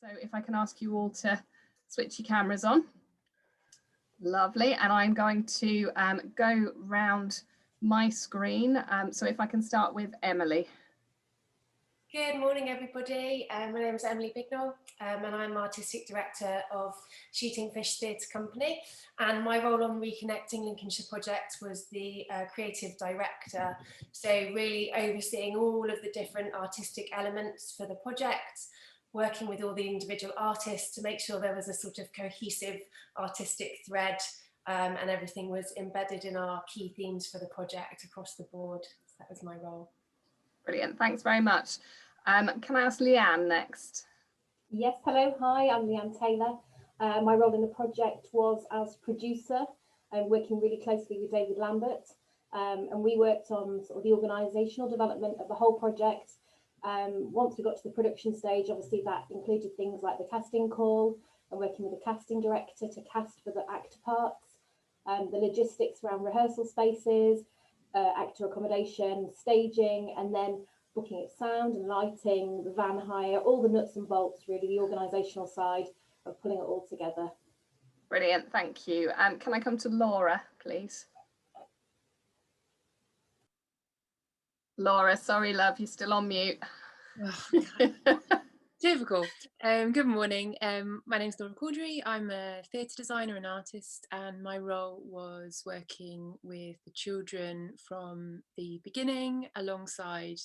So if I can ask you all to switch your cameras on. Lovely. And I'm going to go round my screen. So if I can start with Emily. Good morning, everybody. My name is Emily Bignell, and I'm Artistic Director of Shooting Fish Theatre Company. And my role on Reconnecting Lincolnshire project was the creative director. So really overseeing all of the different artistic elements for the project, working with all the individual artists to make sure there was a sort of cohesive artistic thread, and everything was embedded in our key themes for the project across the board. So that was my role. Brilliant, thanks very much. Can I ask Leanne next? Yes, hello, hi, I'm Leanne Taylor. My role in the project was as producer, working really closely with David Lambert, and we worked on sort of the organisational development of the whole project. Once we got to the production stage, obviously that included things like the casting call and working with the casting director to cast for the actor parts, the logistics around rehearsal spaces, actor accommodation, staging, and then booking of sound and lighting, the van hire, all the nuts and bolts, really, the organisational side of pulling it all together. Brilliant, thank you. Can I come to Laura, please? Laura, sorry, love, you're still on mute. Oh, difficult. Good morning. My name is Laura Caudry. I'm a theatre designer and artist, and my role was working with the children from the beginning alongside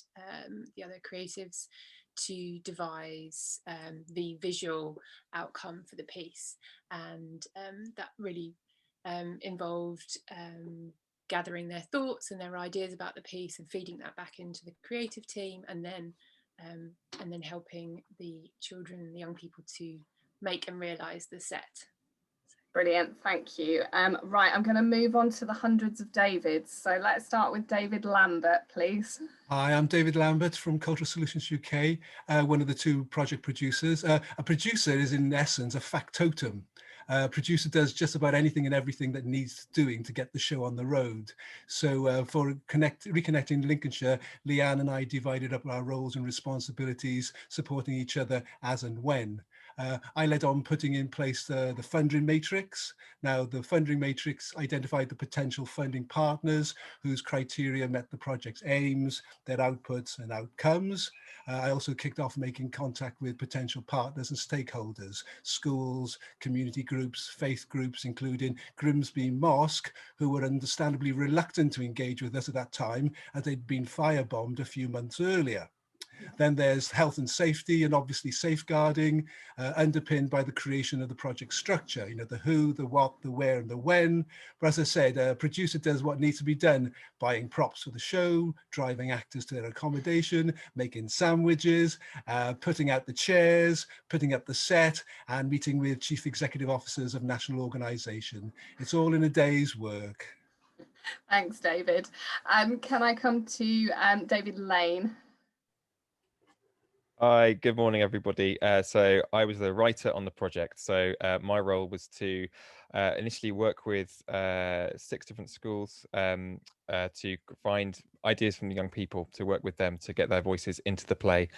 the other creatives to devise the visual outcome for the piece. And that really involved gathering their thoughts and their ideas about the piece and feeding that back into the creative team, and then helping the children and the young people to make and realise the set. Brilliant, thank you. Right, I'm going to move on to the hundreds of Davids. So let's start with David Lambert, please. Hi, I'm David Lambert from Cultural Solutions UK, one of the two project producers. A producer is in essence a factotum. A producer does just about anything and everything that needs doing to get the show on the road. So for Reconnecting Lincolnshire, Leanne and I divided up our roles and responsibilities, supporting each other as and when. I led on putting in place the funding matrix. Now, the funding matrix identified the potential funding partners whose criteria met the project's aims, their outputs and outcomes. I also kicked off making contact with potential partners and stakeholders, schools, community groups, faith groups, including Grimsby Mosque, who were understandably reluctant to engage with us at that time as they'd been firebombed a few months earlier. Then there's health and safety and obviously safeguarding, underpinned by the creation of the project structure, you know, the who, the what, the where and the when. But as I said, a producer does what needs to be done, buying props for the show, driving actors to their accommodation, making sandwiches, putting out the chairs, putting up the set, and meeting with chief executive officers of national organisation. It's all in a day's work. Thanks, David. Can I come to David Lane? Hi, good morning, everybody. So I was the writer on the project. So my role was to initially work with 6 different schools to find ideas from the young people, to work with them to get their voices into the play,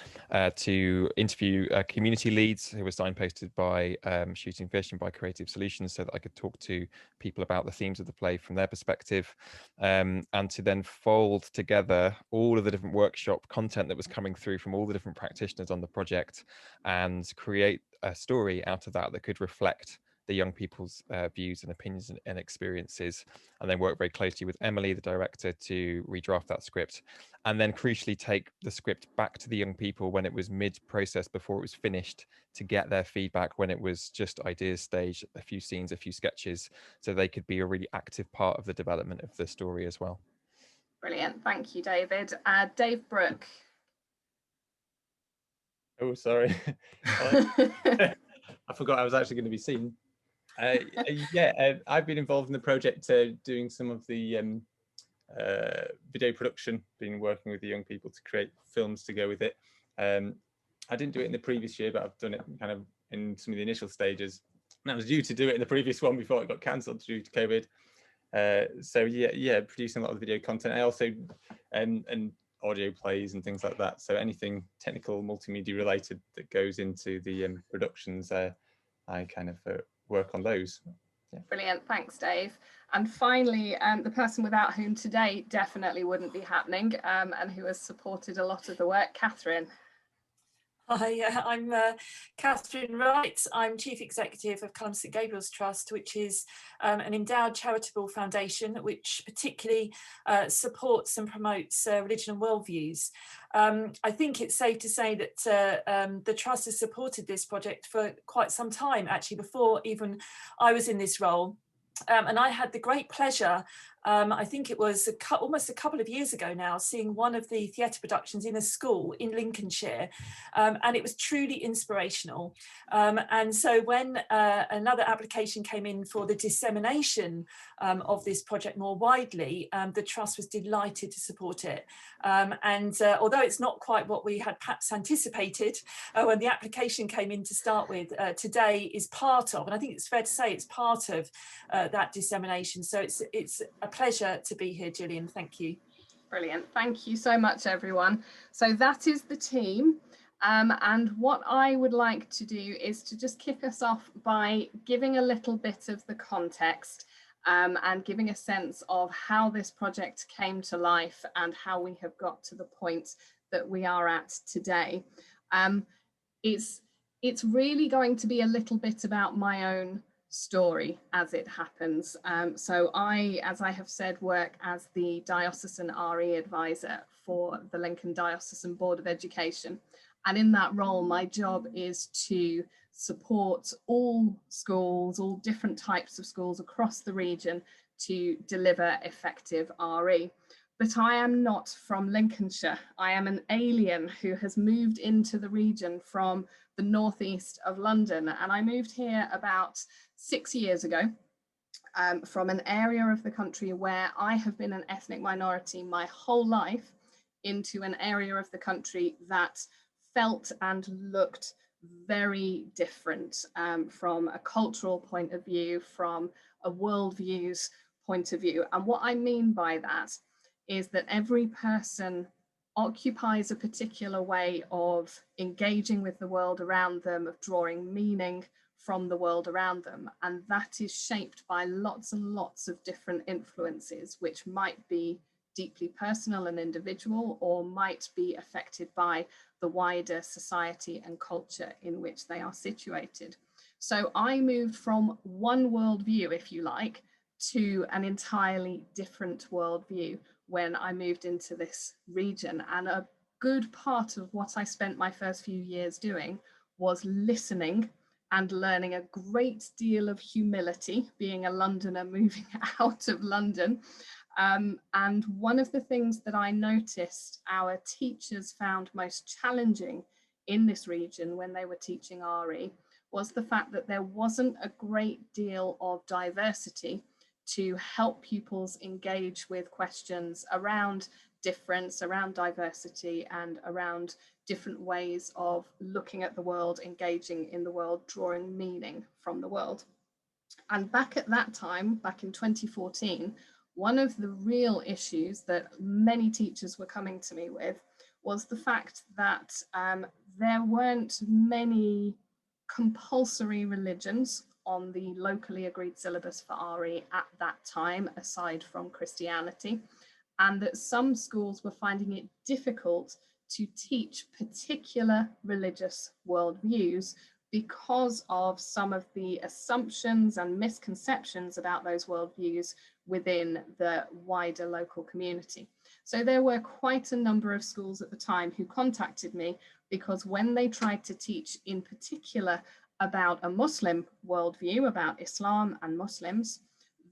to interview community leads who were signposted by Shooting Fish and by Creative Solutions, so that I could talk to people about the themes of the play from their perspective, and to then fold together all of the different workshop content that was coming through from all the different practitioners on the project and create a story out of that that could reflect the young people's views and opinions and experiences, and then work very closely with Emily, the director, to redraft that script, and then crucially take the script back to the young people when it was mid-process, before it was finished, to get their feedback when it was just ideas stage, a few scenes, a few sketches, so they could be a really active part of the development of the story as well. Brilliant, thank you, David. Dave Brooke. Oh, sorry. I forgot I was actually going to be seen. I've been involved in the project doing some of the video production, been working with the young people to create films to go with it. I didn't do it in the previous year, but I've done it kind of in some of the initial stages. And I was due to do it in the previous one before it got cancelled due to COVID. So producing a lot of video content. I also and audio plays and things like that. So anything technical, multimedia related that goes into the productions, I kind of work on those. Yeah. Brilliant, thanks Dave. And finally, the person without whom today definitely wouldn't be happening, and who has supported a lot of the work, Catherine. Hi, I'm Catherine Wright. I'm Chief Executive of Columbus St Gabriel's Trust, which is an endowed charitable foundation which particularly supports and promotes religion and worldviews. I think it's safe to say that the Trust has supported this project for quite some time, actually, before even I was in this role. And I had the great pleasure, I think it was almost a couple of years ago now, seeing one of the theatre productions in a school in Lincolnshire, and it was truly inspirational. And so when another application came in for the dissemination of this project more widely, the Trust was delighted to support it. And although it's not quite what we had perhaps anticipated when the application came in to start with, today is part of, and I think it's fair to say it's part of that dissemination. So it's a pleasure to be here, Gillian. Thank you. Brilliant. Thank you so much, everyone. So that is the team. And what I would like to do is to just kick us off by giving a little bit of the context, and giving a sense of how this project came to life and how we have got to the point that we are at today. It's really going to be a little bit about my own story as it happens. So I, as I have said, work as the Diocesan RE advisor for the Lincoln Diocesan Board of Education. And in that role, my job is to support all schools, all different types of schools across the region to deliver effective RE. But I am not from Lincolnshire. I am an alien who has moved into the region from the northeast of London. And I moved here about 6 years ago, from an area of the country where I have been an ethnic minority my whole life, into an area of the country that felt and looked very different, from a cultural point of view, from a worldviews point of view. And what I mean by that is that every person occupies a particular way of engaging with the world around them, of drawing meaning from the world around them. And that is shaped by lots and lots of different influences, which might be deeply personal and individual, or might be affected by the wider society and culture in which they are situated. So I moved from one worldview, if you like, to an entirely different worldview when I moved into this region. And a good part of what I spent my first few years doing was listening and learning a great deal of humility, being a Londoner moving out of London. And one of the things that I noticed our teachers found most challenging in this region when they were teaching RE was the fact that there wasn't a great deal of diversity to help pupils engage with questions around difference, around diversity, and around different ways of looking at the world, engaging in the world, drawing meaning from the world. And back at that time, back in 2014, one of the real issues that many teachers were coming to me with was the fact that there weren't many compulsory religions on the locally agreed syllabus for RE at that time, aside from Christianity, and that some schools were finding it difficult to teach particular religious worldviews because of some of the assumptions and misconceptions about those worldviews within the wider local community. So there were quite a number of schools at the time who contacted me because when they tried to teach in particular about a Muslim worldview, about Islam and Muslims,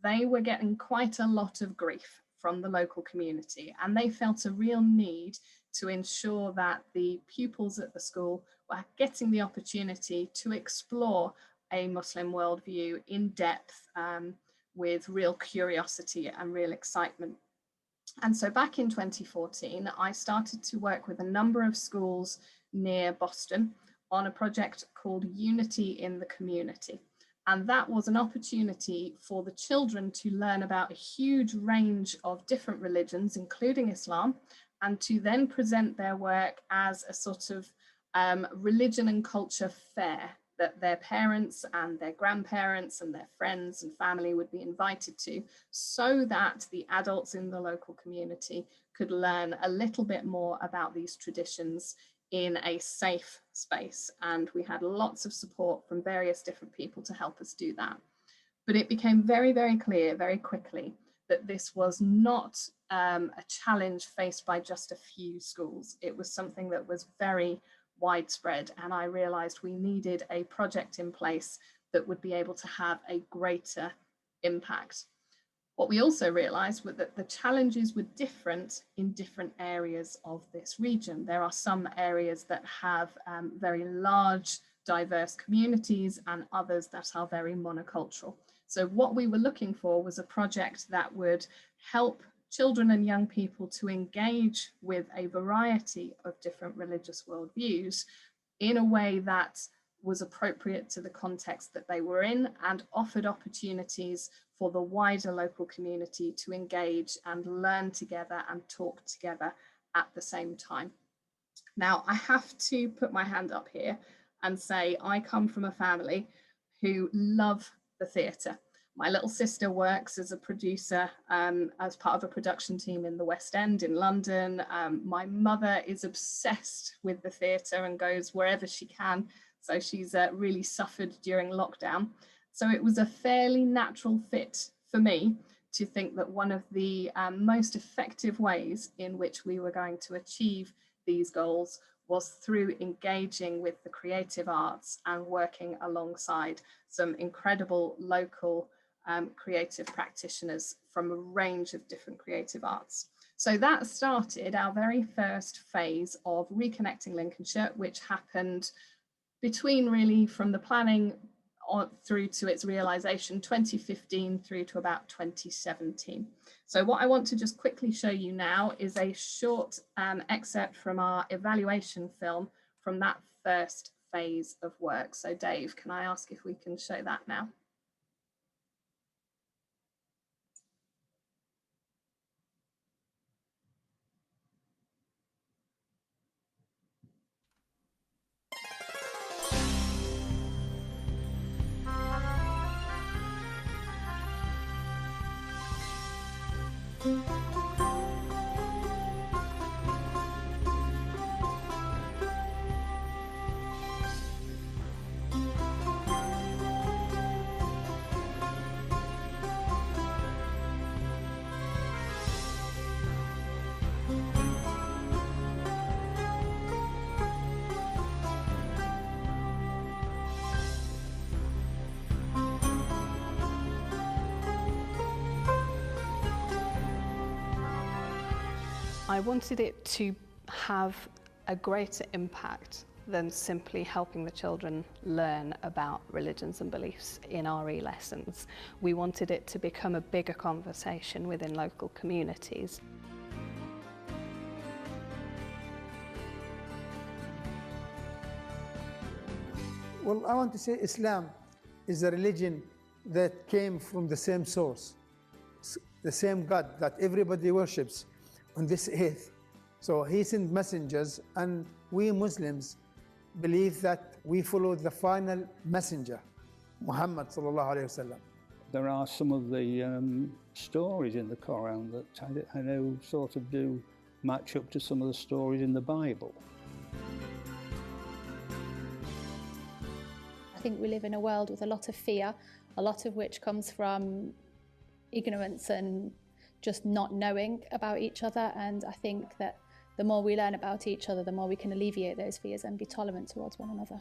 they were getting quite a lot of grief from the local community, and they felt a real need to ensure that the pupils at the school were getting the opportunity to explore a Muslim worldview in depth, with real curiosity and real excitement. And so back in 2014, I started to work with a number of schools near Boston on a project called Unity in the Community. And that was an opportunity for the children to learn about a huge range of different religions, including Islam, and to then present their work as a sort of religion and culture fair that their parents and their grandparents and their friends and family would be invited to, so that the adults in the local community could learn a little bit more about these traditions in a safe space. And we had lots of support from various different people to help us do that. But it became very, very clear very quickly that this was not a challenge faced by just a few schools. It was something that was very widespread, and I realized we needed a project in place that would be able to have a greater impact. What we also realized was that the challenges were different in different areas of this region. There are some areas that have very large, diverse communities and others that are very monocultural. So what we were looking for was a project that would help children and young people to engage with a variety of different religious worldviews in a way that was appropriate to the context that they were in and offered opportunities for the wider local community to engage and learn together and talk together at the same time. Now, I have to put my hand up here and say I come from a family who love the theatre. My little sister works as a producer as part of a production team in the West End in London. My mother is obsessed with the theatre and goes wherever she can. So she's really suffered during lockdown. So it was a fairly natural fit for me to think that one of the most effective ways in which we were going to achieve these goals was through engaging with the creative arts and working alongside some incredible local creative practitioners from a range of different creative arts. So that started our very first phase of Reconnecting Lincolnshire, which happened between really from the planning through to its realization 2015 through to about 2017. So what I want to just quickly show you now is a short excerpt from our evaluation film from that first phase of work. So Dave, can I ask if we can show that now? I wanted it to have a greater impact than simply helping the children learn about religions and beliefs in RE lessons. We wanted it to become a bigger conversation within local communities. Well, I want to say Islam is a religion that came from the same source, the same God that everybody worships on this earth. So he sent messengers, and we Muslims believe that we follow the final messenger, Muhammad sallallahu alaihi wasallam. There are some of the stories in the Quran that I know sort of do match up to some of the stories in the Bible. I think we live in a world with a lot of fear, a lot of which comes from ignorance and just not knowing about each other. And I think that the more we learn about each other, the more we can alleviate those fears and be tolerant towards one another.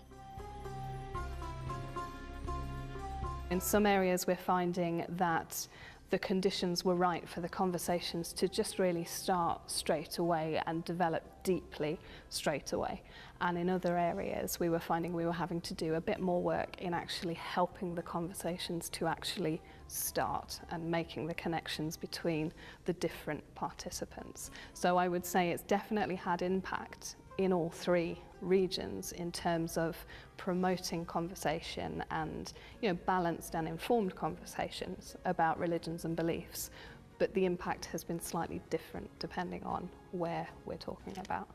In some areas we're finding that the conditions were right for the conversations to just really start straight away and develop deeply straight away. And in other areas we were finding we were having to do a bit more work in actually helping the conversations to actually start and making the connections between the different participants. So I would say it's definitely had impact in all three regions in terms of promoting conversation and, you know, balanced and informed conversations about religions and beliefs. but the impact has been slightly different depending on where we're talking about.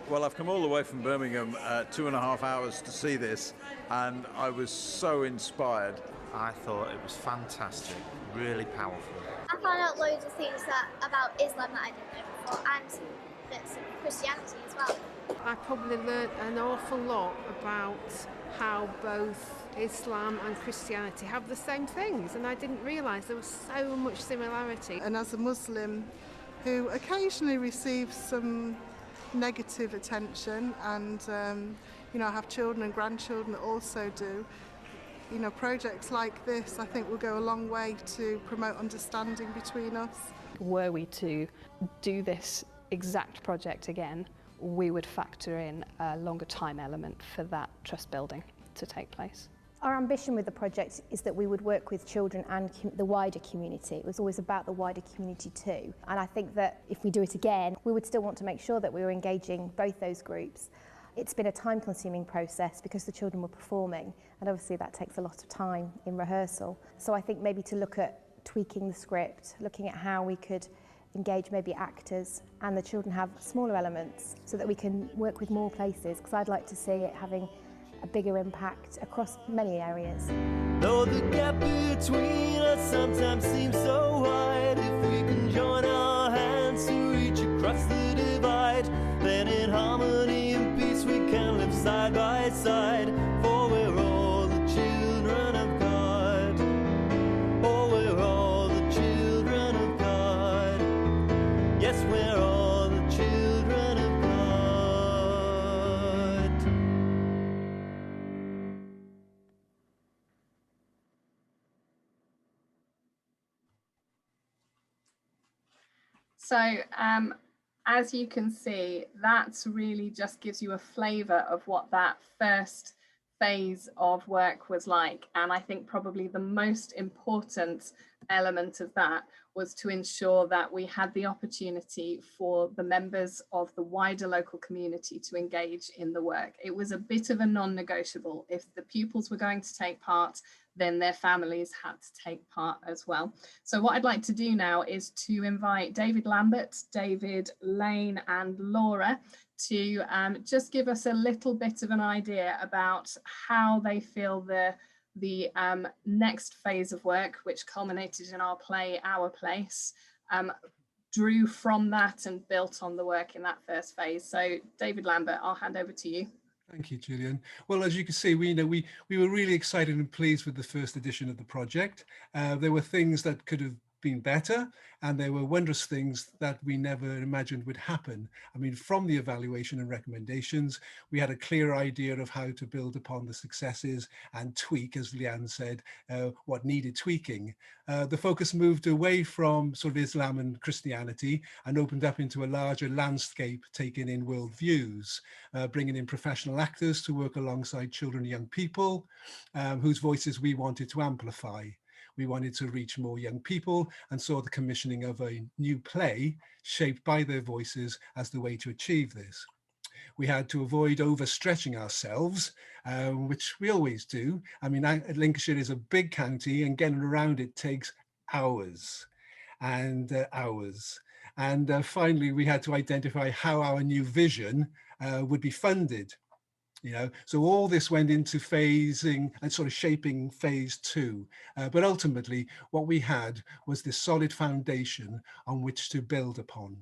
Well, I've come all the way from Birmingham, 2.5 hours to see this, and I was so inspired. I thought it was fantastic, really powerful. I found out loads of things about Islam that I didn't know before, and some bits of Christianity as well. I probably learnt an awful lot about how both Islam and Christianity have the same things, and I didn't realise there was so much similarity. And as a Muslim who occasionally receives some negative attention, and you know, I have children and grandchildren that also do, you know, projects like this I think will go a long way to promote understanding between us. Were we to do this exact project again, we would factor in a longer time element for that trust building to take place. Our ambition with the project is that we would work with children and the wider community. It was always about the wider community too. And I think that if we do it again, we would still want to make sure that we were engaging both those groups. It's been a time-consuming process because the children were performing, and obviously that takes a lot of time in rehearsal. So I think maybe to look at tweaking the script, looking at how we could engage maybe actors and the children have smaller elements so that we can work with more places, because I'd like to see it having a bigger impact across many areas. Though the gap between us sometimes seems so wide, if we can join our hands to reach across the divide, then in harmony and peace we can live side by side, for we're all the children of God. Oh, we're all the children of God. Yes, we're all the children of God. So as you can see, that's really just gives you a flavour of what that first phase of work was like. And I think probably the most important element of that was to ensure that we had the opportunity for the members of the wider local community to engage in the work. It was a bit of a non-negotiable. If the pupils were going to take part, then their families had to take part as well. So what I'd like to do now is to invite David Lambert, David Lane and Laura to just give us a little bit of an idea about how they feel the next phase of work, which culminated in our play, Our Place, drew from that and built on the work in that first phase. So David Lambert, I'll hand over to you. Thank you, Gillian. Well, as you can see, we were really excited and pleased with the first edition of the project. There were things that could have been better, and there were wondrous things that we never imagined would happen. I mean, from the evaluation and recommendations, we had a clear idea of how to build upon the successes and tweak, as Leanne said, what needed tweaking. The focus moved away from sort of Islam and Christianity and opened up into a larger landscape, taking in world views, bringing in professional actors to work alongside children and young people, whose voices we wanted to amplify. We wanted to reach more young people and saw the commissioning of a new play shaped by their voices as the way to achieve this. We had to avoid overstretching ourselves, which we always do. I mean, Lincolnshire is a big county and getting around it takes hours and hours. And finally, we had to identify how our new vision would be funded. You know, so all this went into phasing and sort of shaping phase two. But ultimately, what we had was this solid foundation on which to build upon.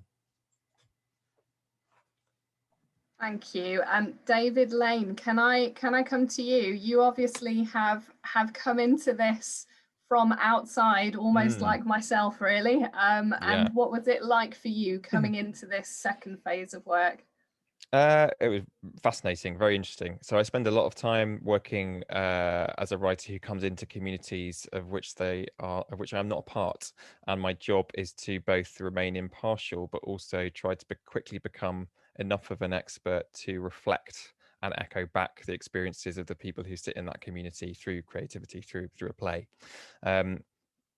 Thank you. David Lane, can I come to you? You obviously have come into this from outside, almost like myself, really. And what was it like for you coming into this second phase of work? It was fascinating, very interesting. So I spend a lot of time working as a writer who comes into communities of which I'm not a part, and my job is to both remain impartial but also try to quickly become enough of an expert to reflect and echo back the experiences of the people who sit in that community through creativity, through a play.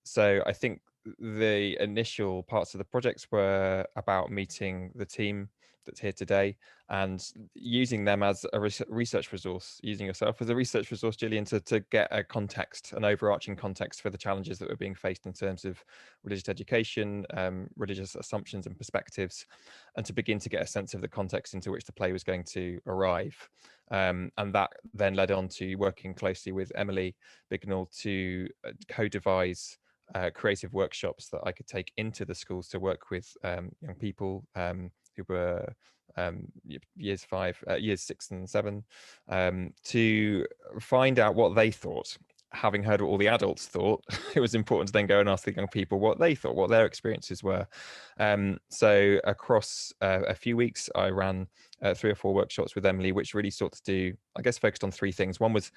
So I think the initial parts of the projects were about meeting the team, that's here today, and using them as a research resource, using yourself as a research resource, Gillian, to get a context, an overarching context for the challenges that were being faced in terms of religious education, religious assumptions and perspectives, and to begin to get a sense of the context into which the play was going to arrive. And that then led on to working closely with Emily Bignell to co-devise creative workshops that I could take into the schools to work with young people who were years 6 and 7, to find out what they thought. Having heard what all the adults thought, it was important to then go and ask the young people what they thought, what their experiences were. So across a few weeks, I ran 3 or 4 workshops with Emily, which really sought to do, I guess, focused on 3 things. One was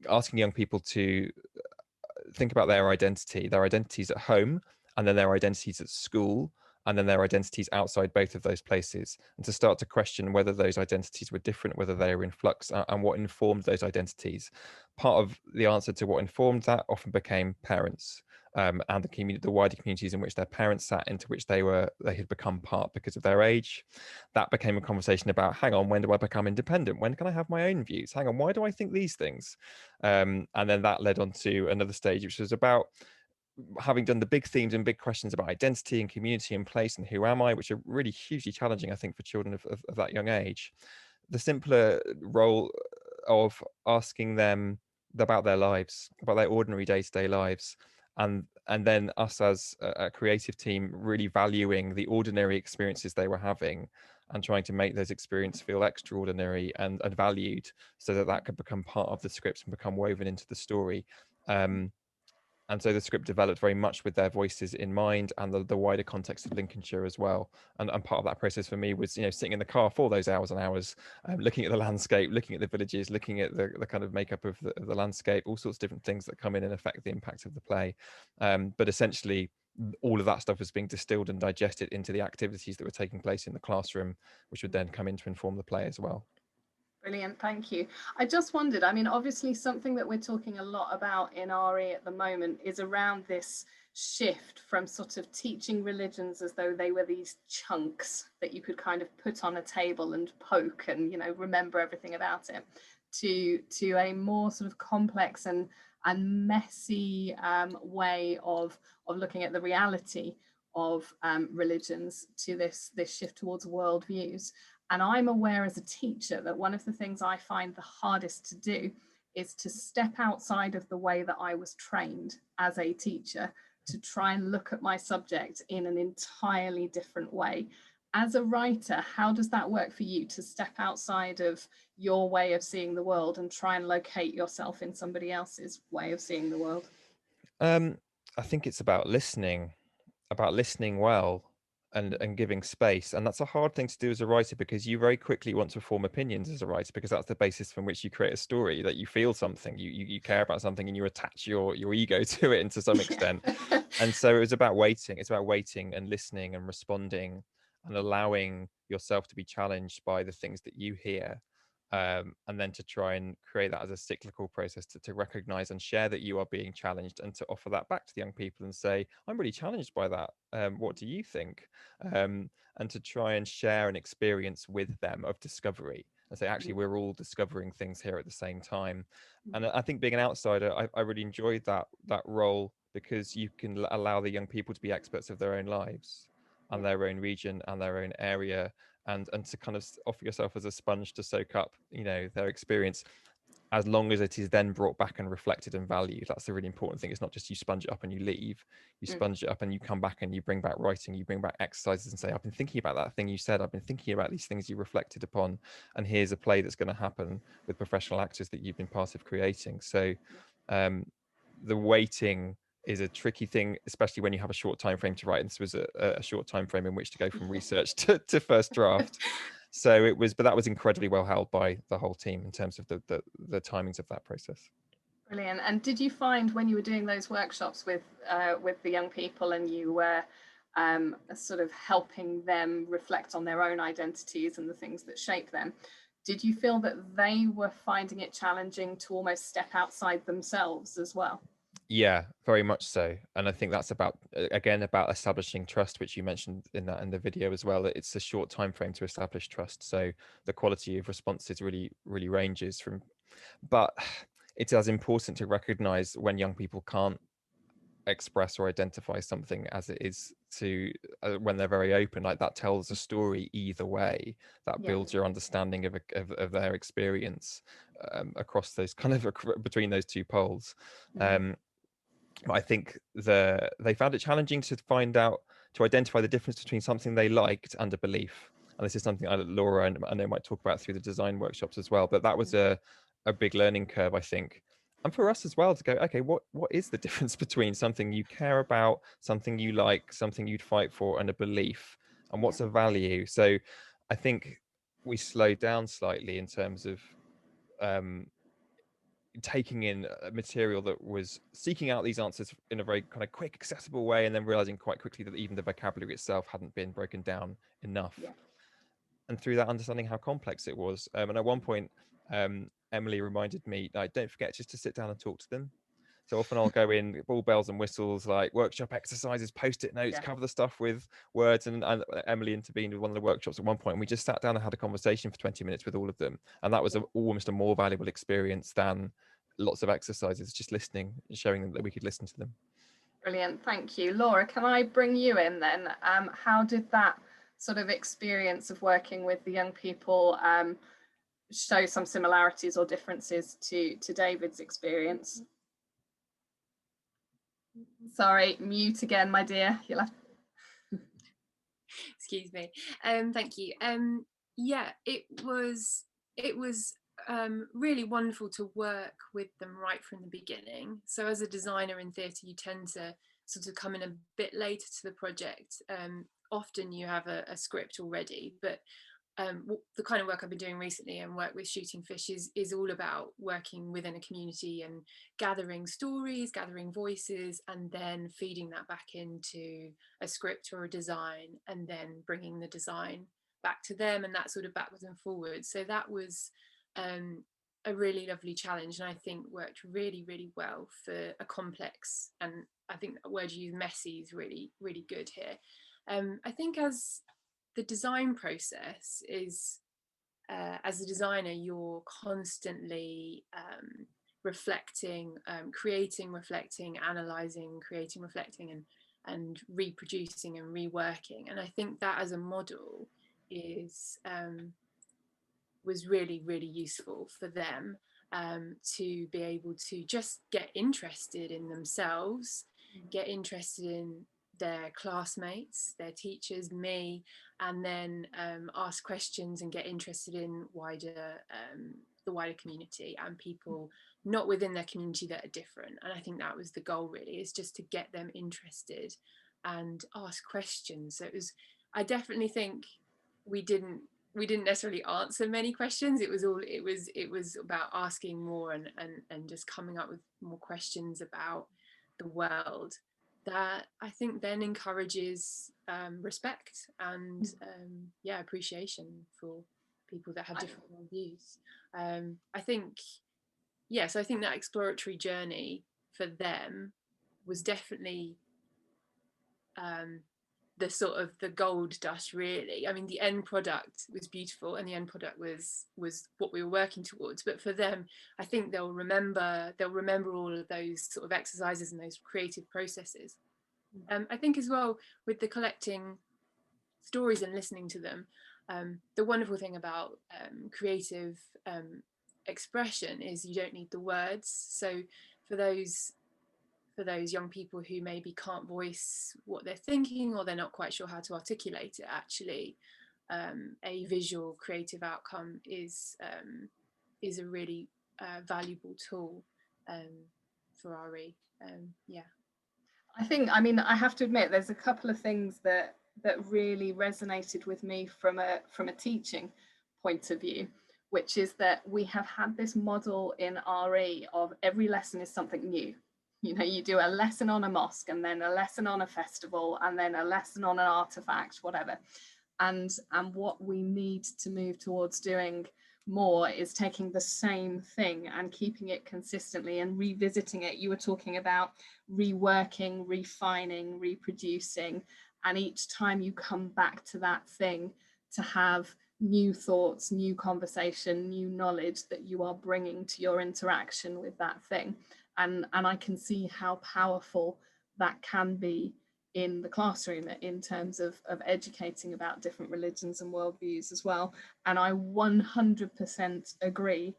asking young people to think about their identities at home, and then their identities at school, and then their identities outside both of those places, and to start to question whether those identities were different, whether they were in flux, and what informed those identities. Part of the answer to what informed that often became parents, and the community, the wider communities in which their parents sat, into which they had become part because of their age. That became a conversation about, hang on, when do I become independent? When can I have my own views? Hang on, why do I think these things? And then that led on to another stage, which was about, having done the big themes and big questions about identity and community and place and who am I, which are really hugely challenging, I think, for children of that young age, the simpler role of asking them about their lives, about their ordinary day-to-day lives, and then us as a creative team really valuing the ordinary experiences they were having and trying to make those experiences feel extraordinary and valued, so that that could become part of the script and become woven into the story. And so the script developed very much with their voices in mind, and the wider context of Lincolnshire as well. And part of that process for me was, sitting in the car for those hours and hours, looking at the landscape, looking at the villages, looking at the kind of makeup of the landscape, all sorts of different things that come in and affect the impact of the play. But essentially, all of that stuff was being distilled and digested into the activities that were taking place in the classroom, which would then come in to inform the play as well. Brilliant, thank you. I just wondered, I mean, obviously something that we're talking a lot about in RE at the moment is around this shift from sort of teaching religions as though they were these chunks that you could kind of put on a table and poke and, remember everything about it, to a more sort of complex and messy way of looking at the reality of religions, to this shift towards worldviews. And I'm aware as a teacher that one of the things I find the hardest to do is to step outside of the way that I was trained as a teacher, to try and look at my subject in an entirely different way. As a writer, how does that work for you, to step outside of your way of seeing the world and try and locate yourself in somebody else's way of seeing the world? I think it's about listening well, and giving space. And that's a hard thing to do as a writer, because you very quickly want to form opinions as a writer, because that's the basis from which you create a story, that you feel something, you care about something, and you attach your ego to it to some extent. And so it was about waiting. It's about waiting and listening and responding and allowing yourself to be challenged by the things that you hear. And then to try and create that as a cyclical process, to recognize and share that you are being challenged, and to offer that back to the young people and say, I'm really challenged by that. What do you think? And to try and share an experience with them of discovery, and say, actually, we're all discovering things here at the same time. And I think, being an outsider, I really enjoyed that role, because you can allow the young people to be experts of their own lives and their own region and their own area, and to kind of offer yourself as a sponge to soak up, their experience, as long as it is then brought back and reflected and valued. That's the really important thing. It's not just you sponge it up and you leave. You sponge it up and you come back and you bring back writing, you bring back exercises, and say, I've been thinking about that thing you said, I've been thinking about these things you reflected upon, and here's a play that's going to happen with professional actors that you've been part of creating. So the waiting is a tricky thing, especially when you have a short time frame to write. And this was a short time frame in which to go from research to first draft. So it was, but that was incredibly well held by the whole team in terms of the timings of that process. Brilliant. And did you find, when you were doing those workshops with the young people, and you were sort of helping them reflect on their own identities and the things that shape them, did you feel that they were finding it challenging to almost step outside themselves as well? Yeah, very much so. And I think that's about, again, about establishing trust, which you mentioned in the video as well. That it's a short time frame to establish trust. So the quality of responses really ranges from, but it's as important to recognize when young people can't express or identify something as it is to when they're very open. Like, that tells a story either way, that builds your understanding of their experience across those kind of between those two poles. I think they found it challenging to identify the difference between something they liked and a belief. And this is something Laura and I know might talk about through the design workshops as well. But that was a big learning curve, I think. And for us as well to go, okay, what is the difference between something you care about, something you like, something you'd fight for, and a belief? And what's a value? So I think we slowed down slightly in terms of taking in material that was seeking out these answers in a very kind of quick, accessible way, and then realizing quite quickly that even the vocabulary itself hadn't been broken down enough. And through that, understanding how complex it was. And at one point, Emily reminded me, like, don't forget just to sit down and talk to them. So often I'll go in, all bells and whistles, like workshop exercises, post-it notes, cover the stuff with words. And Emily intervened with one of the workshops at one point, and we just sat down and had a conversation for 20 minutes with all of them. And that was almost a more valuable experience than lots of exercises, just listening, showing them that we could listen to them. Brilliant, thank you. Laura, can I bring you in then? How did that sort of experience of working with the young people show some similarities or differences to David's experience? Sorry, mute again, my dear. You'll have... Excuse me. Thank you. Yeah, it was really wonderful to work with them right from the beginning. So as a designer in theatre, you tend to sort of come in a bit later to the project. Often you have a script already, but the kind of work I've been doing recently and work with Shooting Fish is all about working within a community and gathering stories, gathering voices, and then feeding that back into a script or a design, and then bringing the design back to them, and that sort of backwards and forwards. So that was a really lovely challenge, and I think worked really well for a complex, and I think the word you use, messy, is really good here. I think as the design process is, as a designer, you're constantly reflecting, creating, reflecting, analysing, creating, reflecting, and reproducing and reworking. And I think that as a model was really useful for them, to be able to just get interested in themselves, get interested in their classmates, their teachers, me, and then ask questions and get interested in the wider community and people not within their community that are different. And I think that was the goal, really, is just to get them interested and ask questions. So I definitely think we didn't necessarily answer many questions. It was about asking more and just coming up with more questions about the world that I think then encourages respect and appreciation for people that have different views. I think that exploratory journey for them was definitely the sort of the gold dust, really. I mean, the end product was beautiful, and the end product was what we were working towards. But for them, I think they'll remember all of those sort of exercises and those creative processes. I think as well, with the collecting stories and listening to them, the wonderful thing about creative expression is you don't need the words. So for those young people who maybe can't voice what they're thinking, or they're not quite sure how to articulate it, actually a visual creative outcome is a really valuable tool for RE. I mean, I have to admit, there's a couple of things that really resonated with me from a teaching point of view, which is that we have had this model in RE of every lesson is something new. You know, you do a lesson on a mosque, and then a lesson on a festival, and then a lesson on an artifact, whatever. And what we need to move towards doing more is taking the same thing and keeping it consistently and revisiting it. You were talking about reworking, refining, reproducing, and each time you come back to that thing to have new thoughts, new conversation, new knowledge that you are bringing to your interaction with that thing. And I can see how powerful that can be in the classroom in terms of educating about different religions and worldviews as well. And I 100% agree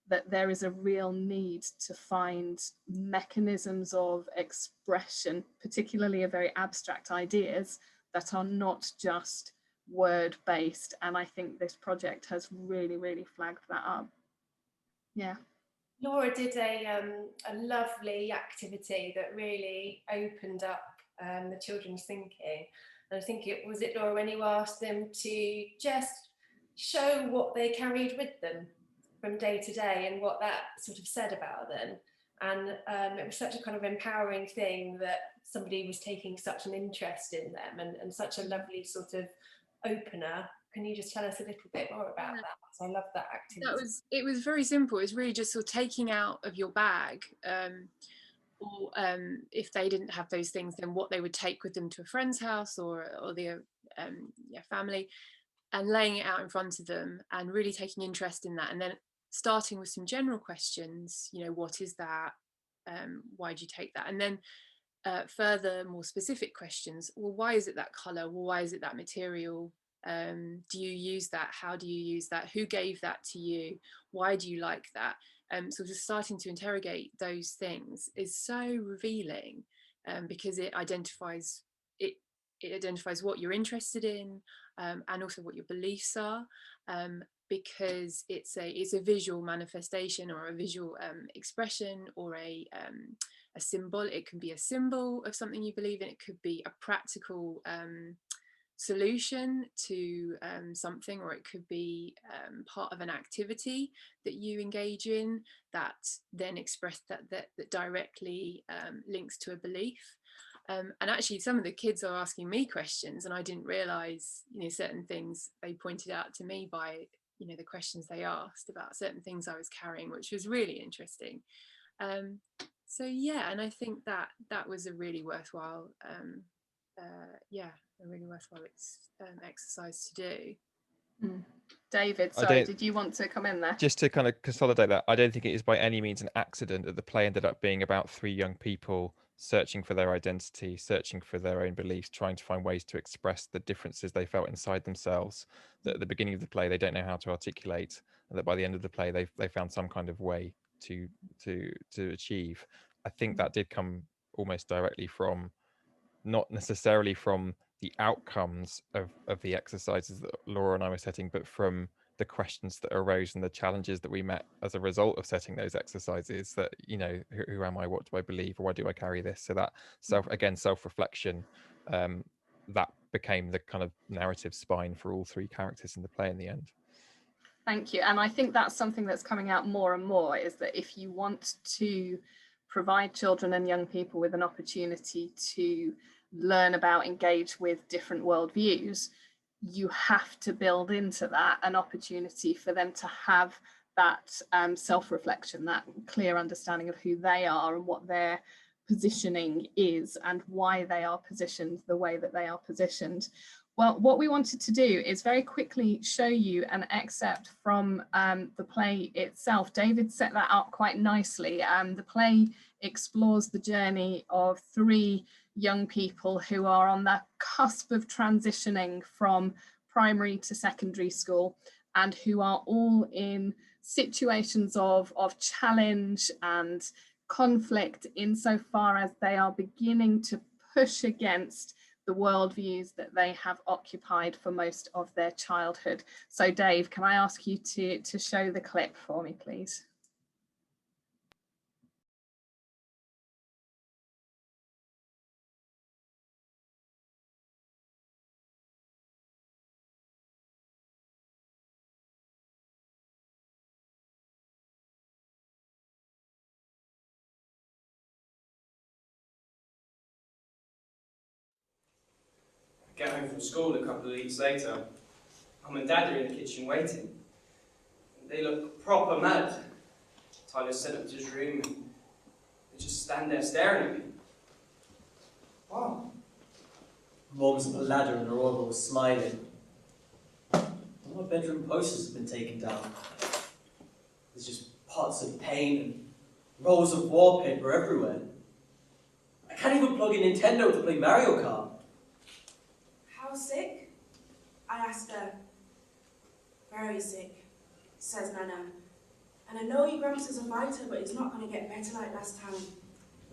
that there is a real need to find mechanisms of expression, particularly of very abstract ideas, that are not just word-based. And I think this project has really, really flagged that up. Yeah. Laura did a lovely activity that really opened up the children's thinking. And I think it was Laura, when you asked them to just show what they carried with them from day to day and what that sort of said about them. And it was such a kind of empowering thing that somebody was taking such an interest in them, and such a lovely sort of opener. Can you just tell us a little bit more about that? So I love that activity. It was very simple. It's really just sort of taking out of your bag, or if they didn't have those things, then what they would take with them to a friend's house or their family, and laying it out in front of them and really taking interest in that, and then starting with some general questions. You know, what is that? Why do you take that? And then further, more specific questions. Well, why is it that color? Well, why is it that material? Do you use that? How do you use that? Who gave that to you? Why do you like that? So just starting to interrogate those things is so revealing, because it identifies what you're interested in, and also what your beliefs are, because it's a visual manifestation or a visual expression, or a symbol. It can be a symbol of something you believe in. It could be a practical solution to something, or it could be part of an activity that you engage in that then that directly links to a belief. And actually some of the kids are asking me questions, and I didn't realize, you know, certain things they pointed out to me by, you know, the questions they asked about certain things I was carrying, which was really interesting. So yeah, and I think that was a really worthwhile a really worthwhile exercise to do. David, sorry, did you want to come in there? Just to kind of consolidate that, I don't think it is by any means an accident that the play ended up being about 3 young people searching for their identity, searching for their own beliefs, trying to find ways to express the differences they felt inside themselves, that at the beginning of the play they don't know how to articulate, and that by the end of the play they found some kind of way to achieve. I think that did come almost directly from, not necessarily from the outcomes of the exercises that Laura and I were setting, but from the questions that arose and the challenges that we met as a result of setting those exercises. That, you know, who am I, what do I believe, or why do I carry this? So that self-reflection, that became the kind of narrative spine for all 3 characters in the play in the end. Thank you. And I think that's something that's coming out more and more, is that if you want to provide children and young people with an opportunity to learn about, engage with different worldviews, you have to build into that an opportunity for them to have that self-reflection, that clear understanding of who they are and what their positioning is and why they are positioned the way that they are positioned. Well, what we wanted to do is very quickly show you an excerpt from the play itself. David set that up quite nicely. The play explores the journey of 3 young people who are on the cusp of transitioning from primary to secondary school, and who are all in situations of challenge and conflict insofar as they are beginning to push against the worldviews that they have occupied for most of their childhood. So Dave, can I ask you to show the clip for me, please? Get home from school a couple of weeks later. Mum and Dad are in the kitchen waiting. They look proper mad. Tyler sent up to his room and they just stand there staring at me. Wow. Mom's up a ladder and Aurora was smiling. All my bedroom posters have been taken down. There's just pots of paint and rolls of wallpaper everywhere. I can't even plug in Nintendo to play Mario Kart. How sick? I asked her. Very sick, says Nana. And I know your Gramps is a fighter, but he's not going to get better like last time.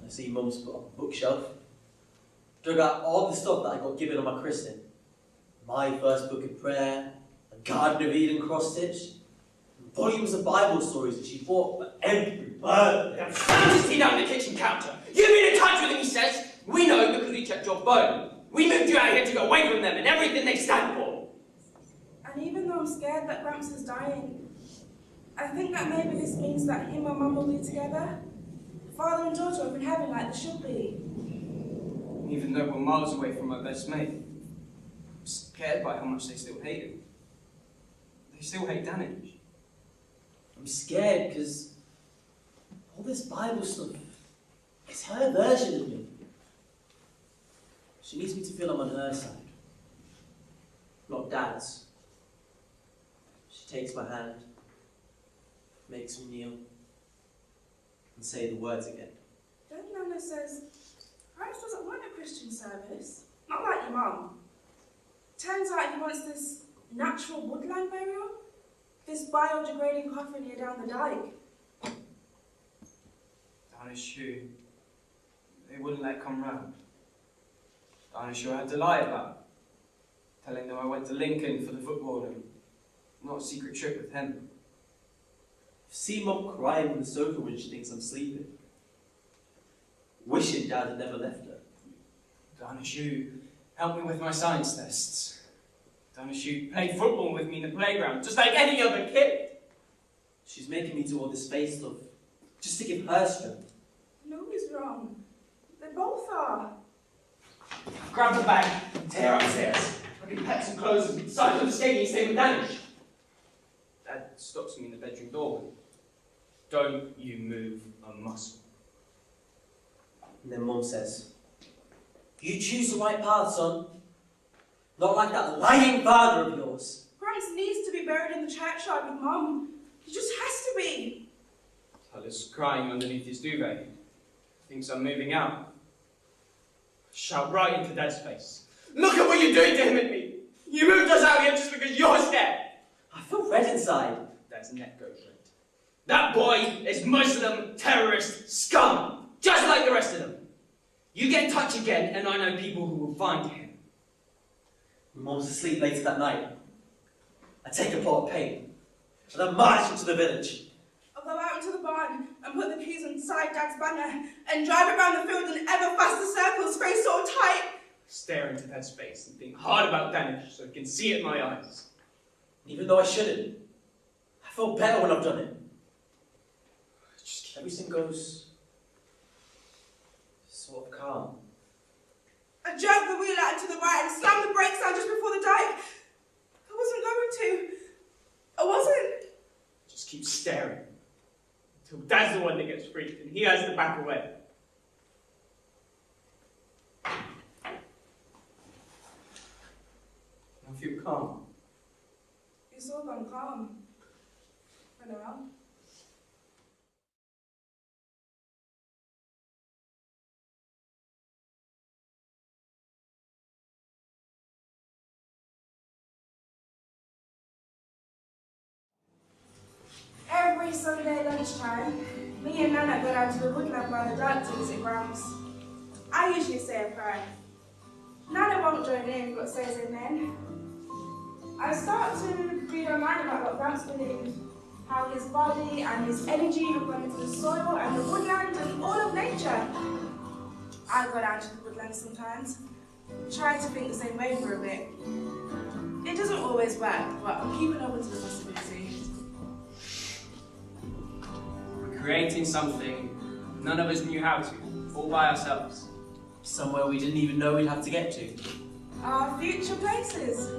I see Mum's put up a bookshelf. Dug out all the stuff that I got given on my christening. My first book of prayer, a Garden of Eden cross-stitch, and volumes of Bible stories that she bought for every birthday. Slam his tea down the kitchen counter. You've been in touch with him, he says. We know because we checked your phone. We moved you out here to go away from them and everything they stand for. And even though I'm scared that Gramps is dying, I think that maybe this means that him and Mum will be together. Father and daughter are in heaven like they should be. Even though we're miles away from my best mate, I'm scared by how much they still hate him. They still hate Danish. I'm scared because all this Bible stuff, it's her version of me. She needs me to feel I'm on her side, not Dad's. She takes my hand, makes me kneel, and say the words again. Then Nana says, Gramps doesn't want a Christian service, not like your mum. Turns out he wants this natural woodland burial, this biodegrading coffin here down the dike. Danish who? They wouldn't let come round. Danish who I had to lie about, telling them I went to Lincoln for the football and not a secret trip with him. See Mum crying on the sofa when she thinks I'm sleeping. Wishing Dad had never left her. Danish who helped me with my science tests. Danish who played football with me in the playground, just like any other kid. She's making me do all this space stuff, just to give her strength. No, he's wrong. They both are. Grab the bag and tear upstairs. I can pack some clothes and sign on the skating and stay with Danish. Dad stops me in the bedroom door. Don't you move a muscle. And then Mum says, you choose the right path, son. Not like that lying father of yours. Gramps needs to be buried in the churchyard with Mum. He just has to be. Tyler's crying underneath his duvet. Thinks I'm moving out. Shout right into Dad's face. Look at what you're doing to him and me. You moved us out here just because you're scared. I feel red inside. Dad's neck goes red. That boy is Muslim terrorist scum, just like the rest of them. You get in touch again, and I know people who will find him. Mum's asleep later that night. I take a pot of paint, and I march into the village. I'll go out into the barn and put the peas inside Dad's banner and drive around the field in ever faster circles, face so tight. Stare into Dad's face and think hard about Danish so I can see it in my eyes. Even though I shouldn't, I feel better when I've done it. Everything goes sort of calm. I jerked the wheel out to the right and slammed the brakes down just before the dike. I wasn't going to. I wasn't. Just keep staring until Dad's the one that gets freaked and he has to back away. I feel calm. It's all gone calm. For now. Every Sunday lunchtime, me and Nana go down to the woodland by the dike to visit Gramps. I usually say a prayer. Nana won't join in, but says amen. I start to read online about what Gramps believed, how his body and his energy have gone into the soil and the woodland and all of nature. I go down to the woodland sometimes, try to think the same way for a bit. It doesn't always work, but I'm keeping open to the possibility. We're creating something none of us knew how to, all by ourselves. Somewhere we didn't even know we'd have to get to. Our future places.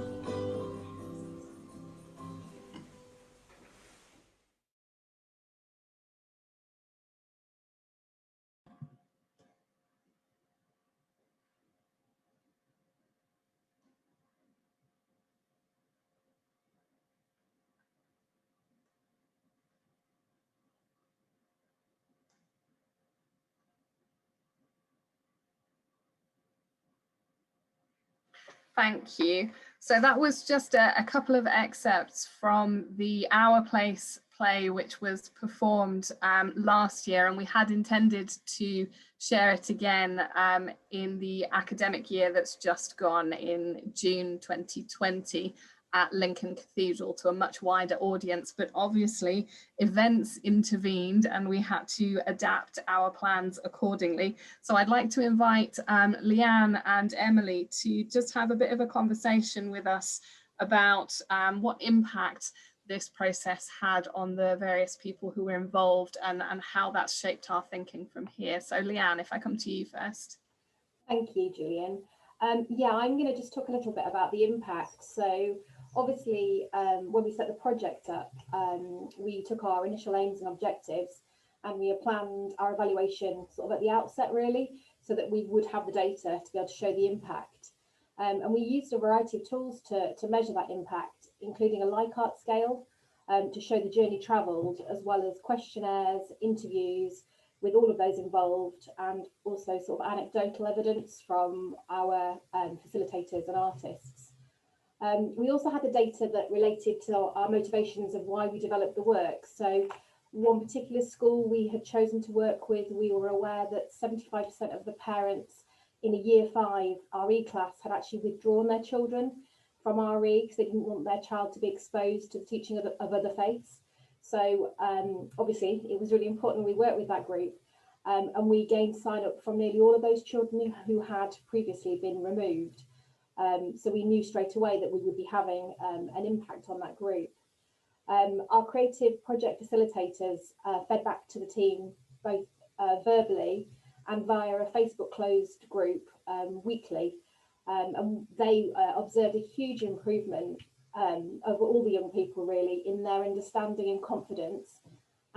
Thank you. So that was just a couple of excerpts from the Our Place play, which was performed last year, and we had intended to share it again in the academic year that's just gone in June 2020 at Lincoln Cathedral to a much wider audience, but obviously events intervened and we had to adapt our plans accordingly. So I'd like to invite Leanne and Emily to just have a bit of a conversation with us about what impact this process had on the various people who were involved and how that's shaped our thinking from here. So Leanne, if I come to you first. Thank you, Julian. Yeah, I'm going to just talk a little bit about the impact. So obviously, when we set the project up, we took our initial aims and objectives and we planned our evaluation sort of at the outset, really, so that we would have the data to be able to show the impact. And we used a variety of tools to measure that impact, including a Likert scale to show the journey travelled, as well as questionnaires, interviews with all of those involved, and also sort of anecdotal evidence from our facilitators and artists. We also had the data that related to our motivations of why we developed the work. So one particular school we had chosen to work with, we were aware that 75% of the parents in a year 5 RE class had actually withdrawn their children from RE because they didn't want their child to be exposed to the teaching of other faiths. So obviously it was really important we worked with that group, and we gained sign up from nearly all of those children who had previously been removed. So we knew straight away that we would be having an impact on that group. Our creative project facilitators fed back to the team both verbally and via a Facebook closed group weekly, and they observed a huge improvement of all the young people really in their understanding and confidence,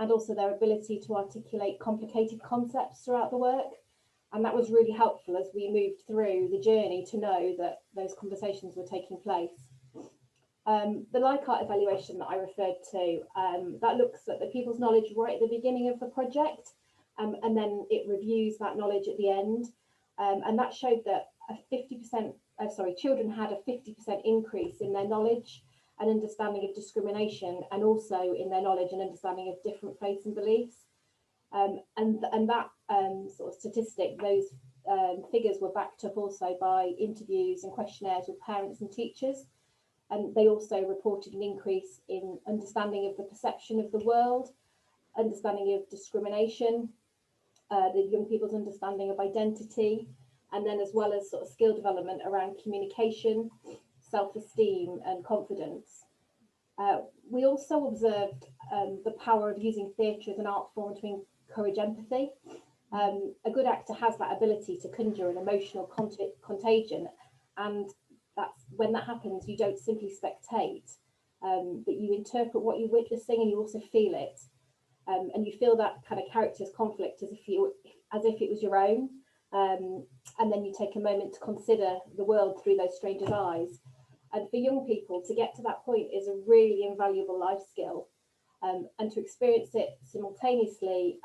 and also their ability to articulate complicated concepts throughout the work. And that was really helpful as we moved through the journey to know that those conversations were taking place. The Likert evaluation that I referred to, that looks at the people's knowledge right at the beginning of the project, and then it reviews that knowledge at the end. And that showed that children had a 50% increase in their knowledge and understanding of discrimination, and also in their knowledge and understanding of different faiths and beliefs. And that sort of statistic, those figures were backed up also by interviews and questionnaires with parents and teachers. And they also reported an increase in understanding of the perception of the world, understanding of discrimination, the young people's understanding of identity, and then as well as sort of skill development around communication, self-esteem and confidence. We also observed the power of using theatre as an art form to encourage empathy. A good actor has that ability to conjure an emotional contagion, and that's when that happens, you don't simply spectate, but you interpret what you're witnessing and you also feel it. And you feel that kind of character's conflict as if it was your own, and then you take a moment to consider the world through those strangers' eyes. And for young people to get to that point is a really invaluable life skill, and to experience it simultaneously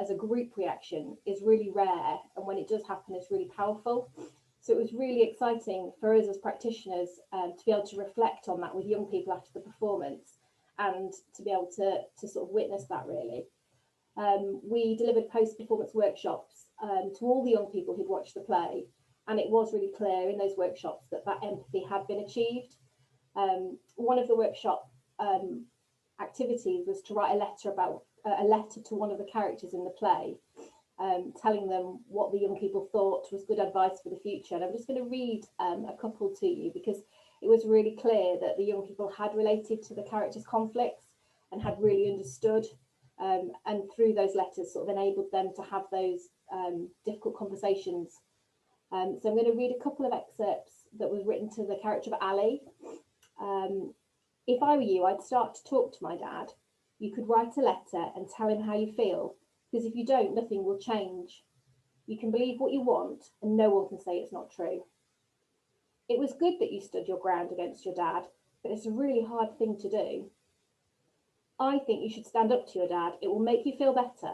as a group reaction is really rare, and when it does happen it's really powerful. So it was really exciting for us as practitioners to be able to reflect on that with young people after the performance, and to be able to sort of witness that really. We delivered post-performance workshops to all the young people who'd watched the play, and it was really clear in those workshops that that empathy had been achieved. One of the workshop activities was to write a letter to one of the characters in the play, telling them what the young people thought was good advice for the future. And I'm just going to read a couple to you, because it was really clear that the young people had related to the characters' conflicts and had really understood, and through those letters sort of enabled them to have those difficult conversations. So I'm going to read a couple of excerpts that was written to the character of Ali. If I were you, I'd start to talk to my dad. You could write a letter and tell him how you feel, because if you don't, nothing will change. You can believe what you want and no one can say it's not true. It was good that you stood your ground against your dad, but it's a really hard thing to do. I think you should stand up to your dad. It will make you feel better.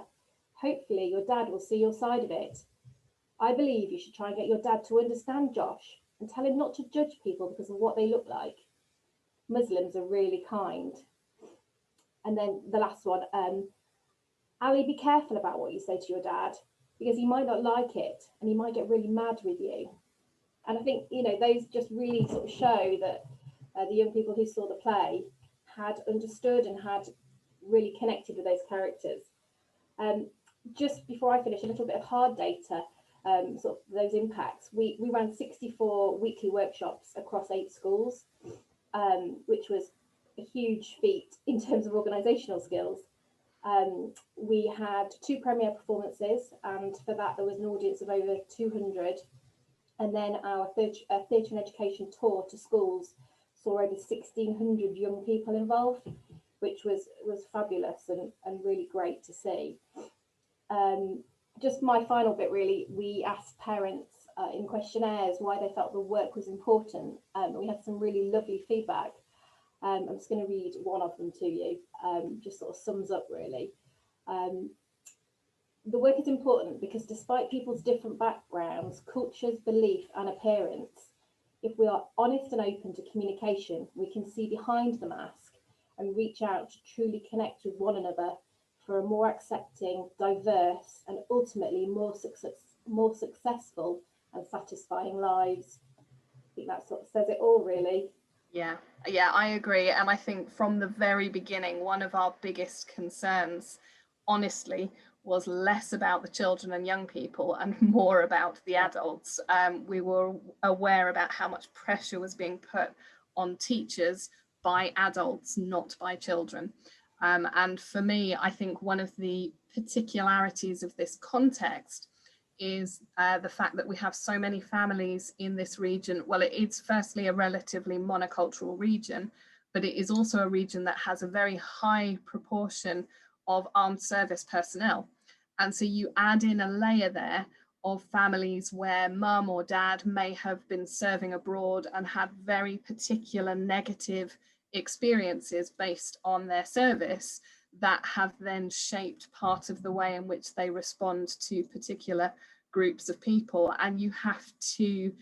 Hopefully your dad will see your side of it. I believe you should try and get your dad to understand Josh. and tell him not to judge people because of what they look like. Muslims are really kind. And then the last one, Ali, be careful about what you say to your dad, because he might not like it and he might get really mad with you. And I think, you know, those just really sort of show that the young people who saw the play had understood and had really connected with those characters. Just before I finish, a little bit of hard data, sort of those impacts. We ran 64 weekly workshops across 8 schools, which was a huge feat in terms of organisational skills. We had 2 premiere performances, and for that there was an audience of over 200. And then our theatre and education tour to schools saw over 1,600 young people involved, which was fabulous and really great to see. Just my final bit really, we asked parents in questionnaires why they felt the work was important. We had some really lovely feedback. I'm just going to read one of them to you, just sort of sums up really. The work is important because despite people's different backgrounds, cultures, belief and appearance, if we are honest and open to communication, we can see behind the mask and reach out to truly connect with one another for a more accepting, diverse and ultimately more successful and satisfying lives. I think that sort of says it all really. Yeah, I agree. And I think from the very beginning, one of our biggest concerns, honestly, was less about the children and young people and more about the adults. We were aware about how much pressure was being put on teachers by adults, not by children. And for me, I think one of the particularities of this context is the fact that we have so many families in this region. Well, it's firstly a relatively monocultural region, but it is also a region that has a very high proportion of armed service personnel. And so you add in a layer there of families where mum or dad may have been serving abroad and had very particular negative experiences based on their service that have then shaped part of the way in which they respond to particular groups of people. And you have to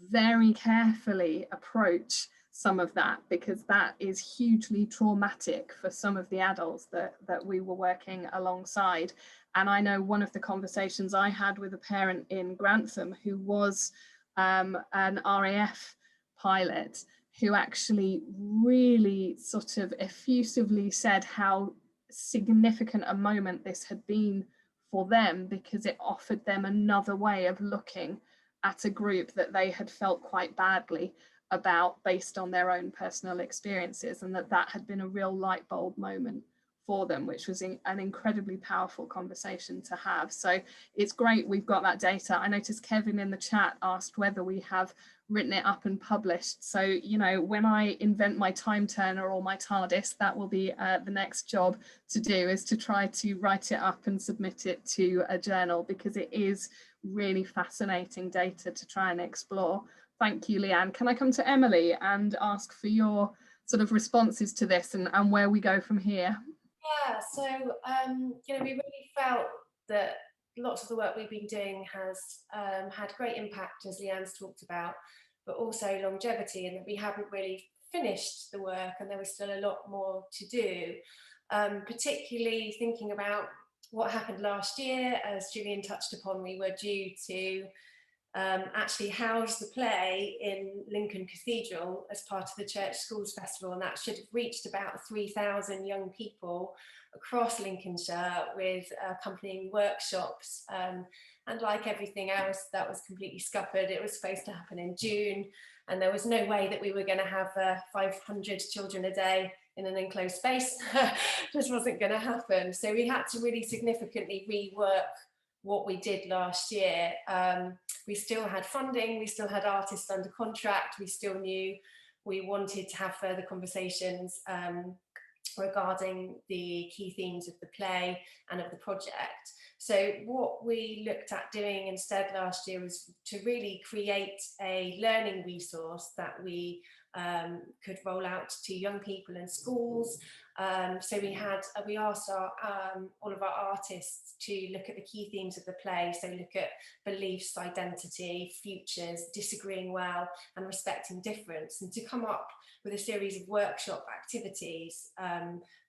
very carefully approach some of that, because that is hugely traumatic for some of the adults that we were working alongside. And I know one of the conversations I had with a parent in Grantham who was an RAF pilot, who actually really sort of effusively said how significant a moment this had been for them, because it offered them another way of looking at a group that they had felt quite badly about based on their own personal experiences, and that had been a real light bulb moment for them, which was an incredibly powerful conversation to have. So it's great we've got that data. I noticed Kevin in the chat asked whether we have written it up and published. So, you know, when I invent my time turner or my TARDIS, that will be the next job to do, is to try to write it up and submit it to a journal, because it is really fascinating data to try and explore. Thank you, Leanne. Can I come to Emily and ask for your sort of responses to this and where we go from here? Yeah, so you know, we really felt that lots of the work we've been doing has had great impact, as Leanne's talked about, but also longevity, and that we haven't really finished the work and there was still a lot more to do, particularly thinking about what happened last year. As Julian touched upon, we were due to actually house the play in Lincoln Cathedral as part of the Church Schools Festival, and that should have reached about 3,000 young people across Lincolnshire with accompanying workshops, and like everything else, that was completely scuppered. It was supposed to happen in June, and there was no way that we were going to have 500 children a day in an enclosed space. Just wasn't going to happen. So we had to really significantly rework what we did last year. We still had funding, we still had artists under contract, we still knew we wanted to have further conversations regarding the key themes of the play and of the project. So what we looked at doing instead last year was to really create a learning resource that we could roll out to young people in schools. So we asked all of our artists to look at the key themes of the play, so look at beliefs, identity, futures, disagreeing well and respecting difference, and to come up with a series of workshop activities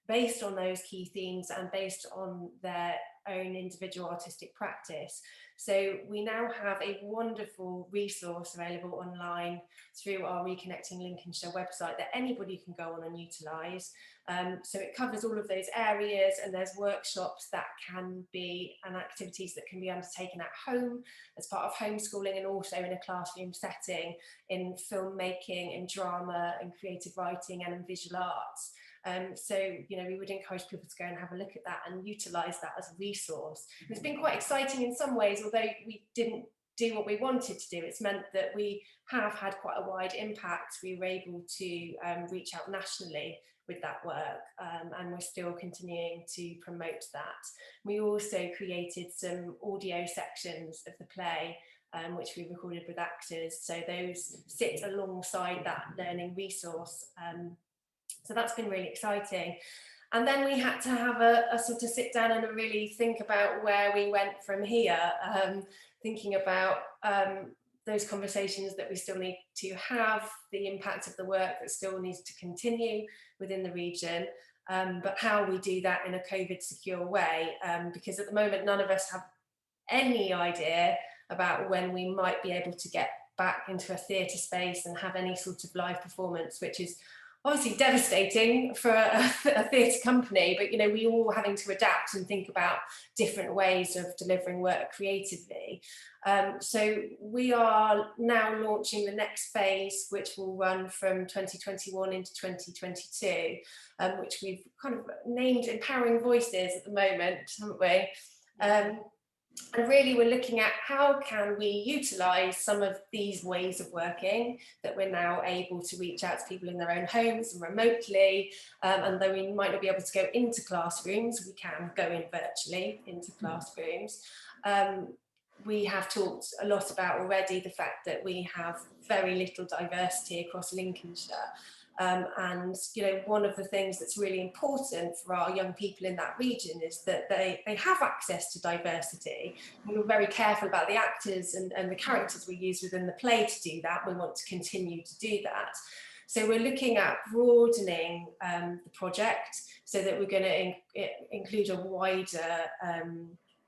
based on those key themes and based on their own individual artistic practice. So we now have a wonderful resource available online through our Reconnecting Lincolnshire website that anybody can go on and utilise. So it covers all of those areas, and there's workshops that can be, and activities that can be undertaken at home as part of homeschooling, and also in a classroom setting in filmmaking, in drama, in creative writing and in visual arts. So, you know, we would encourage people to go and have a look at that and utilise that as a resource. And it's been quite exciting in some ways, although we didn't do what we wanted to do. It's meant that we have had quite a wide impact. We were able to reach out nationally with that work, and we're still continuing to promote that. We also created some audio sections of the play, which we recorded with actors, so those sit alongside that learning resource. So that's been really exciting. And then we had to have a sort of sit down and really think about where we went from here, thinking about those conversations that we still need to have, the impact of the work that still needs to continue within the region, but how we do that in a COVID secure way, because at the moment none of us have any idea about when we might be able to get back into a theatre space and have any sort of live performance, which is obviously devastating for a theatre company, but you know, we all having to adapt and think about different ways of delivering work creatively. So we are now launching the next phase, which will run from 2021 into 2022, which we've kind of named Empowering Voices at the moment, haven't we? And really we're looking at how can we utilise some of these ways of working that we're now able to reach out to people in their own homes and remotely, and though we might not be able to go into classrooms, we can go in virtually into classrooms. We have talked a lot about already the fact that we have very little diversity across Lincolnshire. And you know, one of the things that's really important for our young people in that region is that they have access to diversity. And we're very careful about the actors and the characters we use within the play to do that. We want to continue to do that. So we're looking at broadening the project so that we're going to include a wider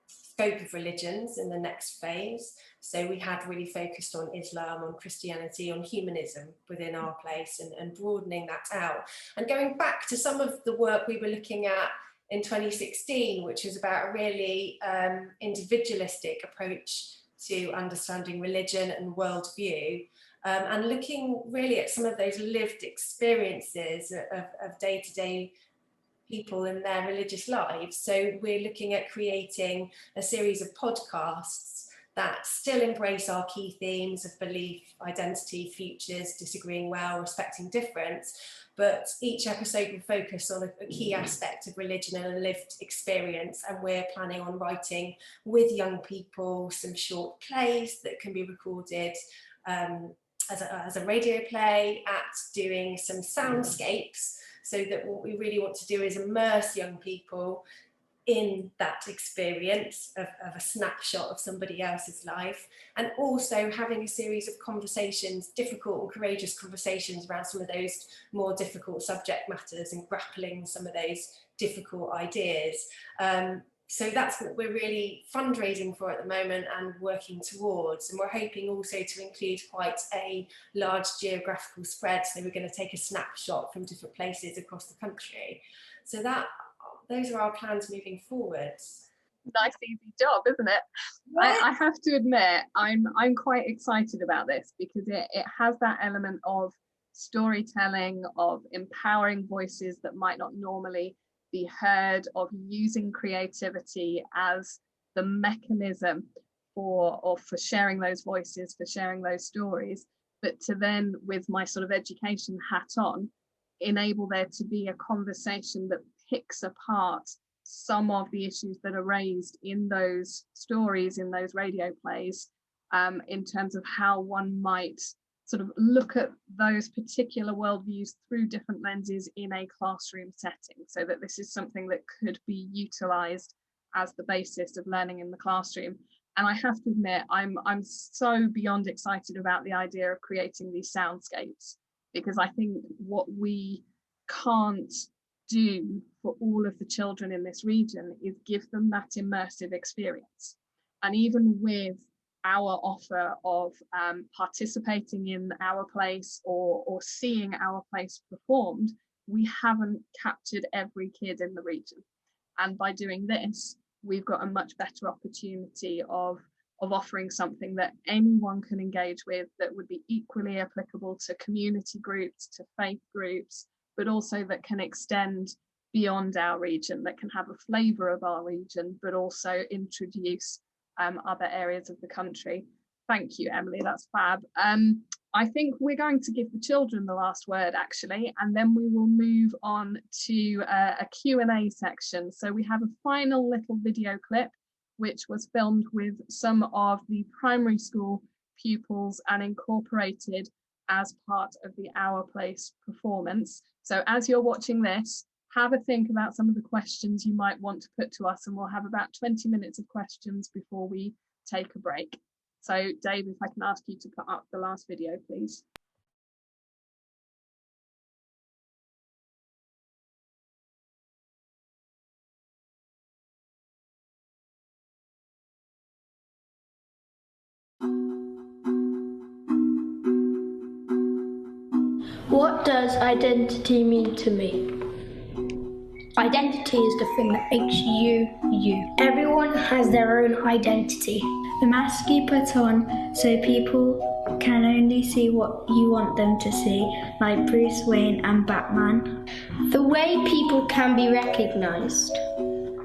scope of religions in the next phase. So we had really focused on Islam, on Christianity, on humanism within our place, and broadening that out. And going back to some of the work we were looking at in 2016, which was about a really individualistic approach to understanding religion and worldview, and looking really at some of those lived experiences of day-to-day people in their religious lives. So we're looking at creating a series of podcasts that still embrace our key themes of belief, identity, futures, disagreeing well, respecting difference, but each episode will focus on a key aspect of religion and a lived experience. And we're planning on writing with young people some short plays that can be recorded as a radio play, at doing some soundscapes, so that what we really want to do is immerse young people in that experience of a snapshot of somebody else's life, and also having a series of conversations, difficult and courageous conversations around some of those more difficult subject matters and grappling some of those difficult ideas. So that's what we're really fundraising for at the moment and working towards. And we're hoping also to include quite a large geographical spread. So we're going to take a snapshot from different places across the country. So those are our plans moving forward. Nice easy job, isn't it? I have to admit, I'm quite excited about this, because it has that element of storytelling, of empowering voices that might not normally be heard, of using creativity as the mechanism for sharing those voices, for sharing those stories, but to then, with my sort of education hat on, enable there to be a conversation that picks apart some of the issues that are raised in those stories, in those radio plays, in terms of how one might sort of look at those particular worldviews through different lenses in a classroom setting, so that this is something that could be utilised as the basis of learning in the classroom. And I have to admit, I'm so beyond excited about the idea of creating these soundscapes, because I think what we can't do for all of the children in this region is give them that immersive experience. And even with our offer of participating in our place or seeing our place performed, we haven't captured every kid in the region. And by doing this, we've got a much better opportunity of offering something that anyone can engage with, that would be equally applicable to community groups, to faith groups, but also that can extend beyond our region, that can have a flavour of our region, but also introduce other areas of the country. Thank you, Emily, that's fab. I think we're going to give the children the last word, actually, and then we will move on to a Q&A section. So we have a final little video clip, which was filmed with some of the primary school pupils and incorporated as part of the Our Place performance. So as you're watching this, have a think about some of the questions you might want to put to us, and we'll have about 20 minutes of questions before we take a break. So Dave, if I can ask you to put up the last video, please. What does identity mean to me? Identity is the thing that makes you, you. Everyone has their own identity. The mask you put on so people can only see what you want them to see, like Bruce Wayne and Batman. The way people can be recognised.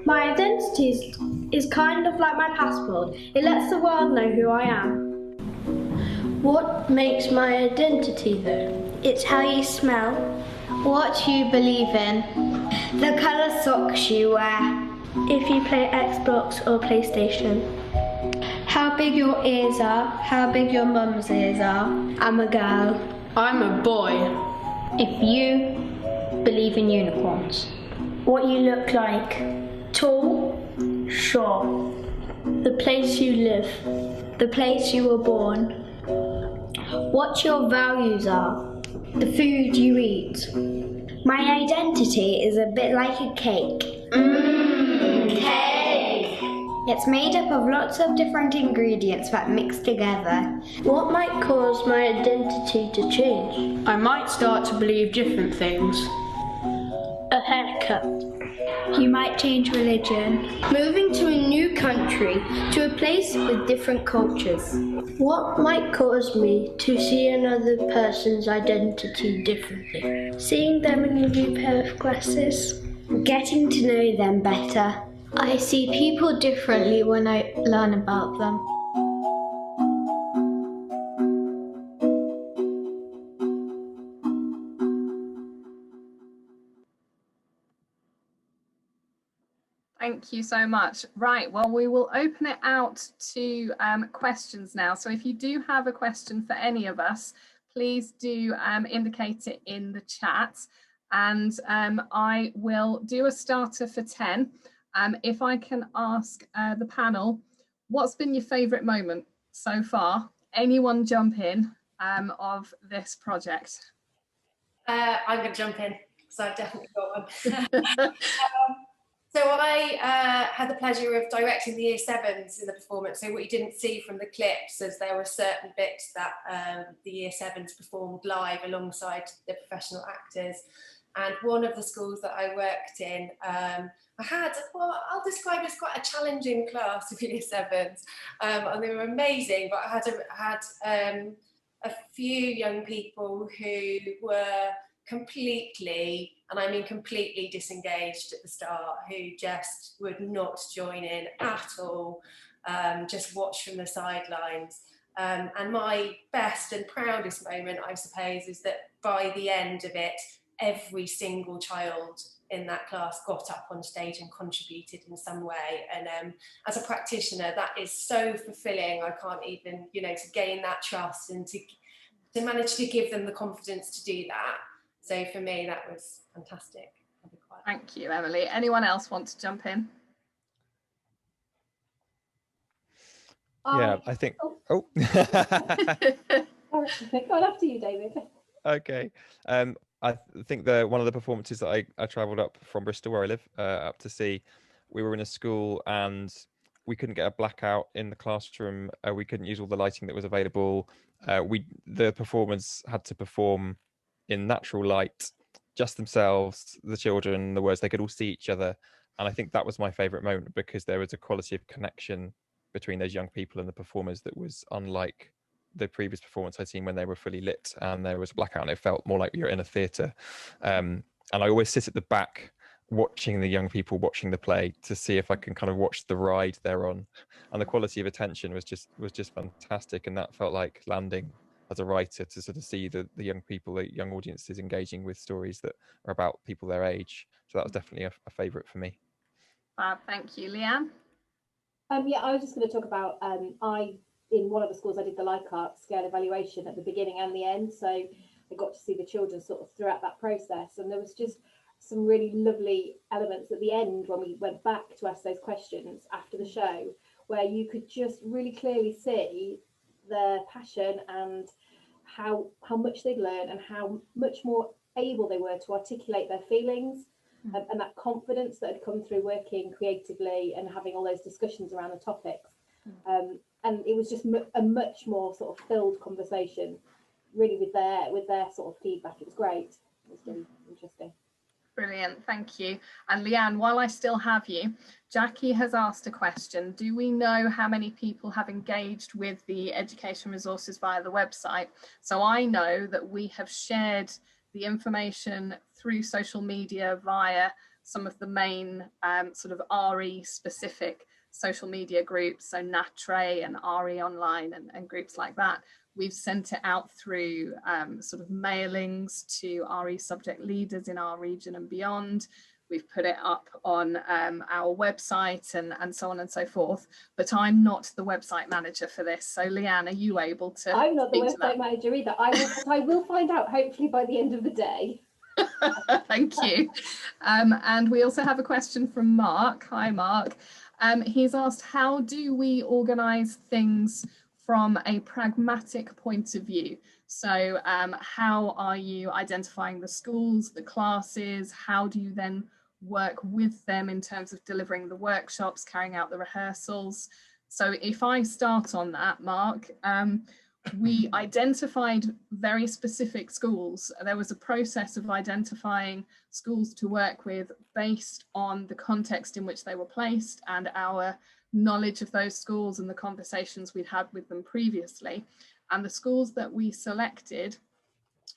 My identity is kind of like my passport. It lets the world know who I am. What makes my identity though? It's how you smell, what you believe in, the colour socks you wear, if you play Xbox or PlayStation, how big your ears are, how big your mum's ears are. I'm a girl. I'm a boy. If you believe in unicorns. What you look like. Tall, short. The place you live, the place you were born. What your values are. The food you eat. My identity is a bit like a cake. Cake! It's made up of lots of different ingredients that mix together. What might cause my identity to change? I might start to believe different things. A haircut. You might change religion. Moving to a new country, to a place with different cultures. What might cause me to see another person's identity differently? Seeing them in a new pair of glasses. Getting to know them better. I see people differently when I learn about them. Thank you so much. Right, well, we will open it out to questions now. So if you do have a question for any of us, please do indicate it in the chat. And I will do a starter for 10. If I can ask the panel, what's been your favourite moment so far? Anyone jump in of this project? I'm going to jump in, because I've definitely got one. So I had the pleasure of directing the Year 7s in the performance. So what you didn't see from the clips is there were certain bits that the Year 7s performed live alongside the professional actors. And one of the schools that I worked in, I had, well, I'll describe it as quite a challenging class of Year 7s. And they were amazing, but I had a few young people who were completely, and I mean completely, disengaged at the start, who just would not join in at all, just watch from the sidelines. And my best and proudest moment, I suppose, is that by the end of it, every single child in that class got up on stage and contributed in some way. And as a practitioner, that is so fulfilling. I can't even, to gain that trust and to to manage to give them the confidence to do that. So for me, that was fantastic. Thank you, Emily. Anyone else want to jump in? Yeah, I think. Oh. Go on, after you, David. Okay. I think one of the performances that I travelled up from Bristol, where I live, up to see, we were in a school and we couldn't get a blackout in the classroom. We couldn't use all the lighting that was available. The performers had to perform in natural light, just themselves, the children, the words. They could all see each other, and I think that was my favourite moment, because there was a quality of connection between those young people and the performers that was unlike the previous performance I'd seen when they were fully lit and there was blackout, and it felt more like you're in a theatre. And I always sit at the back watching the young people watching the play to see if I can kind of watch the ride they're on, and the quality of attention was just fantastic. And that felt like landing as a writer, to sort of see the young people, the young audiences engaging with stories that are about people their age. So that was definitely a favourite for me. Thank you. Leanne? Yeah, I was just going to talk about, in one of the schools I did the Leichhardt scale evaluation at the beginning and the end, so I got to see the children sort of throughout that process, and there was just some really lovely elements at the end when we went back to ask those questions after the show, where you could just really clearly see their passion and how much they'd learned and how much more able they were to articulate their feelings. And that confidence that had come through working creatively and having all those discussions around the topics. And it was just a much more sort of filled conversation, really, with their sort of feedback. It was great. It was really interesting. Brilliant, thank you. And Leanne, while I still have you, Jackie has asked a question. Do we know how many people have engaged with the education resources via the website? So I know that we have shared the information through social media via some of the main sort of RE specific social media groups, so NATRE and RE Online and groups like that. We've sent it out through sort of mailings to RE subject leaders in our region and beyond. We've put it up on our website and so on and so forth. But I'm not the website manager for this. So Leanne, are you able to? I'm not the website manager either. I will find out hopefully by the end of the day. Thank you. And we also have a question from Mark. Hi, Mark. He's asked, how do we organise things from a pragmatic point of view? So how are you identifying the schools, the classes? How do you then work with them in terms of delivering the workshops, carrying out the rehearsals? So if I start on that, Mark, we identified very specific schools. There was a process of identifying schools to work with based on the context in which they were placed and our knowledge of those schools and the conversations we'd had with them previously. And the schools that we selected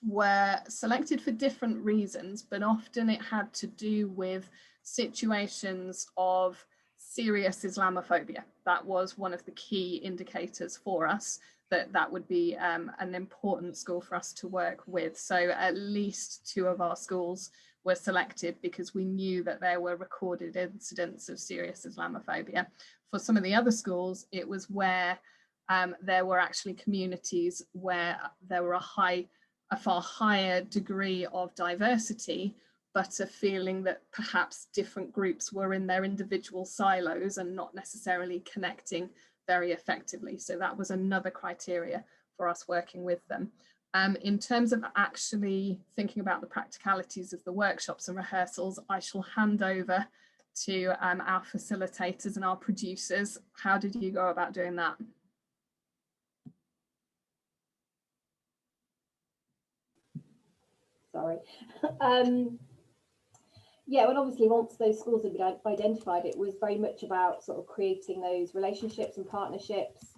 were selected for different reasons, but often it had to do with situations of serious Islamophobia. That was one of the key indicators for us, that would be an important school for us to work with. So at least 2 of our schools were selected because we knew that there were recorded incidents of serious Islamophobia. For some of the other schools, it was where there were actually communities where there were a far higher degree of diversity, but a feeling that perhaps different groups were in their individual silos and not necessarily connecting very effectively. So that was another criteria for us working with them. In terms of actually thinking about the practicalities of the workshops and rehearsals, I shall hand over to our facilitators and our producers. How did you go about doing that? Sorry. Yeah, well, obviously once those schools had been identified, it was very much about sort of creating those relationships and partnerships.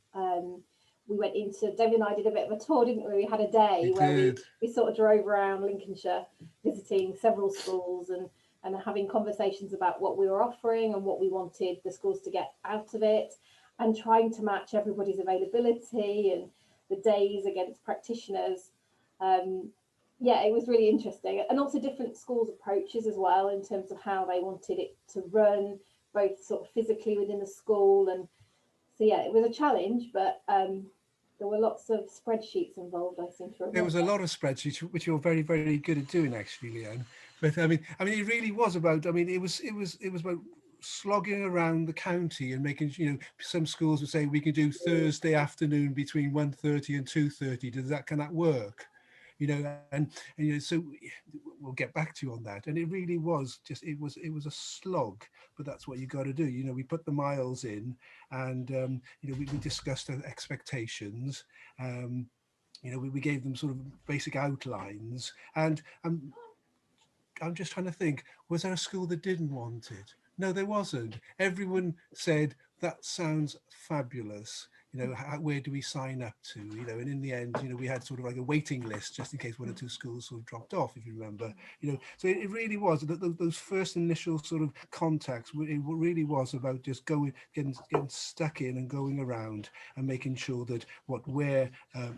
We went into, David and I did a bit of a tour, didn't we? We had a day where we sort of drove around Lincolnshire, visiting several schools and having conversations about what we were offering and what we wanted the schools to get out of it, and trying to match everybody's availability and the days against practitioners. Yeah, it was really interesting, and also different schools' approaches as well in terms of how they wanted it to run, both sort of physically within the school. And so yeah, it was a challenge, but There were lots of spreadsheets involved, I seem to remember. There was a lot of spreadsheets, which you're very, very good at doing, actually, Leanne. But I mean, it really was about. I mean, it was about slogging around the county and making. Some schools would say we can do Thursday afternoon between 1:30 and 2:30. Can that work? And so we'll get back to you on that. And it really was just it was a slog, but that's what you got to do. We put the miles in, and we discussed the expectations. We gave them sort of basic outlines, and I'm just trying to think, was there a school that didn't want it? No, there wasn't. Everyone said, that sounds fabulous. Where do we sign up to? And in the end, we had sort of like a waiting list just in case one or two schools sort of dropped off, if you remember. So it really was those first initial sort of contacts. It really was about just getting stuck in and going around and making sure that what we're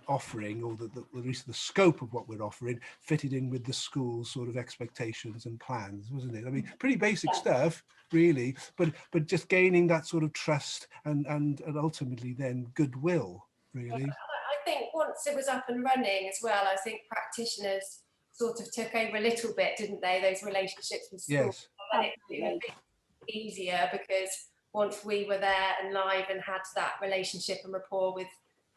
offering, or at least the scope of what we're offering, fitted in with the school's sort of expectations and plans, wasn't it? I mean, pretty basic stuff, really, but just gaining that sort of trust and ultimately then goodwill, really. I think once it was up and running as well, I think practitioners sort of took over a little bit, didn't they, those relationships with schools? Yes. And it was easier because once we were there and live and had that relationship and rapport with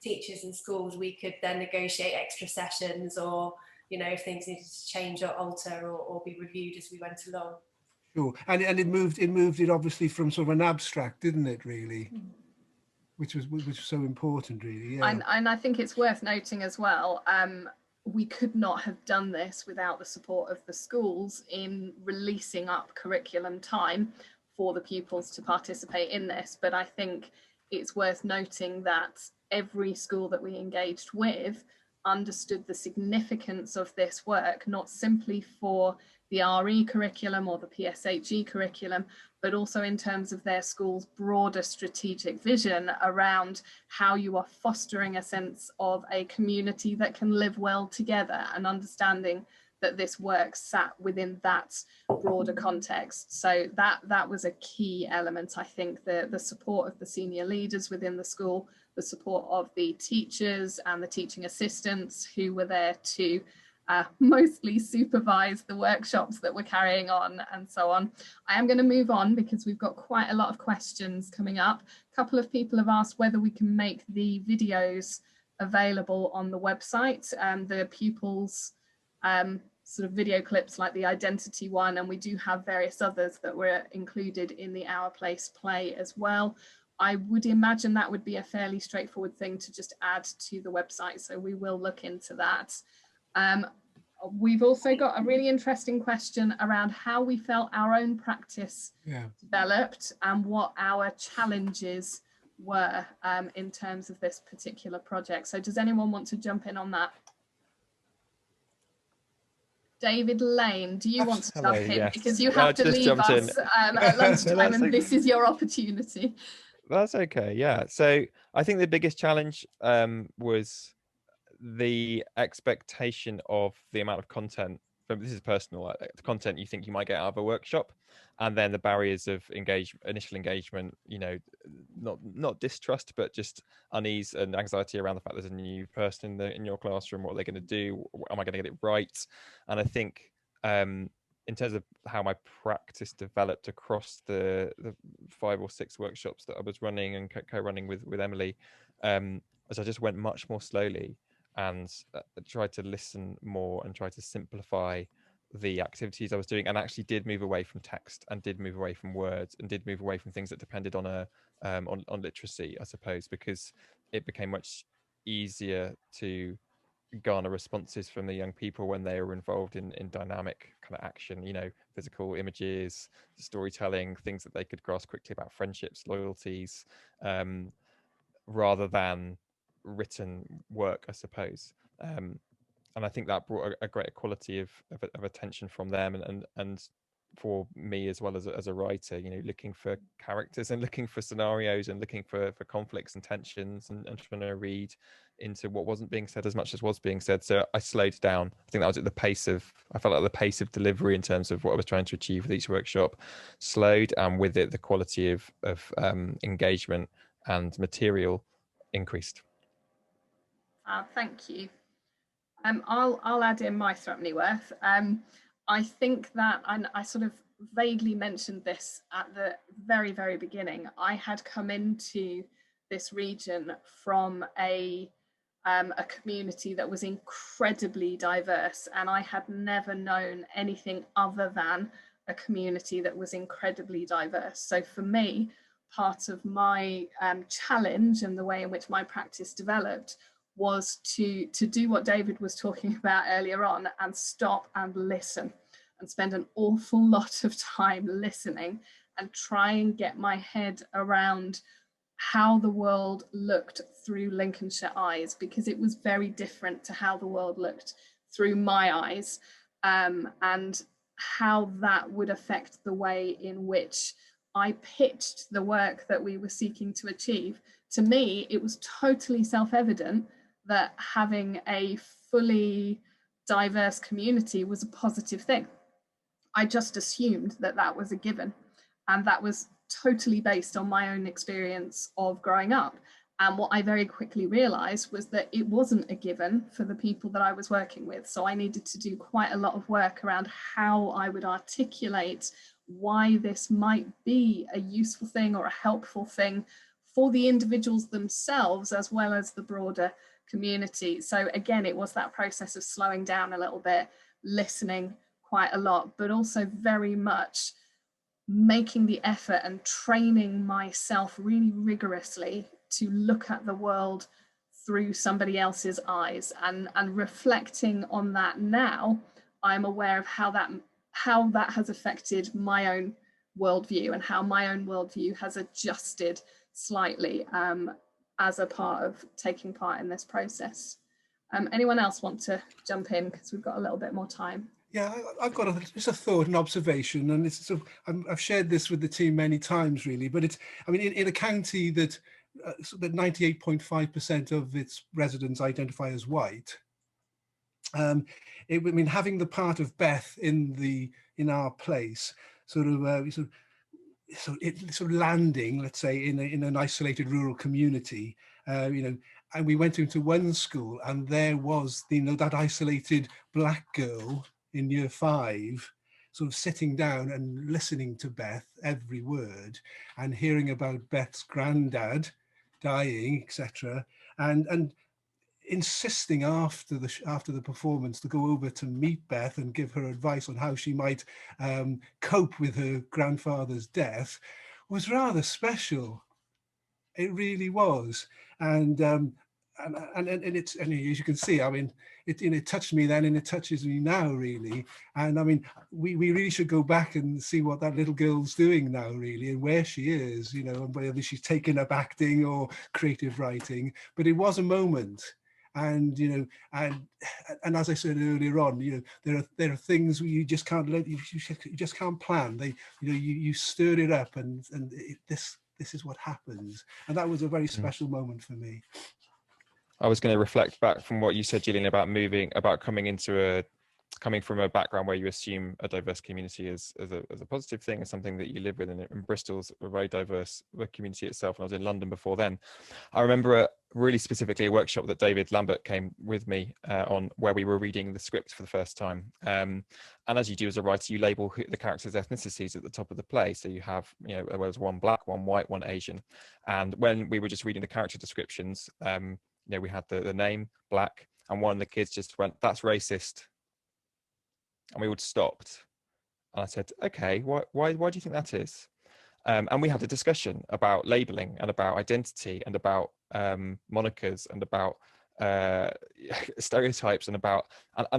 teachers and schools, we could then negotiate extra sessions, or if things needed to change or alter or be reviewed as we went along. Sure. And it moved it obviously from sort of an abstract, didn't it, really? Which was so important, really. Yeah. And I think it's worth noting as well, we could not have done this without the support of the schools in releasing up curriculum time for the pupils to participate in this. But I think it's worth noting that every school that we engaged with understood the significance of this work, not simply for the RE curriculum or the PSHE curriculum, but also in terms of their school's broader strategic vision around how you are fostering a sense of a community that can live well together, and understanding that this work sat within that broader context. So that was a key element. I think the support of the senior leaders within the school, the support of the teachers and the teaching assistants who were there to mostly supervise the workshops that we're carrying on and so on. I am going to move on because we've got quite a lot of questions coming up. A couple of people have asked whether we can make the videos available on the website, the pupils sort of video clips like the identity one, and we do have various others that were included in the Our Place play as well. I would imagine that would be a fairly straightforward thing to just add to the website, so we will look into that. We've also got a really interesting question around how we felt our own practice developed and what our challenges were in terms of this particular project. So does anyone want to jump in on that? David Lane, do you want to jump in? Yes. Because you have to leave us at lunchtime and this is your opportunity. That's okay, yeah. So I think the biggest challenge was the expectation of the amount of content. This is personal, the content you think you might get out of a workshop, and then the barriers of initial engagement, not distrust, but just unease and anxiety around the fact there's a new person in your classroom. What are they going to do? Am I going to get it right? And I think in terms of how my practice developed across the 5 or 6 workshops that I was running and co-running with Emily, as I just went much more slowly and tried to listen more and try to simplify the activities I was doing, and actually did move away from text and did move away from words and did move away from things that depended on on literacy, I suppose, because it became much easier to garner responses from the young people when they were involved in dynamic kind of action, physical images, storytelling, things that they could grasp quickly about friendships, loyalties, rather than written work, I suppose. And I think that brought a greater quality of attention from them and for me as well as a writer, looking for characters and looking for scenarios and looking for conflicts and tensions and trying to read into what wasn't being said as much as was being said. So I slowed down. I think that was at I felt like the pace of delivery in terms of what I was trying to achieve with each workshop slowed, and with it the quality of engagement and material increased. Thank you. I'll add in my Threepenny Worth. I think that, and I sort of vaguely mentioned this at the very, very beginning, I had come into this region from a community that was incredibly diverse, and I had never known anything other than a community that was incredibly diverse. So for me, part of my challenge and the way in which my practice developed was to do what David was talking about earlier on, and stop and listen, and spend an awful lot of time listening and try and get my head around how the world looked through Lincolnshire eyes, because it was very different to how the world looked through my eyes, and how that would affect the way in which I pitched the work that we were seeking to achieve. To me, it was totally self-evident that having a fully diverse community was a positive thing. I just assumed that that was a given, and that was totally based on my own experience of growing up. And what I very quickly realized was that it wasn't a given for the people that I was working with. So I needed to do quite a lot of work around how I would articulate why this might be a useful thing or a helpful thing for the individuals themselves, as well as the broader community. So again, it was that process of slowing down a little bit, listening quite a lot, but also very much making the effort and training myself really rigorously to look at the world through somebody else's eyes, and reflecting on that now, I'm aware of how that has affected my own worldview, and how my own worldview has adjusted slightly as a part of taking part in this process. Anyone else want to jump in, because we've got a little bit more time? Yeah, I've got just a thought, an observation, and it's sort of, I've shared this with the team many times, really. But it's, I mean, in a county that 98.5% of its residents identify as white, I mean, having the part of Beth in our place, sort of landing, let's say, in an isolated rural community, and we went into one school, and there was that isolated black girl in year 5, sort of sitting down and listening to Beth every word, and hearing about Beth's granddad dying, etc., and insisting after the performance to go over to meet Beth and give her advice on how she might cope with her grandfather's death, was rather special. It really was. And it's, and as you can see, I mean, it touched me then, and it touches me now, really. And I mean, we really should go back and see what that little girl's doing now, really, and where she is, and whether she's taken up acting or creative writing. But it was a moment. And and as I said earlier on, there are things you just can't you just can't plan. You stir it up, and this is what happens. And that was a very special moment for me. I was going to reflect back from what you said, Gillian, about coming from a background where you assume a diverse community as a positive thing, as something that you live with. And Bristol's a very diverse community itself. And I was in London before then. I remember really specifically a workshop that David Lambert came with me on, where we were reading the script for the first time. And as you do as a writer, you label the characters' ethnicities at the top of the play. So you have, there was one black, one white, one Asian. And when we were just reading the character descriptions, we had the name black, and one of the kids just went, "That's racist." And we all stopped. And I said, "Okay, why do you think that is?" And we had a discussion about labeling, and about identity, and about monikers, and about stereotypes, and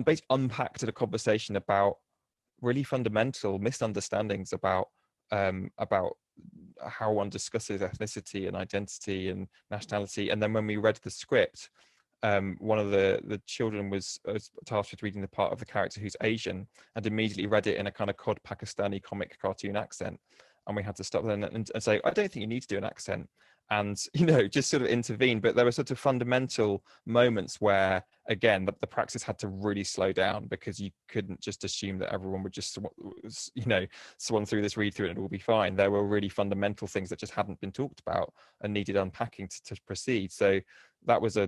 basically unpacked a conversation about really fundamental misunderstandings about how one discusses ethnicity and identity and nationality. And then when we read the script, one of the children was tasked with reading the part of the character who's Asian, and immediately read it in a kind of cod Pakistani comic cartoon accent. And we had to stop then and say, "I don't think you need to do an accent," and just sort of intervene. But there were sort of fundamental moments where, again, the practice had to really slow down, because you couldn't just assume that everyone would just swan through this read through and it will be fine. There were really fundamental things that just hadn't been talked about and needed unpacking to proceed. So that was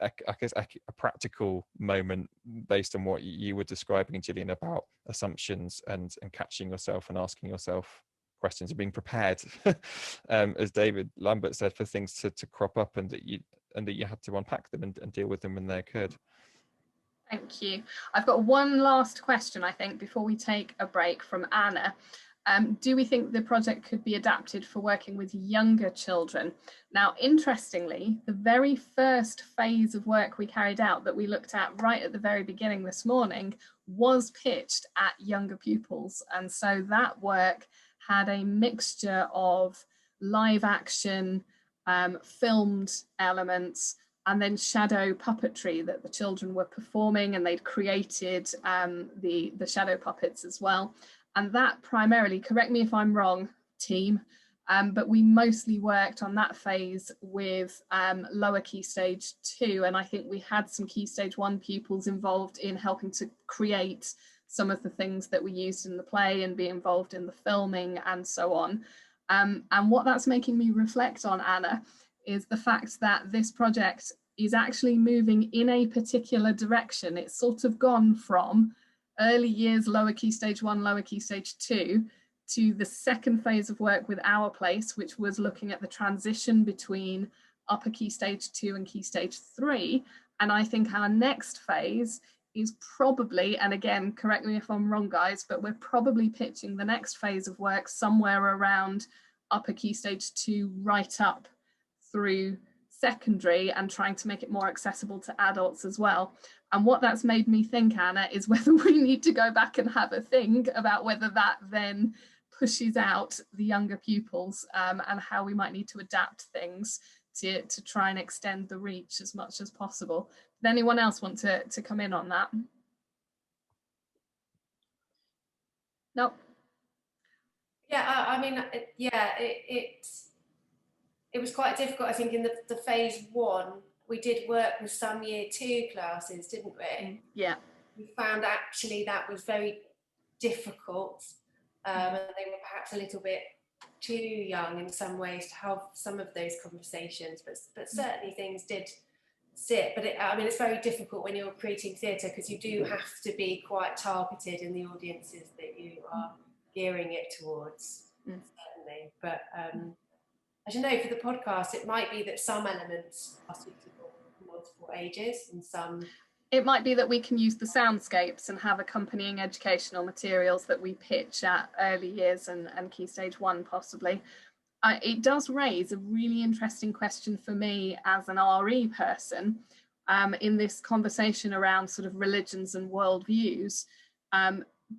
I guess a practical moment based on what you were describing, Gillian, about assumptions and catching yourself and asking yourself questions and being prepared, as David Lambert said, for things to crop up, and that you had to unpack them and deal with them when they occurred. Thank you. I've got one last question, I think, before we take a break, from Anna. Do we think the project could be adapted for working with younger children? Now, interestingly, the very first phase of work we carried out that we looked at right at the very beginning this morning was pitched at younger pupils. And so that work had a mixture of live action, filmed elements, and then shadow puppetry that the children were performing, and they'd created the shadow puppets as well. And that primarily, correct me if I'm wrong, team, but we mostly worked on that phase with lower Key Stage 2. And I think we had some Key Stage 1 pupils involved in helping to create some of the things that we used in the play and be involved in the filming and so on. And what that's making me reflect on, Anna, is the fact that this project is actually moving in a particular direction. It's sort of gone from early years, lower Key Stage 1, lower Key Stage 2, to the second phase of work with Our Place, which was looking at the transition between upper Key Stage 2 and Key Stage 3. And I think our next phase is probably, and again, correct me if I'm wrong, guys, but we're probably pitching the next phase of work somewhere around upper Key Stage 2 right up through secondary, and trying to make it more accessible to adults as well. And what that's made me think, Anna, is whether we need to go back and have a think about whether that then pushes out the younger pupils, and how we might need to adapt things to try and extend the reach as much as possible. Does anyone else want to come in on that? No. Yeah, I mean, it was quite difficult, I think, in the phase 1. We did work with some year 2 classes, didn't we? Yeah. We found actually that was very difficult, and they were perhaps a little bit too young in some ways to have some of those conversations, but certainly things did sit. But I mean, it's very difficult when you're creating theatre, because you do have to be quite targeted in the audiences that you are gearing it towards, certainly. But I don't know, for the podcast, it might be that some elements are suitable for multiple ages, and some... It might be that we can use the soundscapes and have accompanying educational materials that we pitch at early years and Key Stage 1 possibly. It does raise a really interesting question for me as an RE person, in this conversation around sort of religions and worldviews.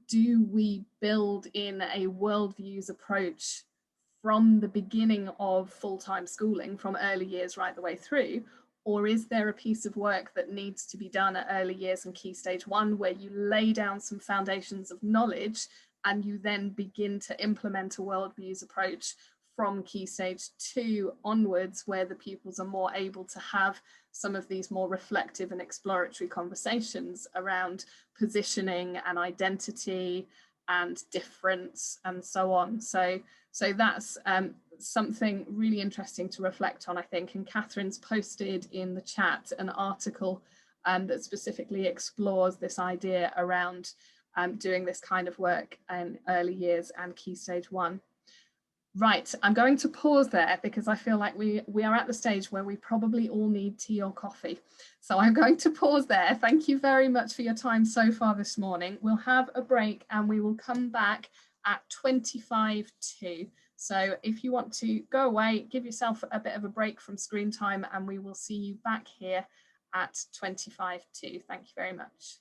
Do we build in a worldviews approach from the beginning of full-time schooling, from early years right the way through? Or is there a piece of work that needs to be done at early years and Key Stage 1 where you lay down some foundations of knowledge and you then begin to implement a worldviews approach from Key Stage 2 onwards, where the pupils are more able to have some of these more reflective and exploratory conversations around positioning and identity and difference and so on. So that's something really interesting to reflect on, I think. And Catherine's posted in the chat an article that specifically explores this idea around doing this kind of work in early years and Key Stage 1. Right, I'm going to pause there because I feel like we are at the stage where we probably all need tea or coffee. So I'm going to pause there. Thank you very much for your time so far this morning. We'll have a break and we will come back at 25 to. So if you want to go away, give yourself a bit of a break from screen time, and we will see you back here at 25 to. Thank you very much.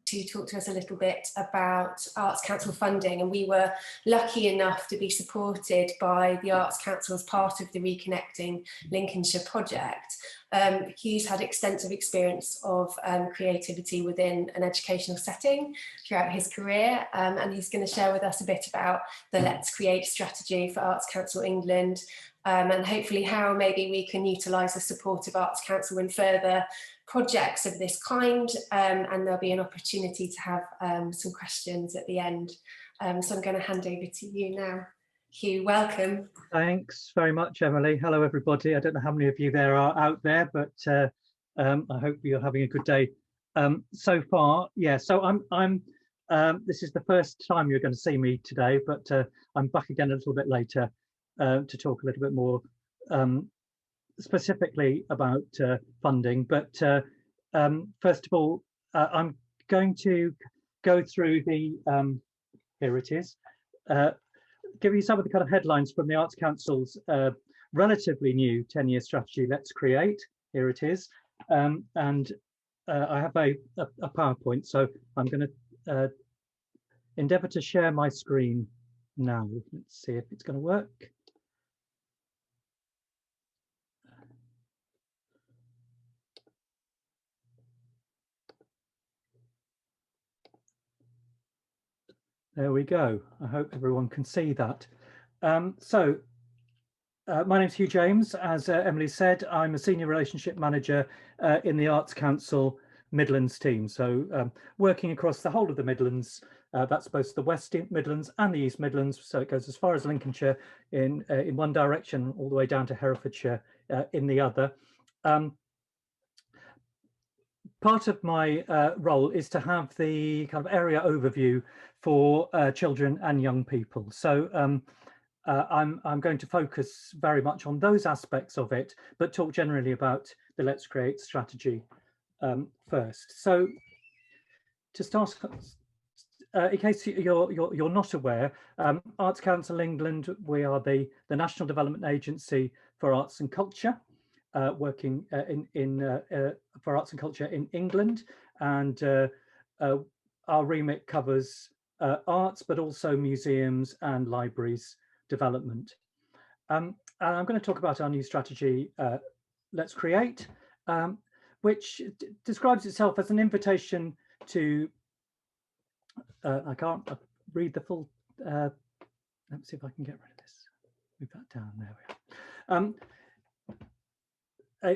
To talk to us a little bit about Arts Council funding, and we were lucky enough to be supported by the Arts Council as part of the Reconnecting Lincolnshire project. Hugh's had extensive experience of creativity within an educational setting throughout his career, and he's going to share with us a bit about the Let's Create strategy for Arts Council England, and hopefully how maybe we can utilise the support of Arts Council in further projects of this kind, and there'll be an opportunity to have some questions at the end. So I'm going to hand over to you now, Hugh, welcome. Thanks very much, Emily. Hello, everybody. I don't know how many of you there are out there, but I hope you're having a good day so far. Yeah, so I'm this is the first time you're going to see me today, but I'm back again a little bit later to talk a little bit more specifically about funding. But first of all, I'm going to go through the, here it is, give you some of the kind of headlines from the Arts Council's relatively new 10-year strategy, Let's Create. Here it is. And I have a PowerPoint, so I'm going to endeavour to share my screen now. Let's see if it's going to work. There we go. I hope everyone can see that. My name's Hugh James. As Emily said, I'm a Senior Relationship Manager in the Arts Council Midlands team. So working across the whole of the Midlands, that's both the West Midlands and the East Midlands. So it goes as far as Lincolnshire in one direction, all the way down to Herefordshire in the other. Part of my role is to have the kind of area overview for children and young people. So I'm going to focus very much on those aspects of it, but talk generally about the Let's Create strategy first. So to start, in case you're not aware, Arts Council England, we are the National Development Agency for Arts and Culture. Working for arts and culture in England, and our remit covers arts, but also museums and libraries development. And I'm going to talk about our new strategy, Let's Create, which describes itself as an invitation to, I can't read the full, let's see if I can get rid of this, move that down, there we are.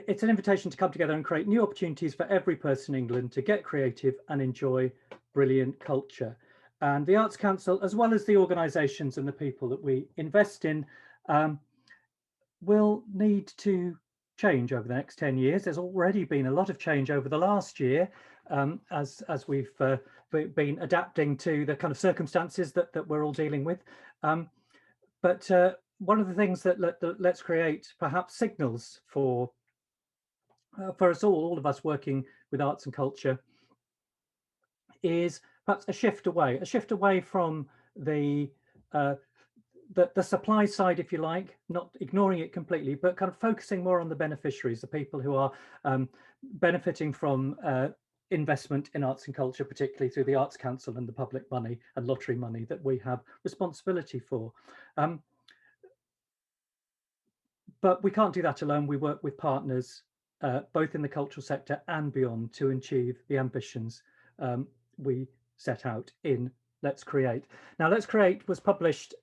It's an invitation to come together and create new opportunities for every person in England to get creative and enjoy brilliant culture. And the Arts Council, as well as the organisations and the people that we invest in, will need to change over the next 10 years. There's already been a lot of change over the last year as we've been adapting to the kind of circumstances that we're all dealing with. But one of the things that Let's Create perhaps signals for us all of us working with arts and culture, is perhaps a shift away from the supply side, if you like, not ignoring it completely, but kind of focusing more on the beneficiaries, the people who are benefiting from investment in arts and culture, particularly through the Arts Council and the public money and lottery money that we have responsibility for. But we can't do that alone. We work with partners both in the cultural sector and beyond to achieve the ambitions we set out in Let's Create. Now, Let's Create was published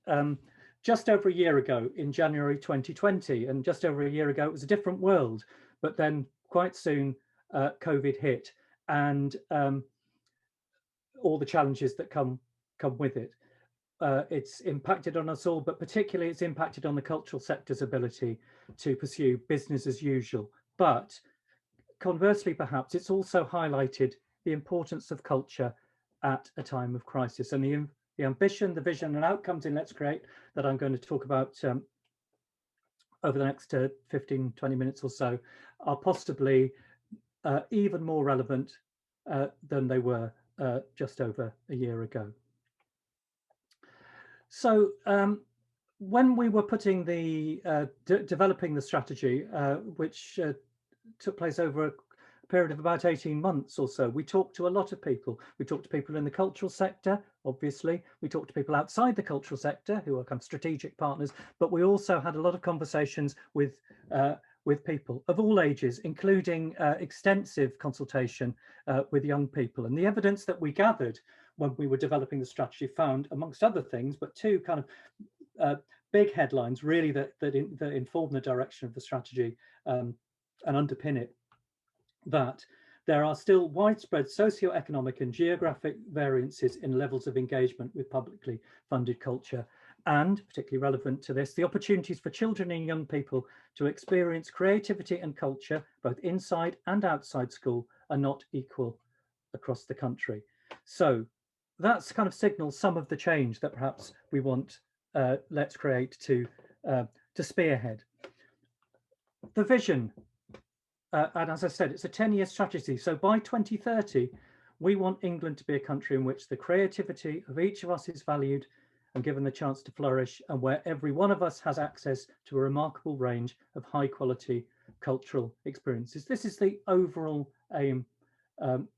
just over a year ago in January 2020, and just over a year ago it was a different world, but then quite soon COVID hit, and all the challenges that come with it. It's impacted on us all, but particularly it's impacted on the cultural sector's ability to pursue business as usual. But conversely, perhaps it's also highlighted the importance of culture at a time of crisis, and the ambition, the vision and outcomes in Let's Create that I'm going to talk about over the next 15-20 minutes or so are possibly even more relevant than they were just over a year ago. So when we were putting the developing the strategy, which took place over a period of about 18 months or so, we talked to a lot of people. We talked to people in the cultural sector, obviously. We talked to people outside the cultural sector who are kind of strategic partners, but we also had a lot of conversations with people of all ages, including extensive consultation with young people. And the evidence that we gathered when we were developing the strategy found, amongst other things, but two kind of big headlines really that inform the direction of the strategy and underpin it, that there are still widespread socioeconomic and geographic variances in levels of engagement with publicly funded culture, And particularly relevant to this, the opportunities for children and young people to experience creativity and culture, both inside and outside school, are not equal across the country. So that's kind of signals some of the change that perhaps we want Let's Create to spearhead. The vision, and as I said, it's a 10-year strategy. So by 2030, we want England to be a country in which the creativity of each of us is valued and given the chance to flourish, and where every one of us has access to a remarkable range of high quality cultural experiences. This is the overall aim and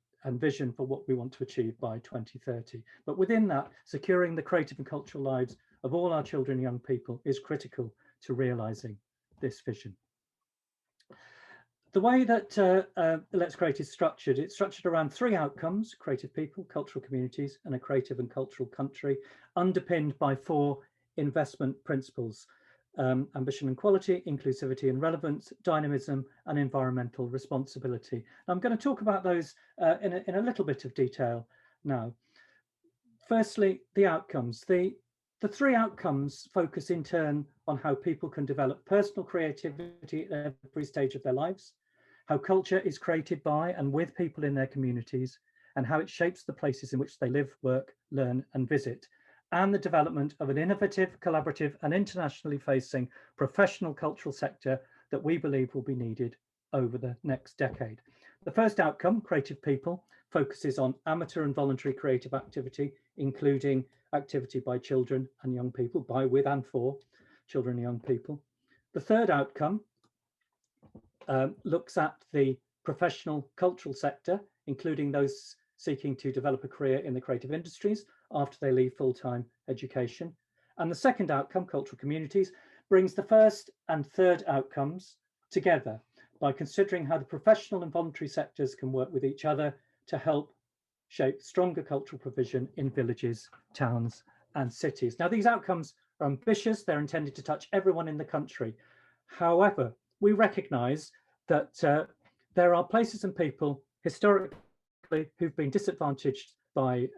vision for what we want to achieve by 2030. But within that, securing the creative and cultural lives of all our children and young people is critical to realising this vision. The way that Let's Create is structured, it's structured around 3 outcomes: creative people, cultural communities, and a creative and cultural country, underpinned by 4 investment principles: ambition and quality, inclusivity and relevance, dynamism, and environmental responsibility. I'm going to talk about those in a little bit of detail now. Firstly, the outcomes. The 3 outcomes focus in turn on how people can develop personal creativity at every stage of their lives, how culture is created by and with people in their communities, and how it shapes the places in which they live, work, learn, and visit, and the development of an innovative, collaborative, and internationally facing professional cultural sector that we believe will be needed over the next decade. The first outcome, creative people, focuses on amateur and voluntary creative activity, including activity by children and young people, by, with, and for children and young people. The third outcome looks at the professional cultural sector, including those seeking to develop a career in the creative industries after they leave full-time education. And the second outcome, cultural communities, brings the first and third outcomes together by considering how the professional and voluntary sectors can work with each other to help shape stronger cultural provision in villages, towns, and cities. Now, these outcomes are ambitious. They're intended to touch everyone in the country. However, we recognise that there are places and people historically who've been disadvantaged by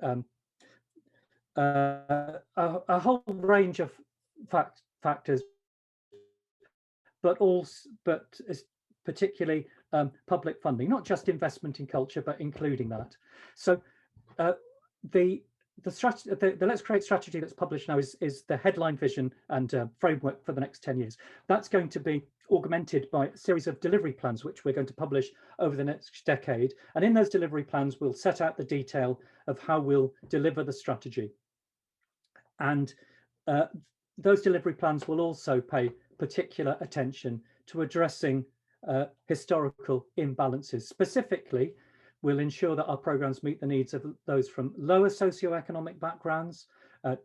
a whole range of factors, but particularly public funding, not just investment in culture, but including that. So the Let's Create strategy that's published now is the headline vision and framework for the next 10 years. That's going to be augmented by a series of delivery plans, which we're going to publish over the next decade. And in those delivery plans, we'll set out the detail of how we'll deliver the strategy. And those delivery plans will also pay particular attention to addressing historical imbalances. Specifically, we'll ensure that our programs meet the needs of those from lower socioeconomic backgrounds,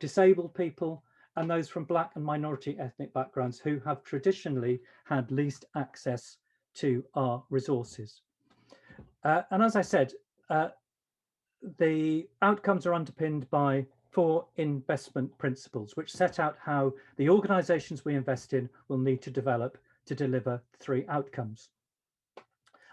disabled people, and those from Black and minority ethnic backgrounds who have traditionally had least access to our resources. And as I said, the outcomes are underpinned by 4 investment principles, which set out how the organisations we invest in will need to develop to deliver 3 outcomes.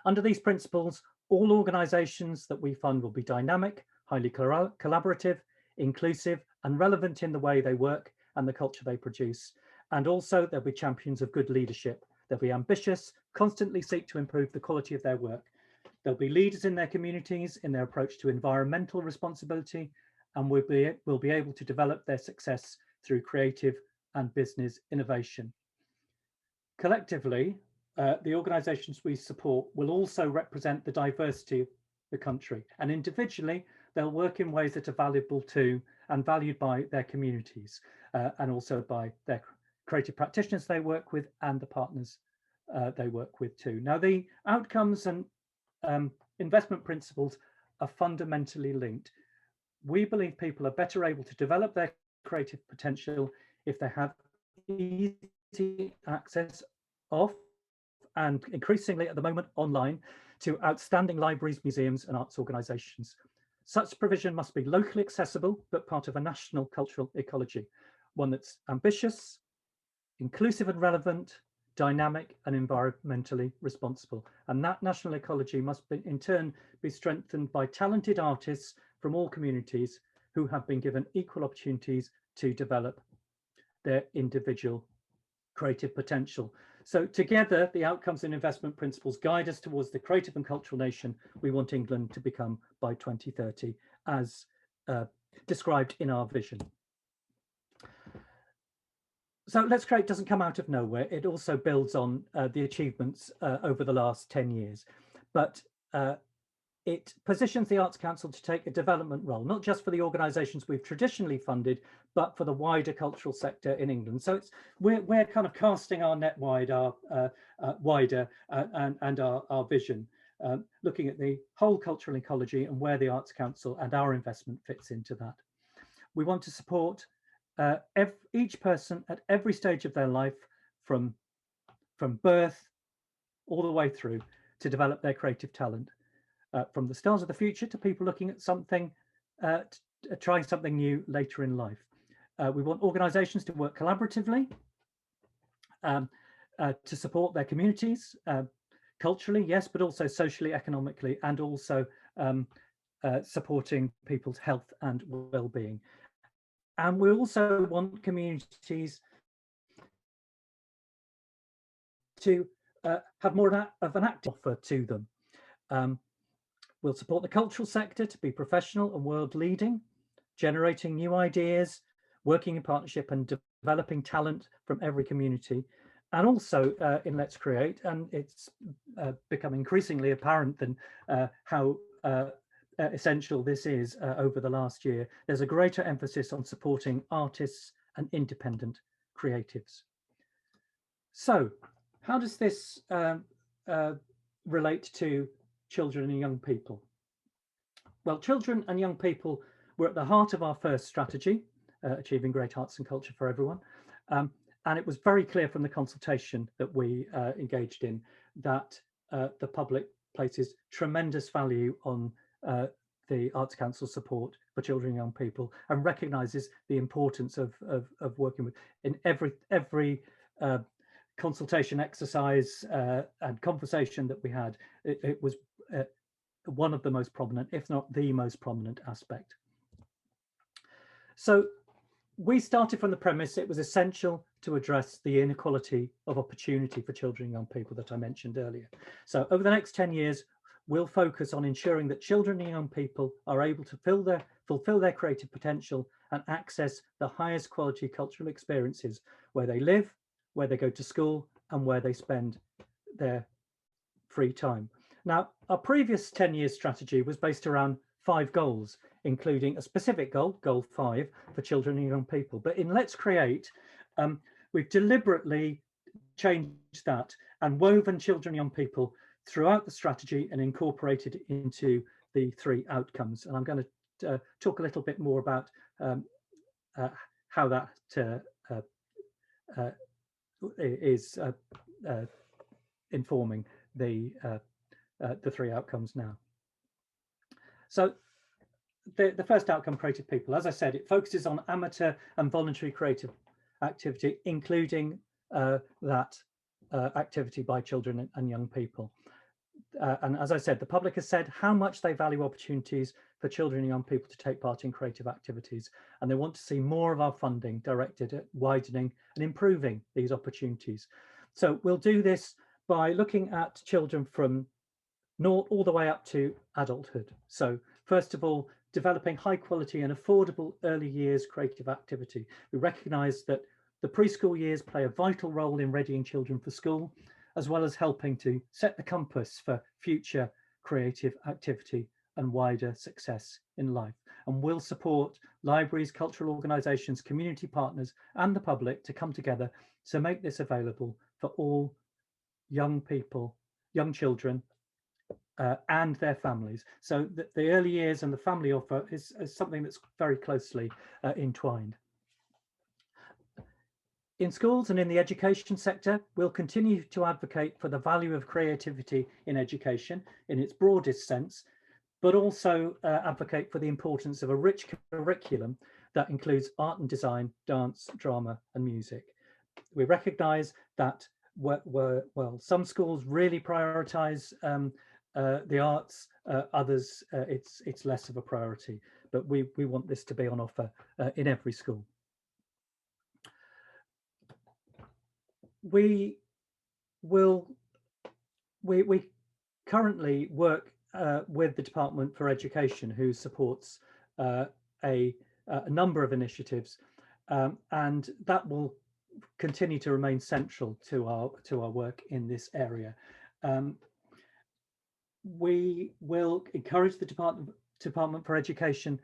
Under these principles, all organisations that we fund will be dynamic, highly collaborative, inclusive, and relevant in the way they work and the culture they produce. And also they'll be champions of good leadership. They'll be ambitious, constantly seek to improve the quality of their work. They'll be leaders in their communities in their approach to environmental responsibility, and will be able to develop their success through creative and business innovation. Collectively, the organisations we support will also represent the diversity of the country, and individually they'll work in ways that are valuable to and valued by their communities, and also by their creative practitioners they work with and the partners they work with too. Now, the outcomes and investment principles are fundamentally linked. We believe people are better able to develop their creative potential if they have easy access of, and increasingly at the moment online, to outstanding libraries, museums, and arts organisations. Such provision must be locally accessible, but part of a national cultural ecology, one that's ambitious, inclusive and relevant, dynamic, and environmentally responsible. And that national ecology must be, in turn, be strengthened by talented artists from all communities who have been given equal opportunities to develop their individual creative potential. So together, the outcomes and investment principles guide us towards the creative and cultural nation we want England to become by 2030, as described in our vision. So Let's Create doesn't come out of nowhere. It also builds on the achievements over the last 10 years. But it positions the Arts Council to take a development role, not just for the organisations we've traditionally funded, but for the wider cultural sector in England. So we're kind of casting our net wider and our vision, looking at the whole cultural ecology and where the Arts Council and our investment fits into that. We want to support each person at every stage of their life, from birth all the way through, to develop their creative talent. From the stars of the future to people looking at something, trying something new later in life. We want organisations to work collaboratively to support their communities, culturally, yes, but also socially, economically, and also supporting people's health and well-being. And we also want communities to have more of an active offer to them. We'll support the cultural sector to be professional and world leading, generating new ideas, working in partnership and developing talent from every community. And also in Let's Create, and it's become increasingly apparent than how essential this is over the last year, there's a greater emphasis on supporting artists and independent creatives. So how does this relate to children and young people? Well, children and young people were at the heart of our first strategy, Achieving Great Arts and Culture for Everyone. And it was very clear from the consultation that we engaged in that the public places tremendous value on the Arts Council support for children and young people, and recognises the importance of working with in every consultation exercise and conversation that we had. It was one of the most prominent, if not the most prominent aspect. So we started from the premise it was essential to address the inequality of opportunity for children and young people that I mentioned earlier. So over the next 10 years, we'll focus on ensuring that children and young people are able to fulfill their creative potential and access the highest quality cultural experiences where they live, where they go to school, and where they spend their free time. Now, our previous 10-year strategy was based around 5 goals, including a specific goal, goal 5, for children and young people. But in Let's Create, we've deliberately changed that and woven children and young people throughout the strategy and incorporated into the 3 outcomes. And I'm going to talk a little bit more about how that is informing the 3 outcomes now. So the first outcome, creative people, as I said, it focuses on amateur and voluntary creative activity, including that activity by children and young people. And as I said, the public has said how much they value opportunities for children and young people to take part in creative activities, and they want to see more of our funding directed at widening and improving these opportunities. So we'll do this by looking at children from 0 all the way up to adulthood. So first of all, developing high quality and affordable early years creative activity. We recognise that the preschool years play a vital role in readying children for school, as well as helping to set the compass for future creative activity and wider success in life. And we'll support libraries, cultural organisations, community partners and the public to come together to make this available for all young people, young children and their families. So the early years and the family offer is something that's very closely entwined. In schools and in the education sector, we'll continue to advocate for the value of creativity in education in its broadest sense, but also advocate for the importance of a rich curriculum that includes art and design, dance, drama and music. We recognise that some schools really prioritise the arts, others it's less of a priority, but we want this to be on offer in every school. we currently work with the Department for Education, who supports a number of initiatives, and that will continue to remain central to our work in this area. We will encourage the Department for Education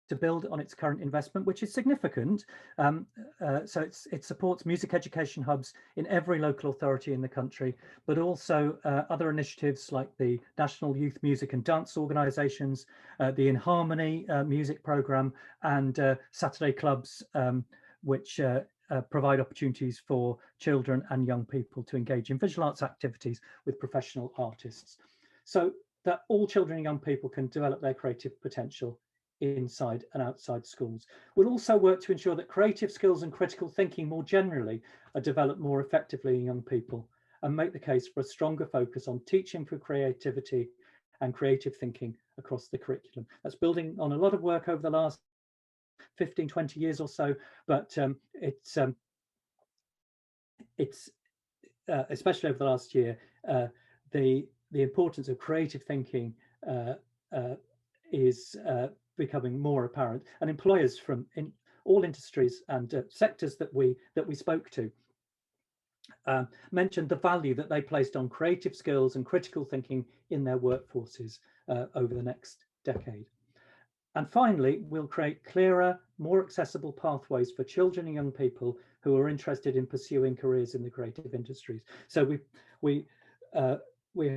to build on its current investment, which is significant. So it supports music education hubs in every local authority in the country, but also other initiatives like the National Youth Music and Dance Organisations, the In Harmony music programme, and Saturday clubs, which provide opportunities for children and young people to engage in visual arts activities with professional artists, so that all children and young people can develop their creative potential inside and outside schools. We'll also work to ensure that creative skills and critical thinking more generally are developed more effectively in young people, and make the case for a stronger focus on teaching for creativity and creative thinking across the curriculum. That's building on a lot of work over the last 15, 20 years or so, but it's especially over the last year, the importance of creative thinking is becoming more apparent, and employers from all industries and sectors that we spoke to mentioned the value that they placed on creative skills and critical thinking in their workforces over the next decade. And finally, we'll create clearer, more accessible pathways for children and young people who are interested in pursuing careers in the creative industries. So we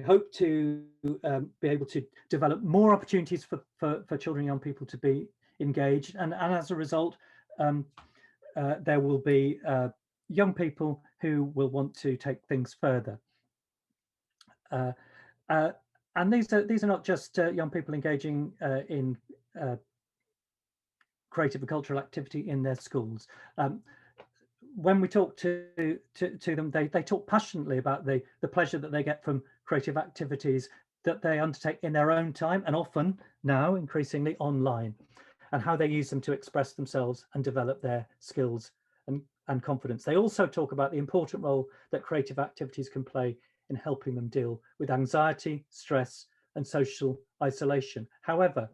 hope to be able to develop more opportunities for children and young people to be engaged, and as a result, there will be young people who will want to take things further. And these are not just young people engaging in creative and cultural activity in their schools. When we talk to them, they talk passionately about the pleasure that they get from creative activities that they undertake in their own time, and often now increasingly online, and how they use them to express themselves and develop their skills and confidence. They also talk about the important role that creative activities can play in helping them deal with anxiety, stress, and social isolation. However,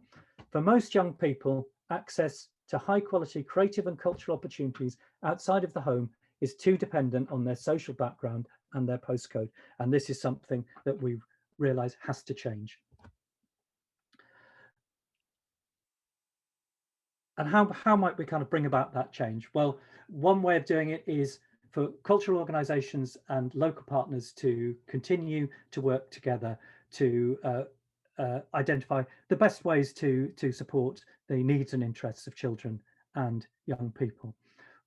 for most young people, access to high quality creative and cultural opportunities outside of the home is too dependent on their social background and their postcode. And this is something that we realise has to change. And how might we kind of bring about that change? Well, one way of doing it is for cultural organisations and local partners to continue to work together to identify the best ways to support the needs and interests of children and young people.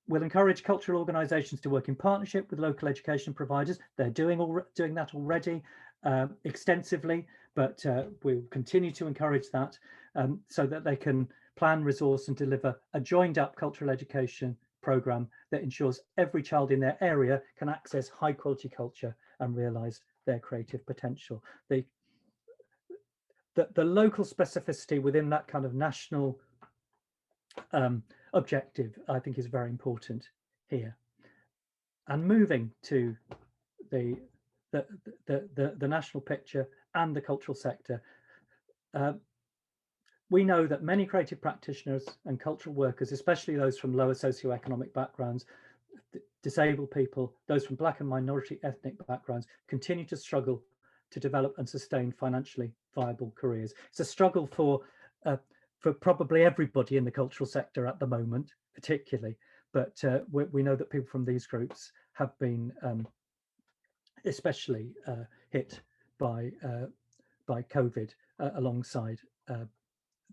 We'll encourage cultural organisations to work in partnership with local education providers. They're doing that already extensively, but we'll continue to encourage that so that they can plan, resource and deliver a joined up cultural education programme that ensures every child in their area can access high quality culture and realise their creative potential. The local specificity within that kind of national objective, I think, is very important here. And moving to the national picture and the cultural sector, we know that many creative practitioners and cultural workers, especially those from lower socioeconomic backgrounds, disabled people, those from Black and minority ethnic backgrounds, continue to struggle to develop and sustain financially viable careers. It's a struggle for probably everybody in the cultural sector at the moment, particularly, but we know that people from these groups have been especially hit by COVID, alongside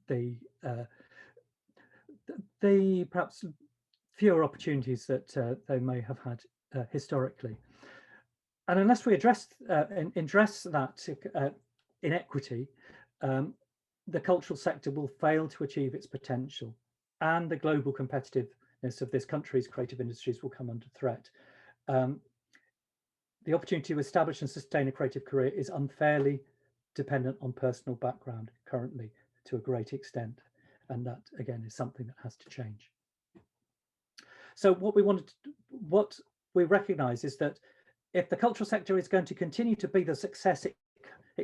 the perhaps fewer opportunities that they may have had historically. And unless we address that inequity, the cultural sector will fail to achieve its potential, and the global competitiveness of this country's creative industries will come under threat. The opportunity to establish and sustain a creative career is unfairly dependent on personal background currently to a great extent, and that again is something that has to change. So what we recognise is that if the cultural sector is going to continue to be the success it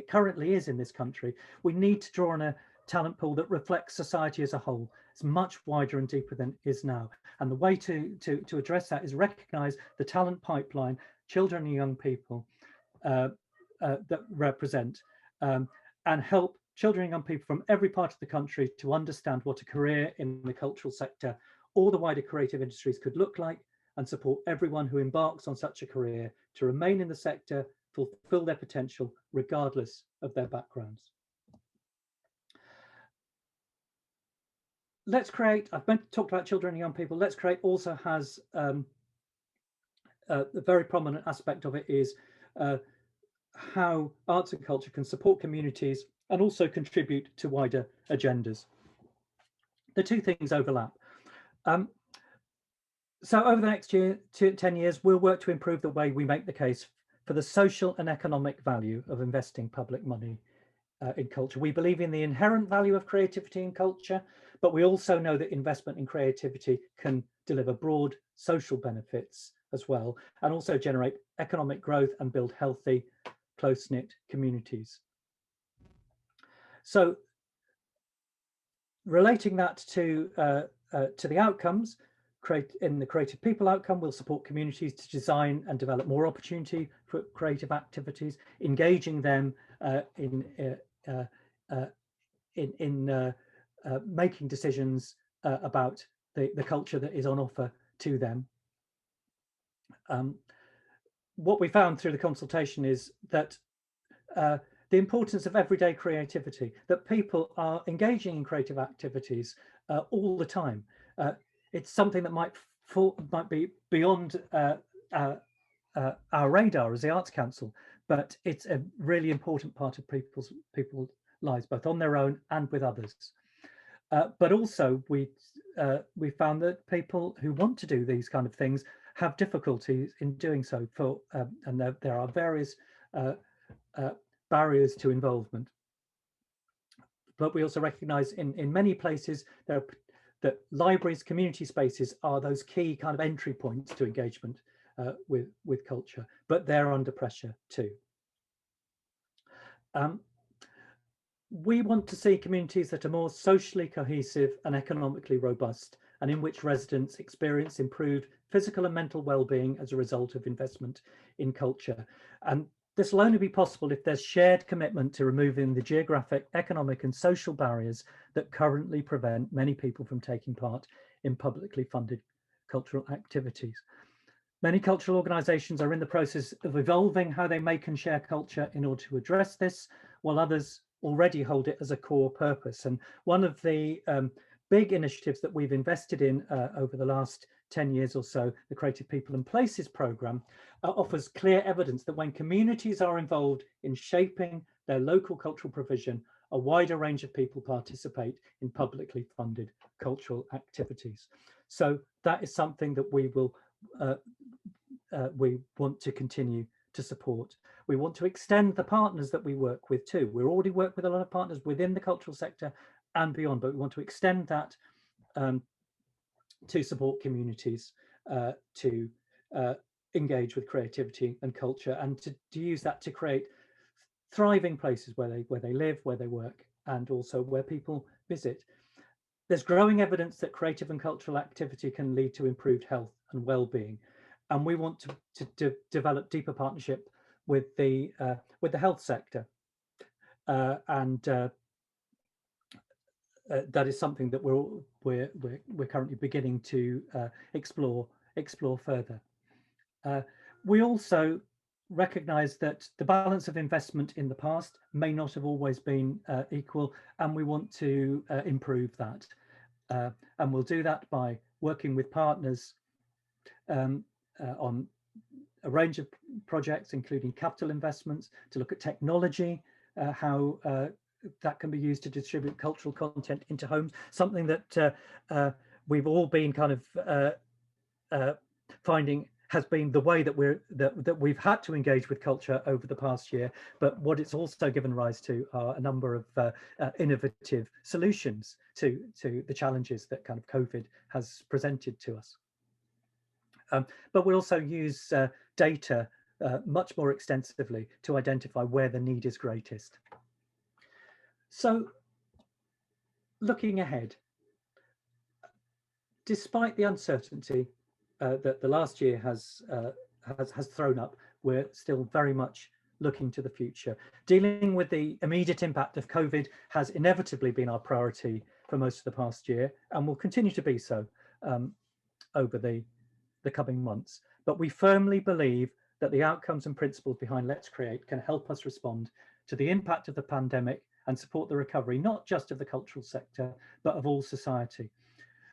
currently is in this country, we need to draw on a talent pool that reflects society as a whole. It's much wider and deeper than it is now. And the way to address that is recognise the talent pipeline, children and young people that represent, and help children and young people from every part of the country to understand what a career in the cultural sector or the wider creative industries could look like, and support everyone who embarks on such a career to remain in the sector, fulfill their potential regardless of their backgrounds. Let's Create, I've talked about children and young people. Let's Create also has a very prominent aspect of it is how arts and culture can support communities and also contribute to wider agendas. The two things overlap. So over the next 10 years, we'll work to improve the way we make the case for the social and economic value of investing public money in culture. We believe in the inherent value of creativity in culture, but we also know that investment in creativity can deliver broad social benefits as well, and also generate economic growth and build healthy, close-knit communities. So relating that to the outcomes, in the creative people outcome, we'll support communities to design and develop more opportunity for creative activities, engaging them in making decisions about the culture that is on offer to them. What we found through the consultation is that the importance of everyday creativity, that people are engaging in creative activities all the time. It's something that might be beyond our radar as the Arts Council, but it's a really important part of people's lives, both on their own and with others. But also we found that people who want to do these kind of things have difficulties in doing so, and there are various barriers to involvement. But we also recognise in many places that libraries, community spaces are those key kind of entry points to engagement with culture, but they're under pressure too. We want to see communities that are more socially cohesive and economically robust, and in which residents experience improved physical and mental well-being as a result of investment in culture. And this will only be possible if there's shared commitment to removing the geographic, economic and social barriers that currently prevent many people from taking part in publicly funded cultural activities. Many cultural organisations are in the process of evolving how they make and share culture in order to address this, while others already hold it as a core purpose. And one of the big initiatives that we've invested in over the last 10 years or so, the Creative People and Places programme, offers clear evidence that when communities are involved in shaping their local cultural provision, a wider range of people participate in publicly funded cultural activities. So that is something that we want to continue to support. We want to extend the partners that we work with too. We already work with a lot of partners within the cultural sector and beyond, but we want to extend that to support communities to engage with creativity and culture, and to use that to create thriving places where they live, where they work, and also where people visit. There's growing evidence that creative and cultural activity can lead to improved health and well-being, and we want to develop deeper partnership with the health sector, and that is something that we're currently beginning to explore further. We also recognise that the balance of investment in the past may not have always been equal, and we want to improve that. And we'll do that by working with partners on a range of projects, including capital investments, to look at technology, how that can be used to distribute cultural content into homes, something that we've all been kind of finding has been the way that we've had to engage with culture over the past year. But what it's also given rise to are a number of innovative solutions to the challenges that kind of COVID has presented to us. But we also use data much more extensively to identify where the need is greatest. So looking ahead, despite the uncertainty that the last year has thrown up, we're still very much looking to the future. Dealing with the immediate impact of COVID has inevitably been our priority for most of the past year, and will continue to be so over the coming months. But we firmly believe that the outcomes and principles behind Let's Create can help us respond to the impact of the pandemic and support the recovery, not just of the cultural sector, but of all society.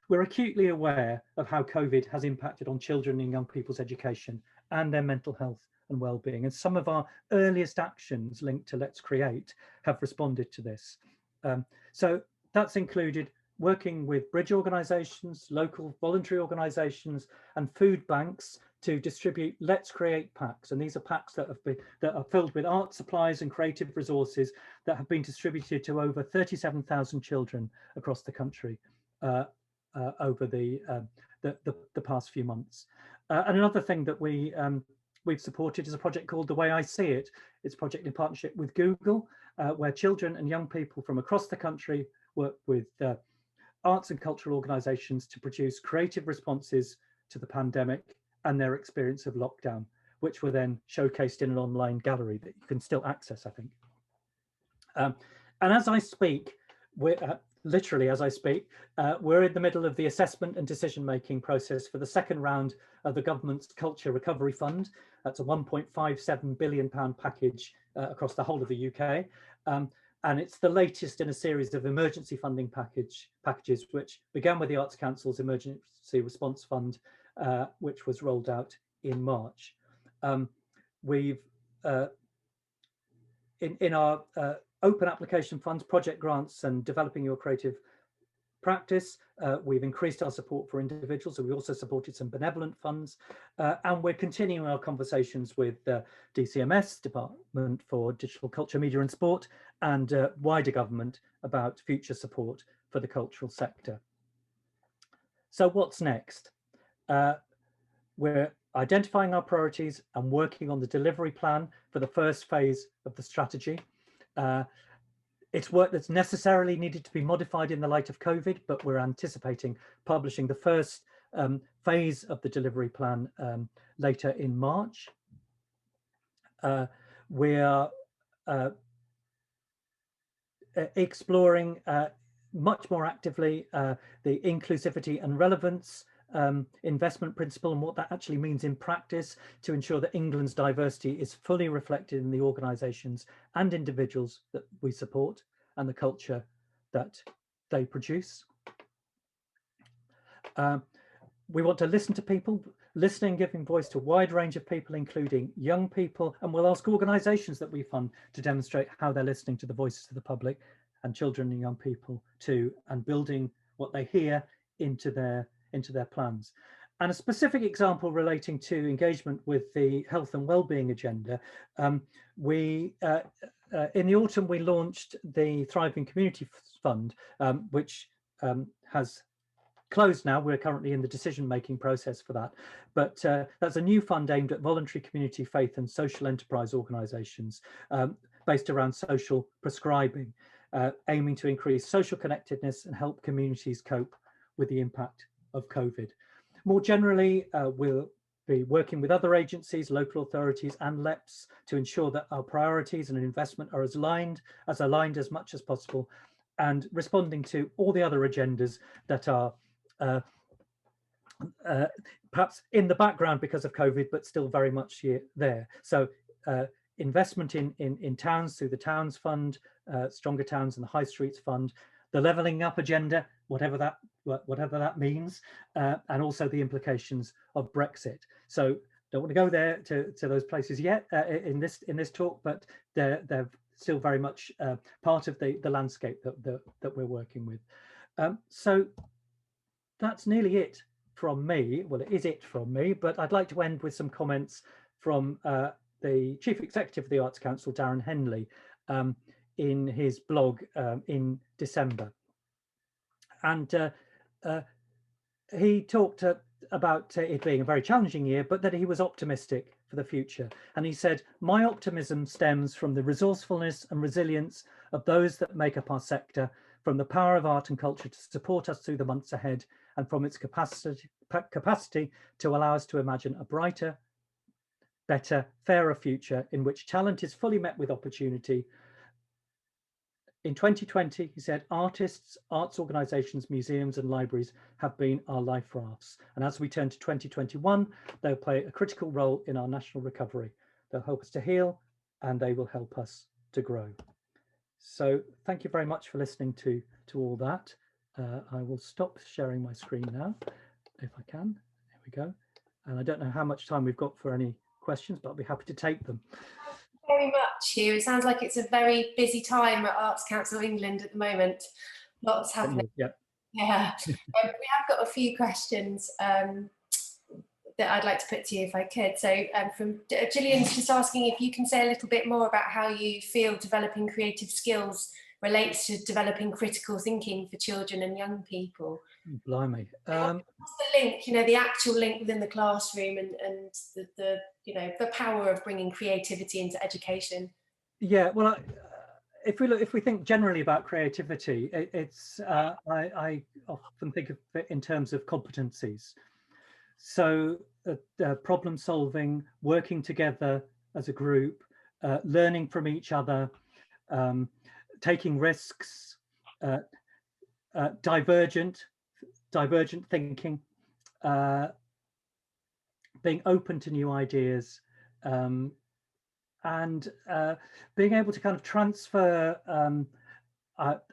We're acutely aware of how COVID has impacted on children and young people's education and their mental health and well-being. And some of our earliest actions linked to Let's Create have responded to this. So that's included working with bridge organisations, local voluntary organisations and food banks to distribute Let's Create packs. And these are packs that are filled with art supplies and creative resources that have been distributed to over 37,000 children across the country over the past few months. And another thing that we've supported is a project called The Way I See It. It's a project in partnership with Google, where children and young people from across the country work with arts and cultural organisations to produce creative responses to the pandemic and their experience of lockdown, which were then showcased in an online gallery that you can still access, I think. And as I speak, literally as I speak, we're in the middle of the assessment and decision-making process for the second round of the government's Culture Recovery Fund. That's a £1.57 billion package across the whole of the UK. And it's the latest in a series of emergency funding packages, which began with the Arts Council's Emergency Response Fund, which was rolled out in March. We've, in our open application funds, project grants and developing your creative practice, we've increased our support for individuals, so we also supported some benevolent funds, and we're continuing our conversations with DCMS, Department for Digital Culture, Media and Sport, and wider government about future support for the cultural sector. So what's next? We're identifying our priorities and working on the delivery plan for the first phase of the strategy. It's work that's necessarily needed to be modified in the light of COVID, but we're anticipating publishing the first phase of the delivery plan later in March. We are exploring much more actively the inclusivity and relevance investment principle and what that actually means in practice to ensure that England's diversity is fully reflected in the organisations and individuals that we support and the culture that they produce. We want to listen to people, listening, giving voice to a wide range of people, including young people, and we'll ask organisations that we fund to demonstrate how they're listening to the voices of the public and children and young people too, and building what they hear into their plans. And a specific example relating to engagement with the health and wellbeing agenda, in the autumn we launched the Thriving Community Fund, which has closed now. We're currently in the decision-making process for that, but that's a new fund aimed at voluntary community, faith and social enterprise organisations based around social prescribing, aiming to increase social connectedness and help communities cope with the impact of COVID. More generally, we'll be working with other agencies, local authorities and LEPs to ensure that our priorities and investment are as aligned as much as possible, and responding to all the other agendas that are perhaps in the background because of COVID, but still very much there. So investment in towns through the Towns Fund, Stronger Towns and the High Streets Fund, the levelling up agenda, whatever that means, and also the implications of Brexit. So don't want to go there to those places yet in this talk, but they're still very much part of the landscape that we're working with. So that's nearly it from me. Well, it is it from me, but I'd like to end with some comments from the Chief Executive of the Arts Council, Darren Henley, in his blog in December. And he talked about it being a very challenging year, but that he was optimistic for the future. And he said, "My optimism stems from the resourcefulness and resilience of those that make up our sector, from the power of art and culture to support us through the months ahead, and from its capacity to allow us to imagine a brighter, better, fairer future in which talent is fully met with opportunity." In 2020, he said, "Artists, arts organisations, museums and libraries have been our life rafts. And as we turn to 2021, they'll play a critical role in our national recovery. They'll help us to heal and they will help us to grow." So thank you very much for listening to all that. I will stop sharing my screen now, if I can. There we go. And I don't know how much time we've got for any questions, but I'll be happy to take them. Very much, Hugh. It sounds like it's a very busy time at Arts Council England at the moment. Lots happening. Yeah. Yeah. We have got a few questions that I'd like to put to you if I could. So from Gillian's just asking if you can say a little bit more about how you feel developing creative skills relates to developing critical thinking for children and young people. Blimey. What's the link, you know, the actual link within the classroom and the you know, the power of bringing creativity into education? Yeah, well, if we think generally about creativity, I often think of it in terms of competencies. So problem solving, working together as a group, learning from each other, taking risks, divergent thinking, being open to new ideas, and being able to kind of transfer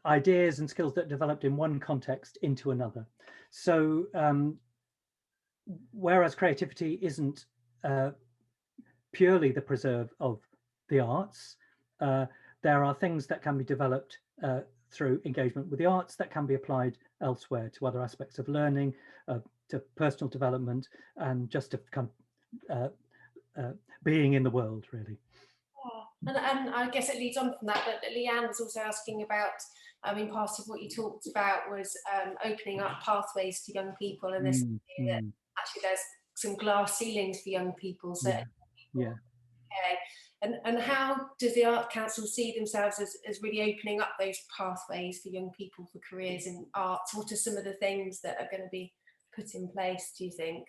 ideas and skills that developed in one context into another. So whereas creativity isn't purely the preserve of the arts, there are things that can be developed through engagement with the arts that can be applied elsewhere to other aspects of learning, to personal development, and just to kind of being in the world, really. Yeah. And I guess it leads on from that, but Leanne was also asking about, I mean, part of what you talked about was opening up pathways to young people, and this idea that actually there's some glass ceilings for young people. So yeah. Okay. And how does the Art Council see themselves as really opening up those pathways for young people for careers in arts? What are some of the things that are going to be put in place, do you think?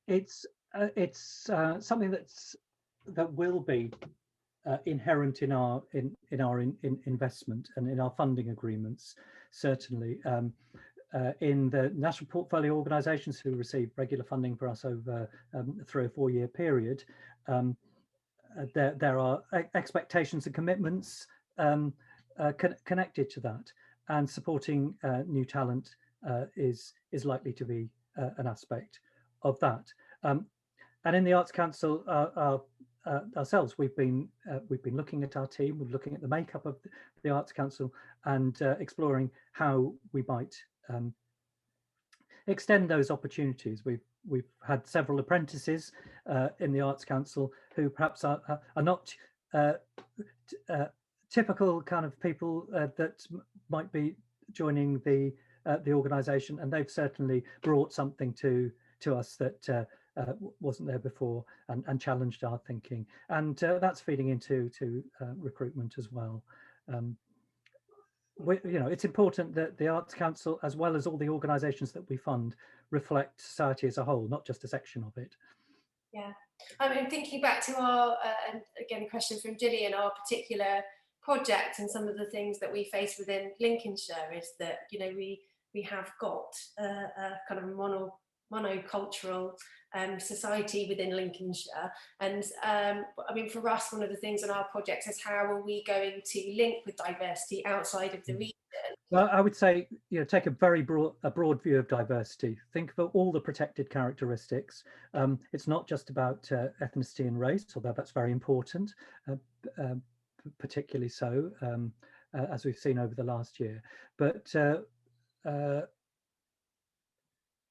It's something that will be inherent in our investment and in our funding agreements, certainly. In the national portfolio organisations who receive regular funding for us over a 3 or 4 year period, there are expectations and commitments connected to that, and supporting new talent is likely to be an aspect of that. And in the Arts Council ourselves, we've been looking at our team, we're looking at the makeup of the Arts Council, and exploring how we might extend those opportunities. We've had several apprentices in the Arts Council who perhaps are not typical kind of people that might be joining the organisation, and they've certainly brought something to us that wasn't there before, and challenged our thinking, and that's feeding into recruitment as well. You know, it's important that the Arts Council, as well as all the organisations that we fund, reflect society as a whole, not just a section of it. Yeah, I mean, thinking back to our, and again, a question from Gillian, our particular project, and some of the things that we face within Lincolnshire is that, you know, we have got a kind of monocultural society within Lincolnshire, and I mean, for us, one of the things on our projects is how are we going to link with diversity outside of the region? Well, I would say, you know, take a very broad view of diversity. Think of all the protected characteristics. It's not just about ethnicity and race, although that's very important, particularly so, as we've seen over the last year. But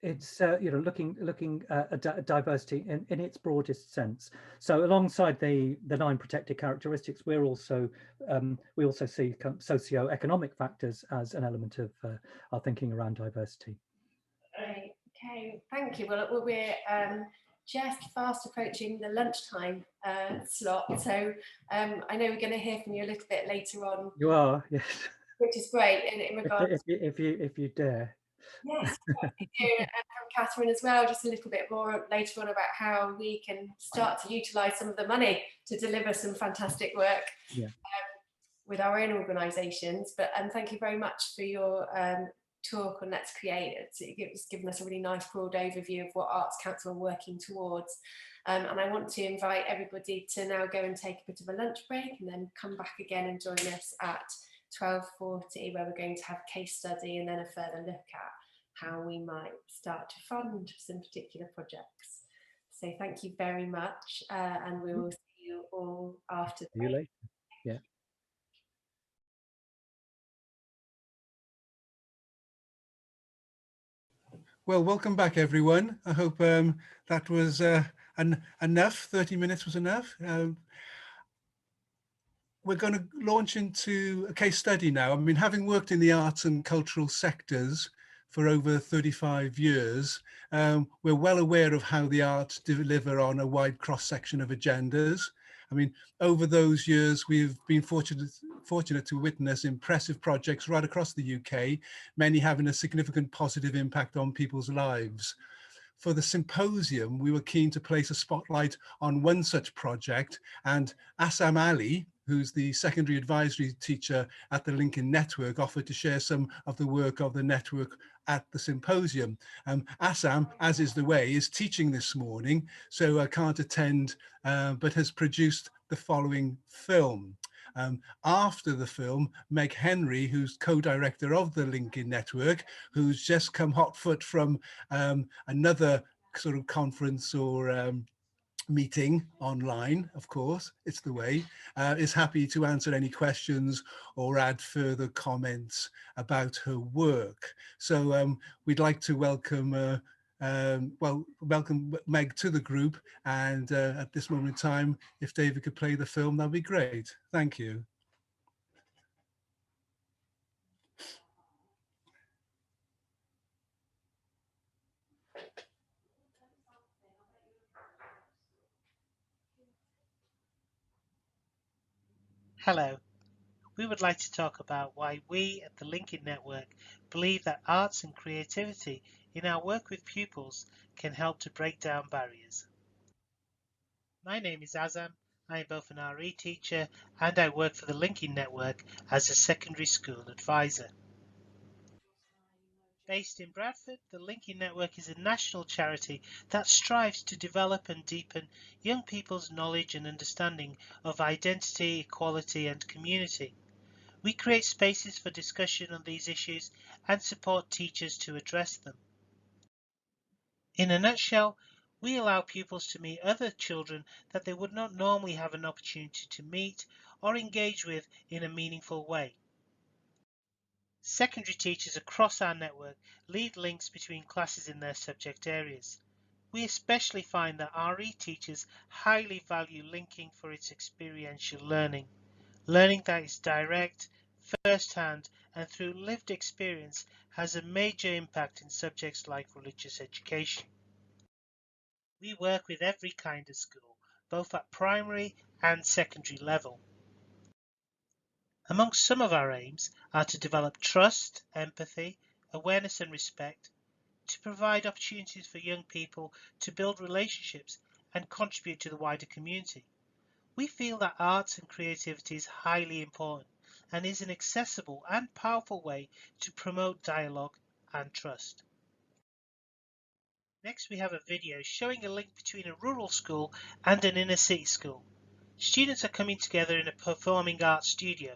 it's you know, looking at diversity in its broadest sense. So alongside the 9 protected characteristics, we also see socio-economic factors as an element of our thinking around diversity. Right. Okay, thank you. Well, we're just fast approaching the lunchtime slot, so I know we're going to hear from you a little bit later on. You are, yes. Which is great in regards. If you dare. Yes, and from Catherine as well, just a little bit more later on about how we can start to utilise some of the money to deliver some fantastic work with our own organisations. But thank you very much for your talk on Let's Create. It's given us a really nice broad overview of what Arts Council are working towards. And I want to invite everybody to now go and take a bit of a lunch break and then come back again and join us at 12:40, where we're going to have a case study and then a further look at how we might start to fund some particular projects. So thank you very much, and we will see you all after. See you later. Yeah. Well, welcome back, everyone. I hope that was enough. 30 minutes was enough. We're going to launch into a case study now. I mean, having worked in the arts and cultural sectors for over 35 years, we're well aware of how the arts deliver on a wide cross-section of agendas. I mean, over those years, we've been fortunate to witness impressive projects right across the UK, many having a significant positive impact on people's lives. For the Symposium, we were keen to place a spotlight on one such project, and Assam Ali, who's the secondary advisory teacher at the Lincoln Network, offered to share some of the work of the network at the Symposium. Assam, as is the way, is teaching this morning, so can't attend, but has produced the following film. After the film, Meg Henry, who's co-director of the Lincoln Network, who's just come hot foot from another sort of conference or meeting online, of course, it's the way, is happy to answer any questions or add further comments about her work. So we'd like to welcome welcome Meg to the group, and at this moment in time, if David could play the film, that'd be great. Thank you. Hello. We would like to talk about why we at the Lincoln Network believe that arts and creativity in our work with pupils can help to break down barriers. My name is Azam. I am both an RE teacher and I work for the Lincoln Network as a secondary school advisor. Based in Bradford, the Lincoln Network is a national charity that strives to develop and deepen young people's knowledge and understanding of identity, equality and community. We create spaces for discussion on these issues and support teachers to address them. In a nutshell, we allow pupils to meet other children that they would not normally have an opportunity to meet or engage with in a meaningful way. Secondary teachers across our network lead links between classes in their subject areas. We especially find that RE teachers highly value linking for its experiential learning that is direct, first-hand and through lived experience has a major impact in subjects like religious education. We work with every kind of school, both at primary and secondary level. Among some of our aims are to develop trust, empathy, awareness and respect, to provide opportunities for young people to build relationships and contribute to the wider community. We feel that arts and creativity is highly important and is an accessible and powerful way to promote dialogue and trust. Next, we have a video showing a link between a rural school and an inner city school. Students are coming together in a performing arts studio.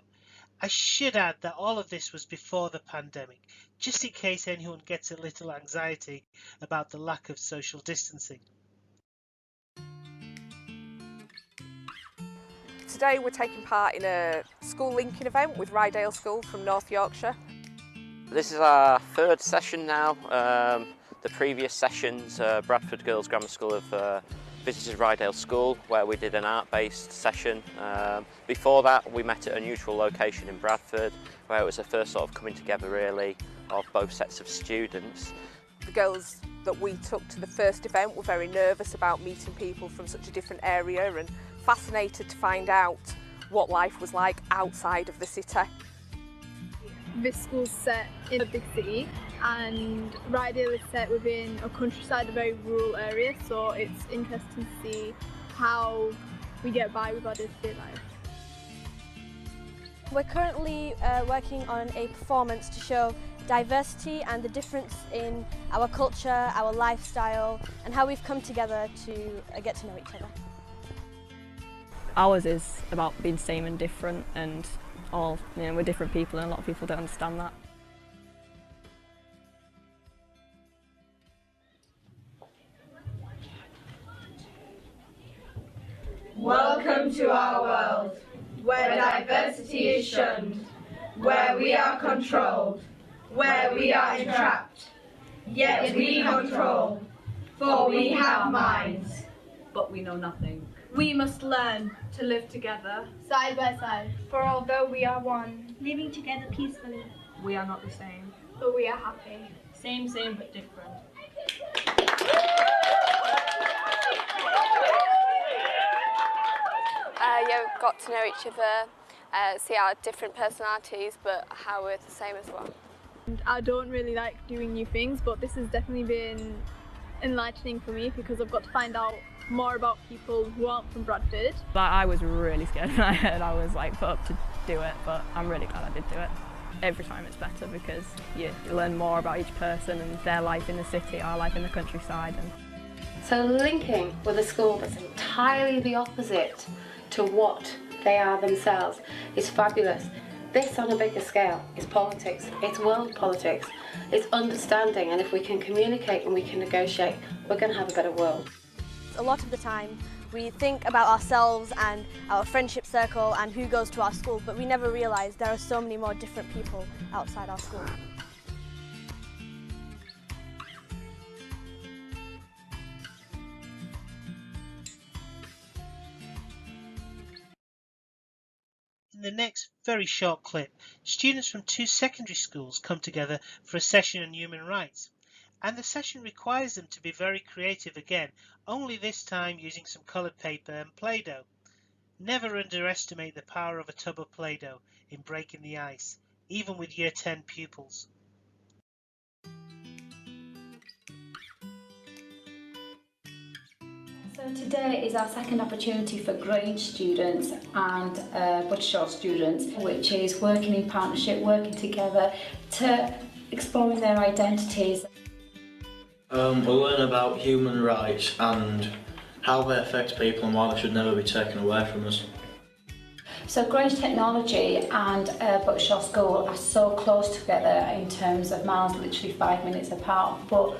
I should add that all of this was before the pandemic, just in case anyone gets a little anxiety about the lack of social distancing. Today we're taking part in a school linking event with Rydale School from North Yorkshire. This is our third session now. The previous sessions, Bradford Girls Grammar School have visited Rydale School where we did an art-based session. Before that we met at a neutral location in Bradford where it was the first sort of coming together really of both sets of students. The girls that we took to the first event were very nervous about meeting people from such a different area and fascinated to find out what life was like outside of the city. This school's set in a big city and Rydale is set within a countryside, a very rural area, so it's interesting to see how we get by with our day-to-day life. We're currently working on a performance to show diversity and the difference in our culture, our lifestyle, and how we've come together to get to know each other. Ours is about being same and different, and all, we're different people, and a lot of people don't understand that. Welcome to our world, where diversity is shunned, where we are controlled, where we are entrapped. Yet we control, for we have minds, but we know nothing. We must learn to live together, side by side, for although we are one, living together peacefully, we are not the same. but we are happy. Same but different. Yeah, we've got to know each other, see our different personalities, but how we're the same as well. And I don't really like doing new things, but this has definitely been enlightening for me because I've got to find out more about people who aren't from Bradford. I was really scared when I heard I was put up to do it, but I'm really glad I did do it. Every time it's better because you learn more about each person and their life in the city, our life in the countryside. So linking with a school that's entirely the opposite to what they are themselves is fabulous. This on a bigger scale is politics, it's world politics, it's understanding, and if we can communicate and we can negotiate, we're going to have a better world. A lot of the time we think about ourselves and our friendship circle and who goes to our school, but we never realise there are so many more different people outside our school. In the next very short clip, students from 2 secondary schools come together for a session on human rights. And the session requires them to be very creative again, only this time using some coloured paper and Play-Doh. Never underestimate the power of a tub of Play-Doh in breaking the ice, even with Year 10 pupils. So today is our second opportunity for Grange students and Buttershaw students, which is working in partnership, working together to exploring their identities. We'll learn about human rights and how they affect people and why they should never be taken away from us. So Grange Technology and Buttershaw School are so close together in terms of miles, literally 5 minutes apart, but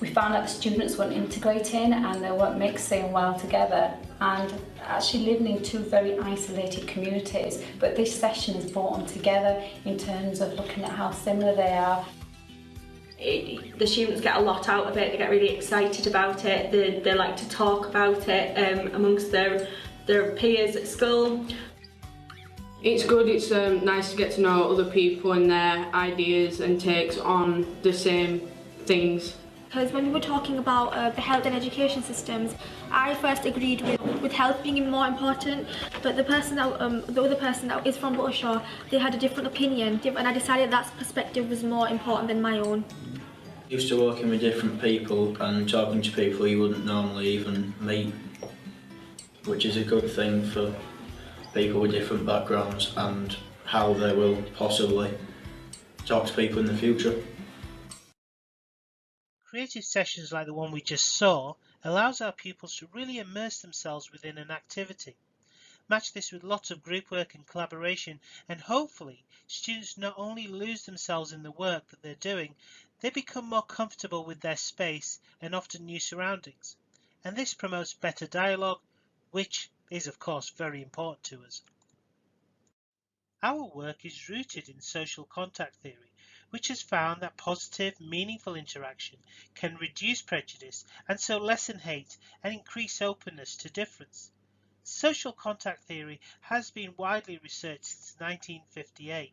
we found that the students weren't integrating and they weren't mixing well together and actually living in 2 very isolated communities. But this session has brought them together in terms of looking at how similar they are. The students get a lot out of it, they get really excited about it, they like to talk about it amongst their peers at school. It's good, it's nice to get to know other people and their ideas and takes on the same things. Because when we were talking about the health and education systems, I first agreed with health being more important, but the other person that is from Buttershaw, they had a different opinion, and I decided that perspective was more important than my own. Used to working with different people and talking to people you wouldn't normally even meet, which is a good thing for people with different backgrounds and how they will possibly talk to people in the future. Creative sessions like the one we just saw allows our pupils to really immerse themselves within an activity. Match this with lots of group work and collaboration, and hopefully students not only lose themselves in the work that they're doing, they become more comfortable with their space and often new surroundings. And this promotes better dialogue, which is of course very important to us. Our work is rooted in social contact theory, which has found that positive, meaningful interaction can reduce prejudice and so lessen hate and increase openness to difference. Social contact theory has been widely researched since 1958.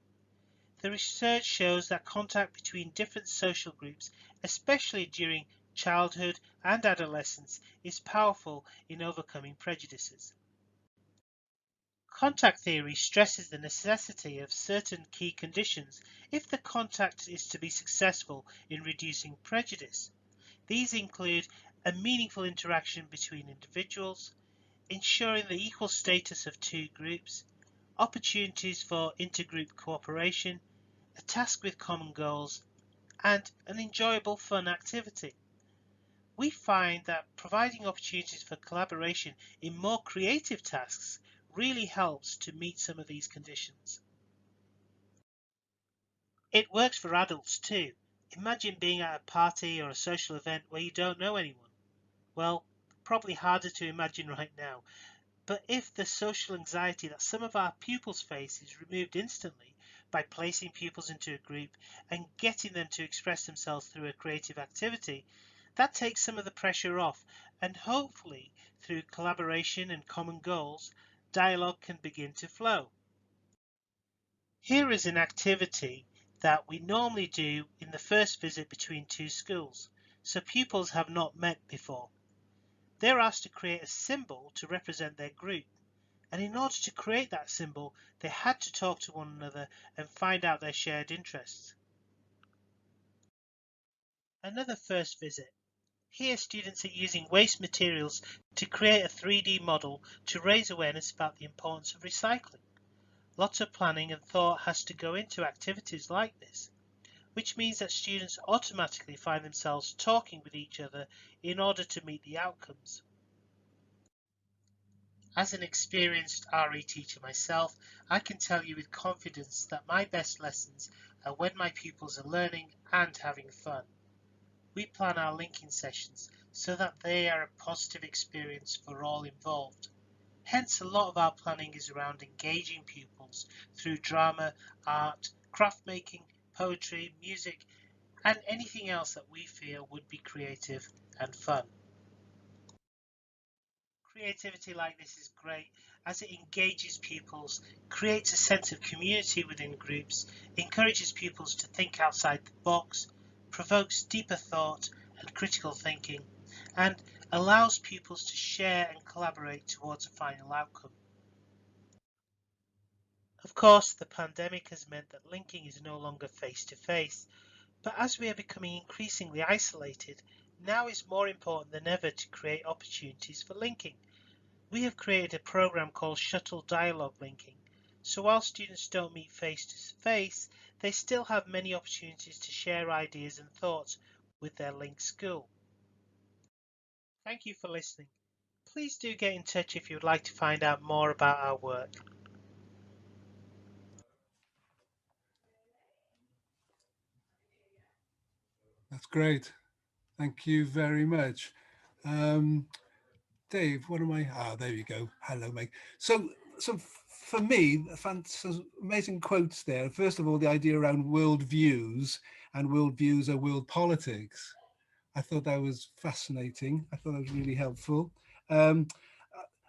The research shows that contact between different social groups, especially during childhood and adolescence is powerful in overcoming prejudices. Contact theory stresses the necessity of certain key conditions if the contact is to be successful in reducing prejudice. These include a meaningful interaction between individuals, ensuring the equal status of two groups, opportunities for intergroup cooperation, a task with common goals, and an enjoyable fun activity. We find that providing opportunities for collaboration in more creative tasks really helps to meet some of these conditions. It works for adults too. Imagine being at a party or a social event where you don't know anyone. Well, probably harder to imagine right now, but if the social anxiety that some of our pupils face is removed instantly by placing pupils into a group and getting them to express themselves through a creative activity, that takes some of the pressure off, and hopefully through collaboration and common goals, dialogue can begin to flow. Here is an activity that we normally do in the first visit between two schools, so pupils have not met before. They're asked to create a symbol to represent their group, and in order to create that symbol, they had to talk to one another and find out their shared interests. Another first visit. Here students are using waste materials to create a 3D model to raise awareness about the importance of recycling. Lots of planning and thought has to go into activities like this, which means that students automatically find themselves talking with each other in order to meet the outcomes. As an experienced RE teacher myself, I can tell you with confidence that my best lessons are when my pupils are learning and having fun. We plan our linking sessions so that they are a positive experience for all involved. Hence, a lot of our planning is around engaging pupils through drama, art, craft making, poetry, music, and anything else that we feel would be creative and fun. Creativity like this is great as it engages pupils, creates a sense of community within groups, encourages pupils to think outside the box, provokes deeper thought and critical thinking, and allows pupils to share and collaborate towards a final outcome. Of course, the pandemic has meant that linking is no longer face-to-face, but as we are becoming increasingly isolated, now is more important than ever to create opportunities for linking. We have created a program called Shuttle Dialogue Linking, so while students don't meet face-to-face, they still have many opportunities to share ideas and thoughts with their linked school. Thank you for listening. Please do get in touch if you would like to find out more about our work. That's great. Thank you very much. Dave, what am I? Ah, there you go. Hello, mate. So for me, some amazing quotes there. First of all, the idea around world views, and world views are world politics. I thought that was fascinating. I thought that was really helpful. And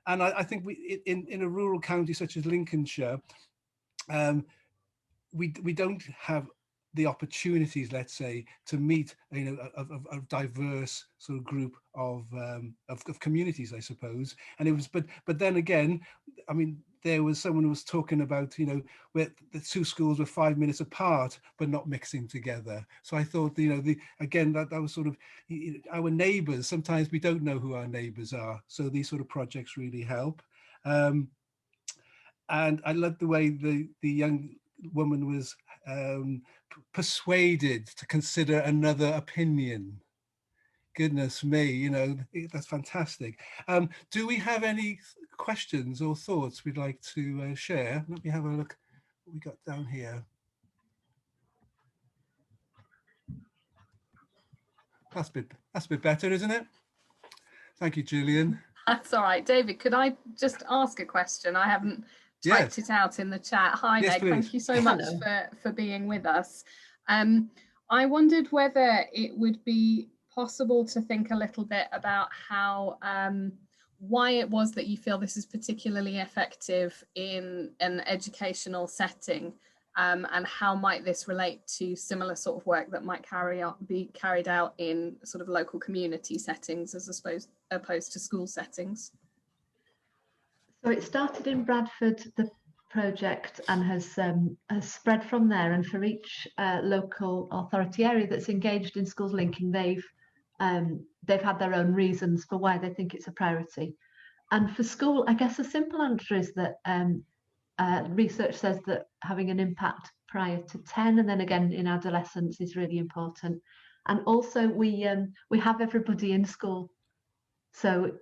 I think in a rural county such as Lincolnshire, we don't have the opportunities, let's say, to meet a diverse sort of group of communities, I suppose. And it was, but then again, I mean, there was someone who was talking about, where the two schools were 5 minutes apart but not mixing together. So I thought, again, that was sort of our neighbours. Sometimes we don't know who our neighbours are, so these sort of projects really help. And I love the way the young woman was persuaded to consider another opinion. Goodness me, that's fantastic. Do we have any questions or thoughts we'd like to share? Let me have a look what we got down here. That's a bit better, isn't it? Thank you, Julian. That's all right. David, could I just ask a question? I haven't typed it out in the chat. Hi, yes, Meg. please. Thank you so much for being with us. I wondered whether it would be possible to think a little bit about how why it was that you feel this is particularly effective in an educational setting, and how might this relate to similar sort of work that might be carried out in sort of local community settings as opposed to school settings? So it started in Bradford, the project, and has spread from there. And for each local authority area that's engaged in schools linking, they've had their own reasons for why they think it's a priority. And for school, I guess the simple answer is that research says that having an impact prior to 10 and then again in adolescence is really important. And also we have everybody in school. So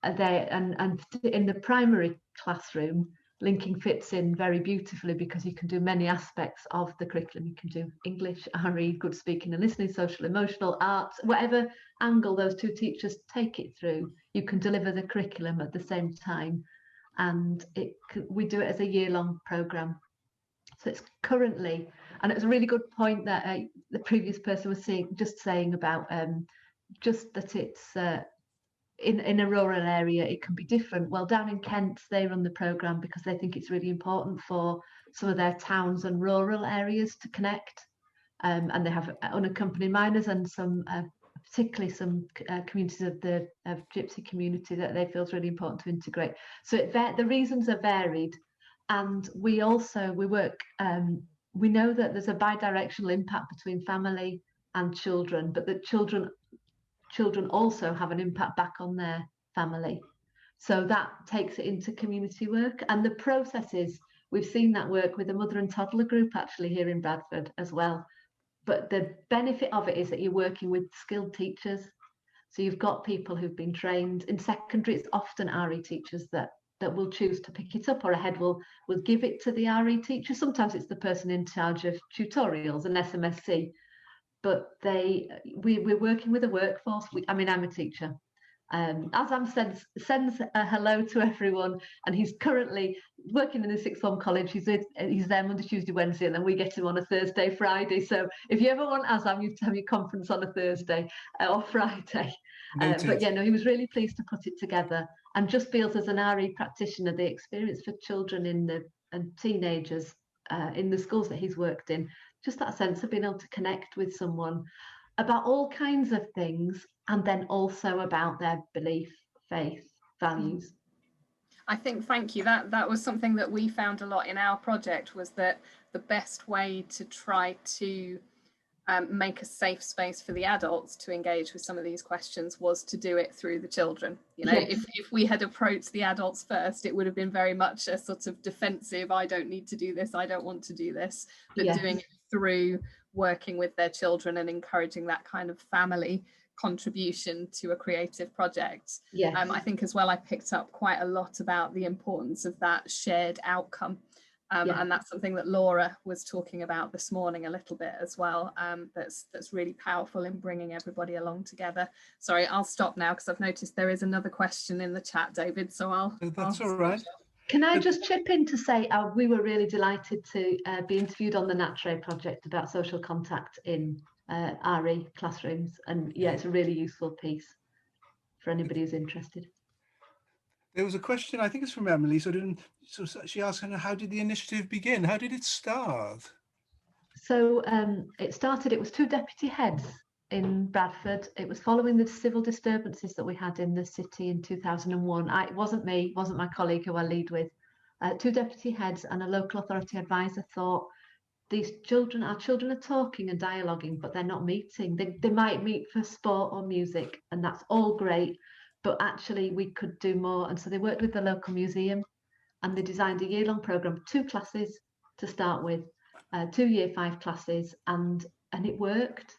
and in the primary classroom, linking fits in very beautifully because you can do many aspects of the curriculum. You can do English, RE, good speaking and listening, social, emotional, arts, whatever angle those two teachers take it through, you can deliver the curriculum at the same time. And we do it as a year-long programme. So it's currently, and it's a really good point that the previous person was saying about just that it's in a rural area, it can be different. Well, down in Kent, they run the programme because they think it's really important for some of their towns and rural areas to connect. And they have unaccompanied minors and some, particularly some communities of the Gypsy community that they feel is really important to integrate. So the reasons are varied. And we work, we know that there's a bidirectional impact between family and children, but that children also have an impact back on their family. So that takes it into community work. And the processes, we've seen that work with a mother and toddler group actually here in Bradford as well. But the benefit of it is that you're working with skilled teachers. So you've got people who've been trained. In secondary, it's often RE teachers that will choose to pick it up, or a head will give it to the RE teacher. Sometimes it's the person in charge of tutorials and SMSC. But we're working with a workforce. I'm a teacher. Azam sends a hello to everyone, and he's currently working in the sixth form college. He's there Monday, Tuesday, Wednesday, and then we get him on a Thursday, Friday. So if you ever want Azam, you have to have your conference on a Thursday or Friday. But yeah, no, he was really pleased to put it together, and just feels as an RE practitioner, the experience for children and teenagers in the schools that he's worked in, just that sense of being able to connect with someone about all kinds of things, and then also about their belief, faith, values. I think, thank you, that was something that we found a lot in our project, was that the best way to try to make a safe space for the adults to engage with some of these questions was to do it through the children. Yes. If we had approached the adults first, it would have been very much a sort of defensive, I don't need to do this, I don't want to do this, but yes, doing it through working with their children and encouraging that kind of family contribution to a creative project. Yes. I think as well, I picked up quite a lot about the importance of that shared outcome. And that's something that Laura was talking about this morning a little bit as well. That's really powerful in bringing everybody along together. Sorry, I'll stop now because I've noticed there is another question in the chat, David. So that's all right. Can I just chip in to say we were really delighted to be interviewed on the NatRe project about social contact in RE classrooms, and yeah, it's a really useful piece for anybody who's interested. There was a question, I think it's from Emily, so she asked, how did the initiative begin? How did it start? So it was 2 deputy heads in Bradford. It was following the civil disturbances that we had in the city in 2001. It wasn't me, wasn't my colleague who I lead with. 2 deputy heads and a local authority advisor thought, our children are talking and dialoguing, but they're not meeting. They might meet for sport or music, and that's all great, but actually we could do more. And so they worked with the local museum, and they designed a year-long programme, 2 classes to start with, 2 year 5 classes, and it worked.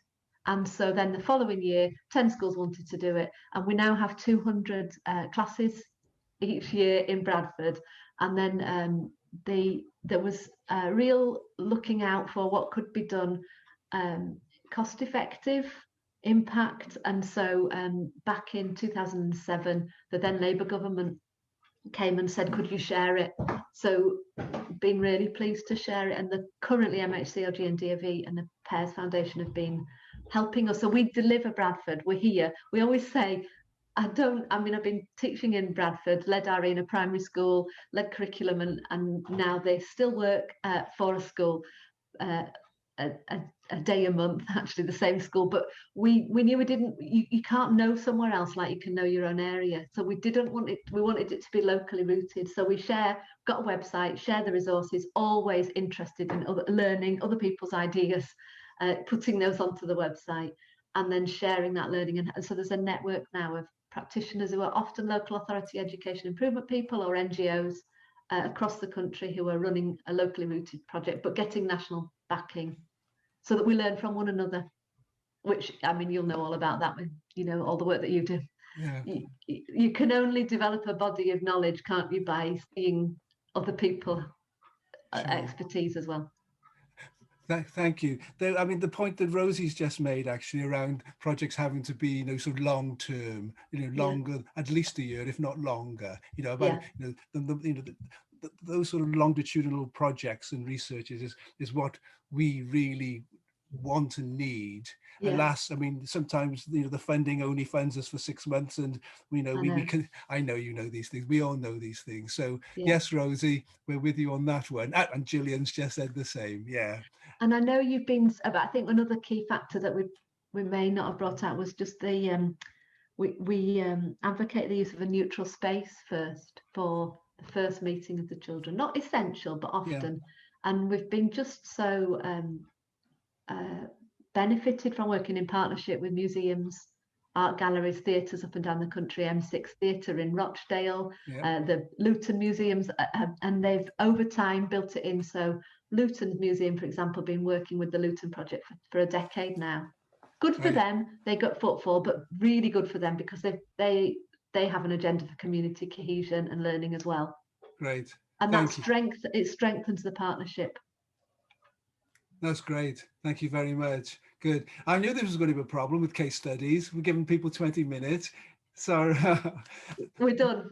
And so then the following year, 10 schools wanted to do it, and we now have 200 classes each year in Bradford. And then there was a real looking out for what could be done, cost effective, impact. And so back in 2007, the then Labour government came and said, could you share it? So been really pleased to share it, and currently MHCLG and DFE and the Pears Foundation have been helping us. So we deliver Bradford, we're here. We always say I've been teaching in Bradford, led RE in a primary school, led curriculum, and now they still work for a school. A day a month, actually, the same school, but we knew you can't know somewhere else like you can know your own area, so we wanted it to be locally rooted. So we got a website, share the resources, always interested in learning other people's ideas, putting those onto the website and then sharing that learning. And so there's a network now of practitioners who are often local authority education improvement people or NGOs across the country who are running a locally rooted project but getting national backing, so that we learn from one another, which, I mean, you'll know all about that with, all the work that you do. Yeah. You can only develop a body of knowledge, can't you, by seeing other people expertise as well. Thank you. The point that Rosie's just made actually around projects having to be, sort of long term, longer, at least a year, if not longer. Those sort of longitudinal projects and researches is what we really want and need. Yeah. Alas, sometimes the funding only funds us for 6 months, and we can. I know you know these things. We all know these things. So yes, Rosie, we're with you on that one. And Gillian's just said the same. Yeah. And I know you've been. I think another key factor that we may not have brought out was just the we advocate the use of a neutral space first for the first meeting of the children. Not essential, but often. Yeah. And we've been just so benefited from working in partnership with museums, art galleries, theatres up and down the country, M6 Theatre in Rochdale, the Luton Museums, and they've over time built it in. So Luton Museum, for example, been working with the Luton Project for a decade now. Good for them, they got footfall, but really good for them because they have an agenda for community cohesion and learning as well. Great. And it strengthens the partnership. That's great. Thank you very much. Good. I knew there was going to be a problem with case studies. We're giving people 20 minutes. So we're done.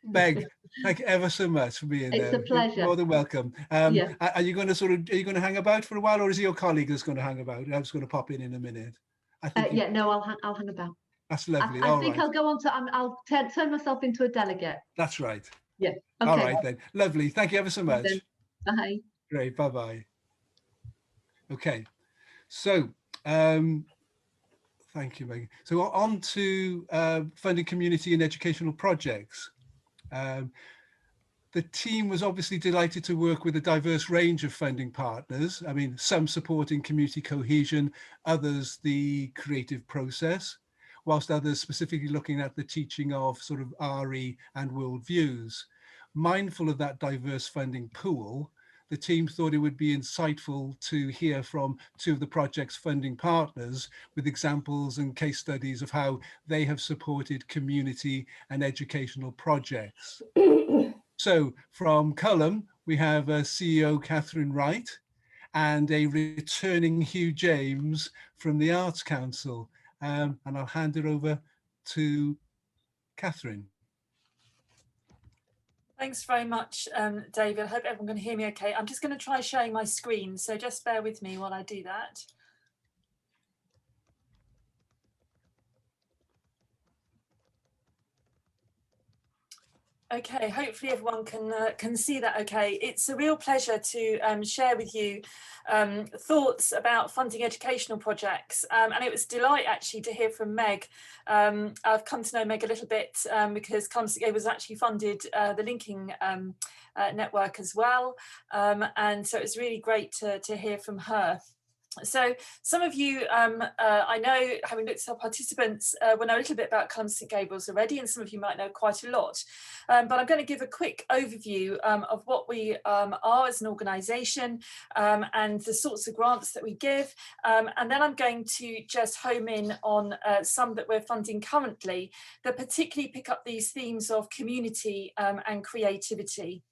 Meg, thank you ever so much for being there. It's a pleasure. You're more than welcome. Are you going to hang about for a while, or is it your colleague that's going to hang about? I'm just going to pop in a minute. I'll hang about. That's lovely. I think I'll go on to. I'll turn myself into a delegate. That's right. Yeah. Okay. All right then. Lovely. Thank you ever so much. Bye. Great. Bye bye. Okay. So. Thank you, Megan. So on to funding community and educational projects. The team was obviously delighted to work with a diverse range of funding partners. Some supporting community cohesion, others the creative process, whilst others specifically looking at the teaching of sort of RE and worldviews. Mindful of that diverse funding pool, the team thought it would be insightful to hear from two of the project's funding partners with examples and case studies of how they have supported community and educational projects. So from Cullum, we have CEO Catherine Wright and a returning Hugh James from the Arts Council. And I'll hand it over to Catherine. Thanks very much, David. I hope everyone can hear me okay. I'm just going to try sharing my screen, so just bear with me while I do that. Okay, hopefully everyone can see that okay. It's a real pleasure to share with you thoughts about funding educational projects, and it was a delight actually to hear from Meg. I've come to know Meg a little bit because it was actually funded the linking network as well, and so it was really great to hear from her. So some of you, I know, having looked at our participants, will know a little bit about Cullum St Gabriel's already, and some of you might know quite a lot. But I'm going to give a quick overview of what we are as an organisation and the sorts of grants that we give. And then I'm going to just home in on some that we're funding currently that particularly pick up these themes of community and creativity.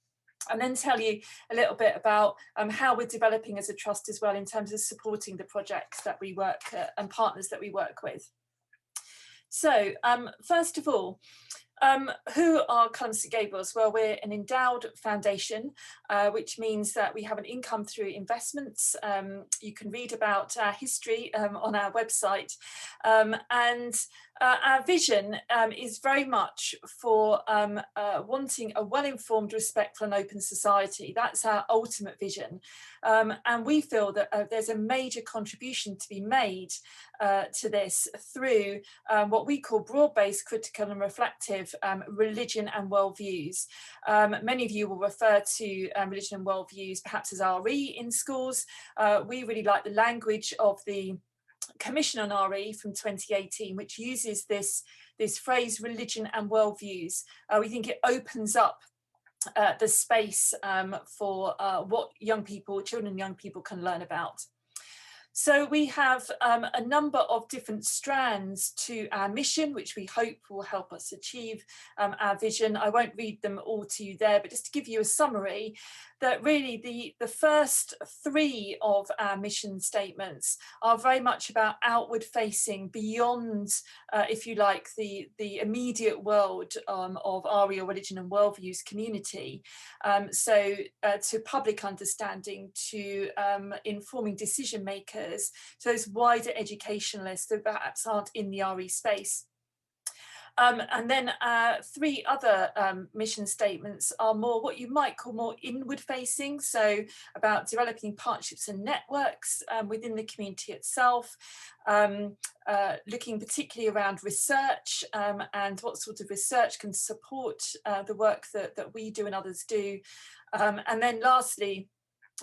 And then tell you a little bit about how we're developing as a trust as well in terms of supporting the projects that we work and partners that we work with. So first of all, who are Cullum St Gabriel's? Well, we're an endowed foundation, which means that we have an income through investments. You can read about our history on our website. And Our vision is very much for wanting a well-informed, respectful and open society. That's our ultimate vision. And we feel that there's a major contribution to be made to this through what we call broad-based, critical and reflective religion and worldviews. Many of you will refer to religion and worldviews perhaps as RE in schools. We really like the language of the Commission on RE from 2018, which uses this phrase religion and worldviews. We think it opens up the space for what children and young people can learn about. So we have a number of different strands to our mission, which we hope will help us achieve our vision. I won't read them all to you there, but just to give you a summary, that really the first three of our mission statements are very much about outward facing beyond, if you like, the immediate world of RE or religion and worldviews community. So to public understanding, to informing decision makers, so those wider educationalists that perhaps aren't in the RE space. And then three other mission statements are more what you might call more inward facing, so about developing partnerships and networks within the community itself, looking particularly around research and what sort of research can support the work that we do and others do. And then lastly,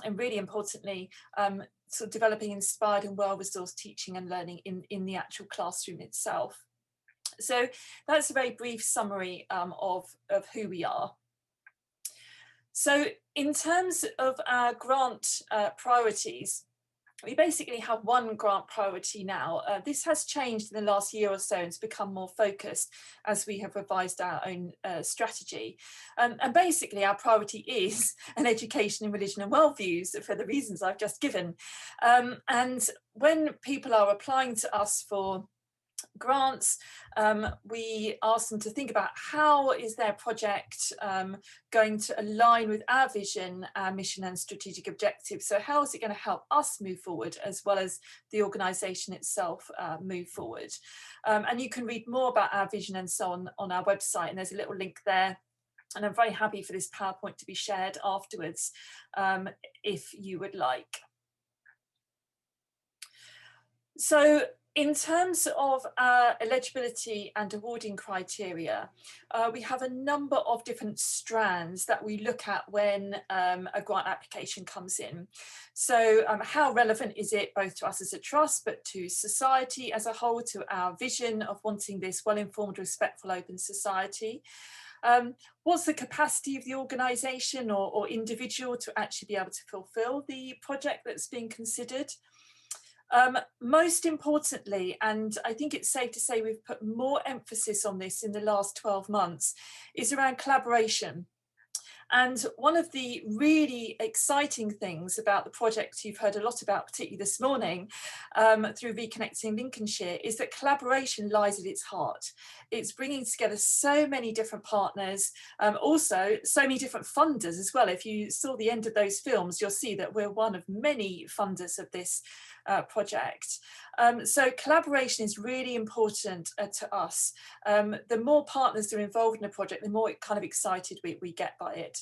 and really importantly, sort of developing inspired and well-resourced teaching and learning in the actual classroom itself. So that's a very brief summary of who we are. So in terms of our grant priorities, we basically have one grant priority now. This has changed in the last year or so and it's become more focused as we have revised our own strategy. And basically our priority is an education in religion and worldviews for the reasons I've just given. And when people are applying to us for grants, we ask them to think about how is their project going to align with our vision, our mission and strategic objectives. So how is it going to help us move forward as well as the organisation itself move forward? And you can read more about our vision and so on our website, and there's a little link there. And I'm very happy for this PowerPoint to be shared afterwards if you would like. So in terms of eligibility and awarding criteria, we have a number of different strands that we look at when a grant application comes in. So how relevant is it both to us as a trust, but to society as a whole, to our vision of wanting this well-informed, respectful, open society? What's the capacity of the organisation or individual to actually be able to fulfil the project that's being considered? Most importantly, and I think it's safe to say we've put more emphasis on this in the last 12 months, is around collaboration. And one of the really exciting things about the project you've heard a lot about, particularly this morning, through Reconnecting Lincolnshire, is that collaboration lies at its heart. It's bringing together so many different partners, also so many different funders as well. If you saw the end of those films, you'll see that we're one of many funders of this project. So collaboration is really important to us. The more partners that are involved in a project, the more kind of excited we get by it.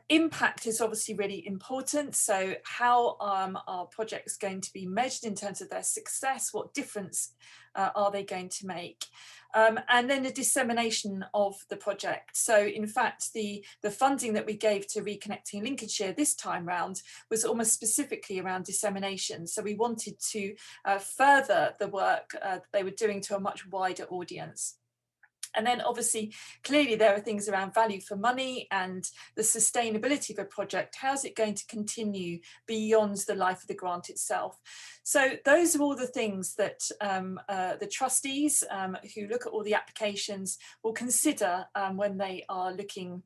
Impact is obviously really important. So how are projects going to be measured in terms of their success? What difference are they going to make? And then the dissemination of the project. So in fact, the funding that we gave to Reconnecting Lincolnshire this time round was almost specifically around dissemination. So we wanted to further the work that they were doing to a much wider audience. And then obviously, clearly there are things around value for money and the sustainability of a project. How's it going to continue beyond the life of the grant itself? So those are all the things that the trustees who look at all the applications will consider when they are looking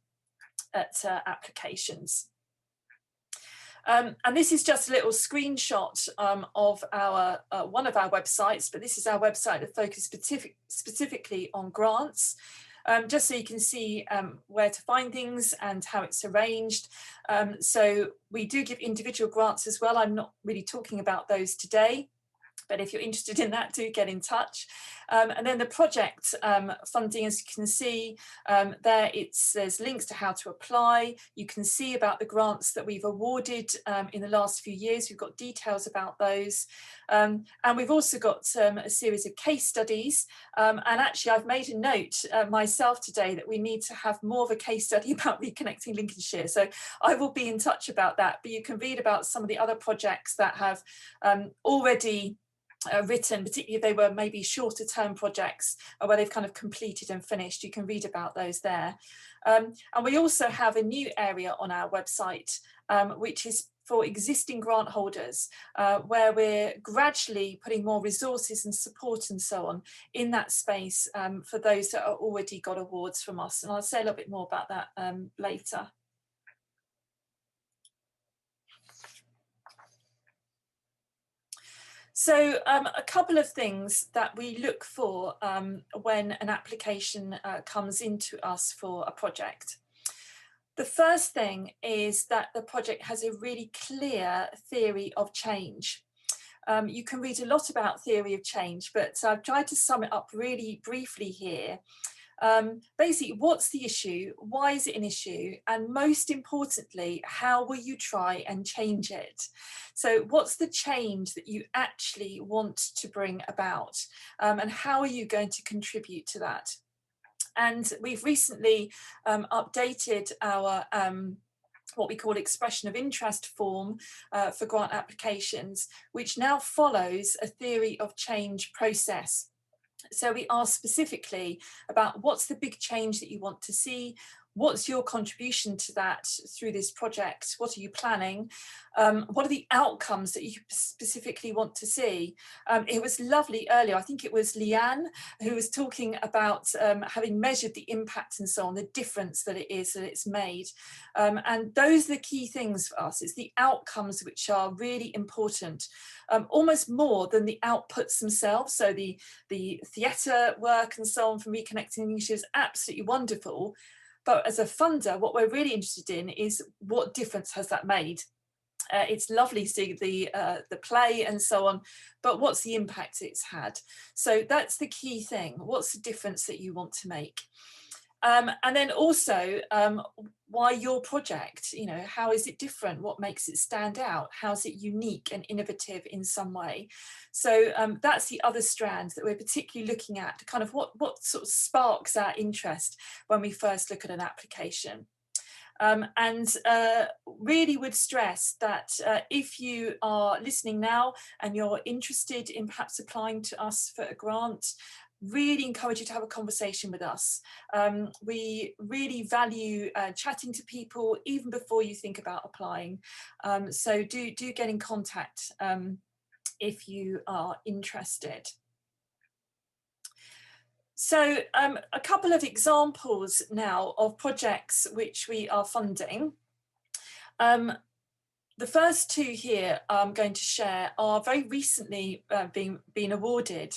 at applications. And this is just a little screenshot of our one of our websites, but this is our website that focuses specifically on grants, just so you can see where to find things and how it's arranged. So we do give individual grants as well. I'm not really talking about those today. But if you're interested in that, do get in touch. And then the project funding, as you can see there's links to how to apply. You can see about the grants that we've awarded in the last few years. We've got details about those. And we've also got a series of case studies. And actually, I've made a note myself today that we need to have more of a case study about reconnecting Lincolnshire. So I will be in touch about that. But you can read about some of the other projects that have already written, particularly if they were maybe shorter term projects where they've kind of completed and finished. You can read about those there. And we also have a new area on our website, which is for existing grant holders, where we're gradually putting more resources and support and so on in that space for those that are already got awards from us. And I'll say a little bit more about that later. So a couple of things that we look for when an application comes into us for a project. The first thing is that the project has a really clear theory of change. You can read a lot about theory of change, but I've tried to sum it up really briefly here. Basically, what's the issue? Why is it an issue? And most importantly, how will you try and change it? So what's the change that you actually want to bring about? And how are you going to contribute to that? And we've recently updated our what we call expression of interest form for grant applications, which now follows a theory of change process. So we ask specifically about what's the big change that you want to see, what's your contribution to that through this project, what are you planning, what are the outcomes that you specifically want to see. It was lovely earlier, I think it was Leanne who was talking about having measured the impact and so on, the difference that it is that it's made. And those are the key things for us. It's the outcomes which are really important, almost more than the outputs themselves. So the theatre work and so on from Reconnecting English is absolutely wonderful. But as a funder, what we're really interested in is what difference has that made? It's lovely seeing the play and so on, but what's the impact it's had? So that's the key thing. What's the difference that you want to make? And then also, why your project? You know, how is it different? What makes it stand out? How is it unique and innovative in some way? So that's the other strand that we're particularly looking at, kind of what sort of sparks our interest when we first look at an application. And really would stress that if you are listening now and you're interested in perhaps applying to us for a grant, really encourage you to have a conversation with us. We really value chatting to people even before you think about applying. So do get in contact if you are interested. So a couple of examples now of projects which we are funding. The first two here I'm going to share are very recently been awarded,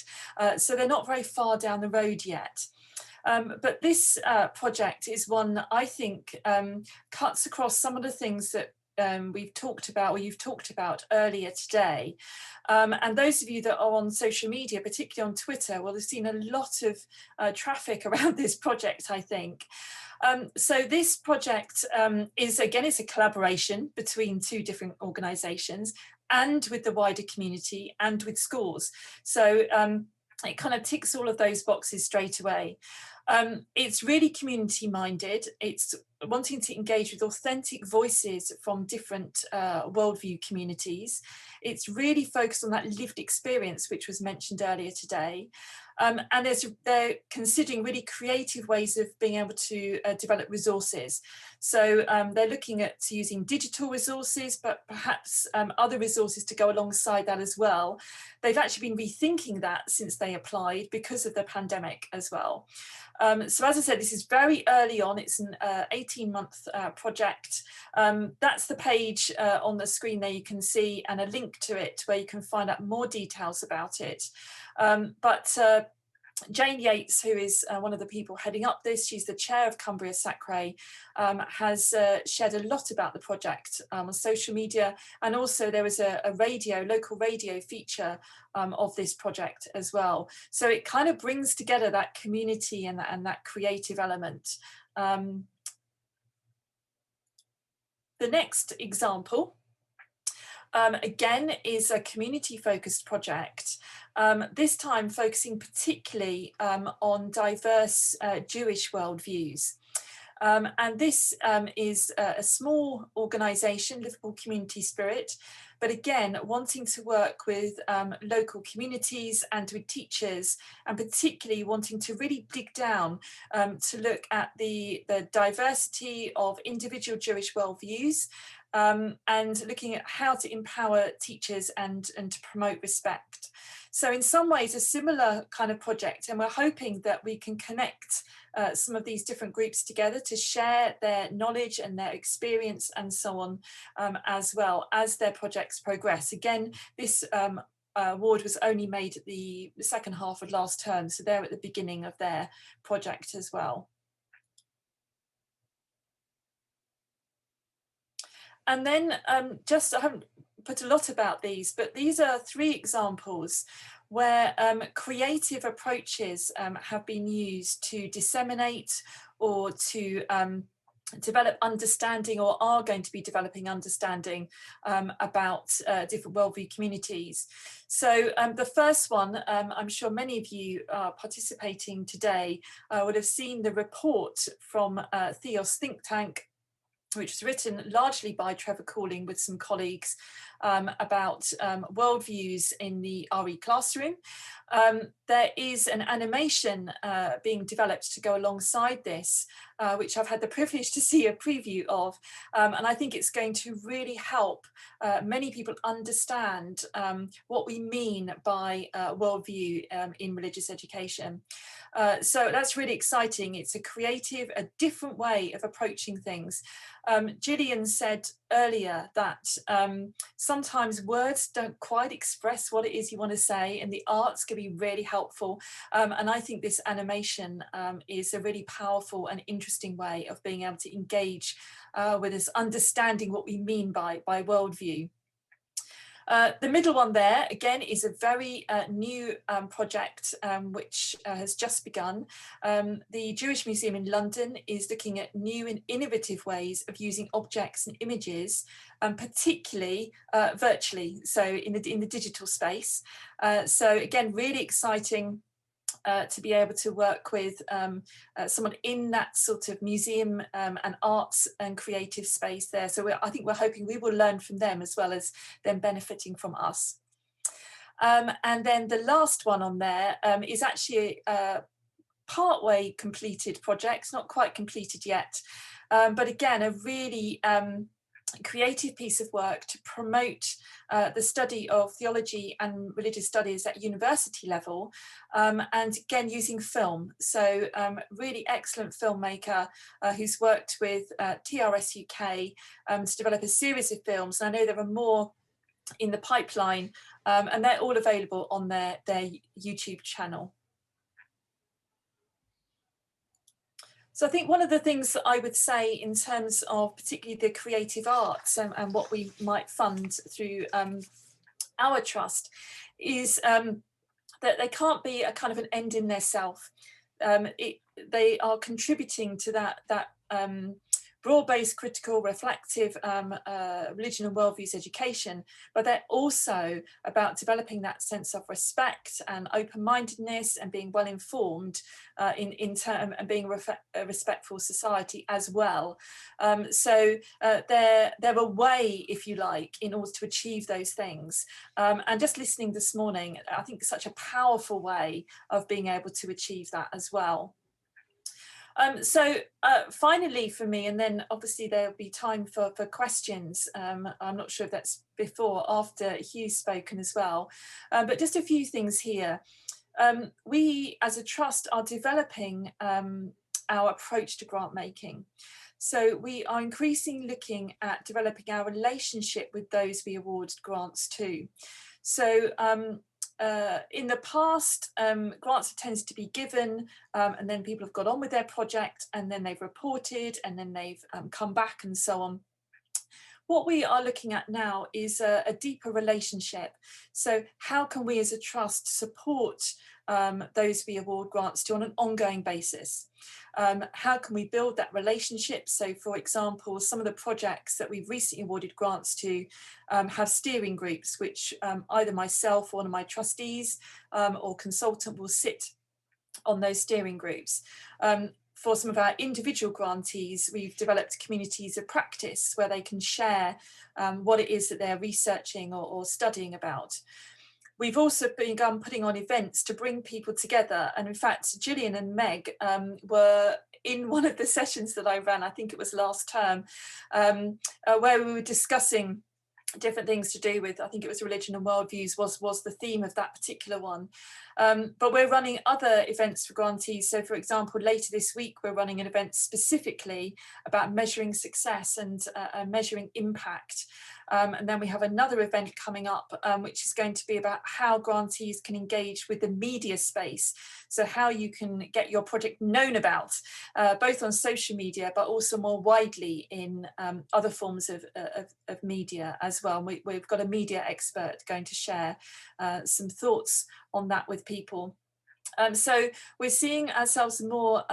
so they're not very far down the road yet. But this project is one that I think cuts across some of the things that we've talked about, or you've talked about earlier today. And those of you that are on social media, particularly on Twitter, will have seen a lot of traffic around this project, I think. So this project is, again, it's a collaboration between two different organisations and with the wider community and with schools. So it kind of ticks all of those boxes straight away. It's really community minded. It's wanting to engage with authentic voices from different worldview communities. It's really focused on that lived experience, which was mentioned earlier today. And they're considering really creative ways of being able to develop resources. So they're looking at using digital resources, but perhaps other resources to go alongside that as well. They've actually been rethinking that since they applied because of the pandemic as well. So as I said, this is very early on. It's an 18-month project. That's the page on the screen there you can see, and a link to it where you can find out more details about it. But Jane Yates, who is one of the people heading up this, she's the chair of Cumbria Sacre, has shared a lot about the project on social media, and also there was a local radio feature of this project as well. So it kind of brings together that community and that creative element. The next example again is a community-focused project, this time focusing particularly on diverse Jewish worldviews. And this is a small organisation, Liverpool Community Spirit, but again, wanting to work with local communities and with teachers, and particularly wanting to really dig down to look at the diversity of individual Jewish worldviews, and looking at how to empower teachers and to promote respect. So in some ways, a similar kind of project, and we're hoping that we can connect some of these different groups together to share their knowledge and their experience and so on, as well as their projects progress. Again, this award was only made at the second half of last term, so they're at the beginning of their project as well. And then just, I haven't put a lot about these, but these are 3 examples where creative approaches have been used to disseminate or to develop understanding, or are going to be developing understanding about different worldview communities. So the first one, I'm sure many of you participating today would have seen the report from Theos think tank, which was written largely by Trevor Calling with some colleagues about worldviews in the RE classroom. There is an animation being developed to go alongside this, which I've had the privilege to see a preview of, and I think it's going to really help many people understand what we mean by worldview in religious education. So that's really exciting. It's a creative, a different way of approaching things. Gillian said earlier that sometimes words don't quite express what it is you want to say, and the arts can be really helpful. And I think this animation is a really powerful and interesting way of being able to engage with us understanding what we mean by worldview. The middle one there, again, is a very new project which has just begun. The Jewish Museum in London is looking at new and innovative ways of using objects and images, particularly virtually, so in the digital space. So again, really exciting to be able to work with someone in that sort of museum and arts and creative space there. So I think we're hoping we will learn from them as well as them benefiting from us. And then the last one on there is actually a partway completed project. It's not quite completed yet, but again, a really creative piece of work to promote the study of theology and religious studies at university level, and again using film. So really excellent filmmaker who's worked with TRS UK to develop a series of films, and I know there are more in the pipeline, and they're all available on their YouTube channel. So I think one of the things that I would say in terms of particularly the creative arts and what we might fund through our trust is that they can't be a kind of an end in themselves. They are contributing to that broad-based, critical, reflective religion and worldviews education, but they're also about developing that sense of respect and open-mindedness and being well-informed in term and being a respectful society as well. So they're a way, if you like, in order to achieve those things. And just listening this morning, I think such a powerful way of being able to achieve that as well. So finally for me, and then obviously there'll be time for questions. I'm not sure if that's before or after Hugh's spoken as well, but just a few things here. We as a trust are developing our approach to grant making. So we are increasingly looking at developing our relationship with those we award grants to. So in the past, grants have tended to be given, and then people have got on with their project, and then they've reported, and then they've come back and so on. What we are looking at now is a deeper relationship. So how can we as a trust support those we award grants to on an ongoing basis? How can we build that relationship? So for example, some of the projects that we've recently awarded grants to have steering groups, which either myself or one of my trustees or consultant will sit on those steering groups. For some of our individual grantees, we've developed communities of practice where they can share what it is that they're researching or studying about. We've also begun putting on events to bring people together. And in fact, Gillian and Meg were in one of the sessions that I ran, I think it was last term, where we were discussing different things to do with, I think it was religion and worldviews was the theme of that particular one. But we're running other events for grantees. So for example, later this week, we're running an event specifically about measuring success and measuring impact. And then we have another event coming up, which is going to be about how grantees can engage with the media space. So how you can get your project known about, both on social media, but also more widely in other forms of media as well. And we've got a media expert going to share some thoughts on that with people. So we're seeing ourselves more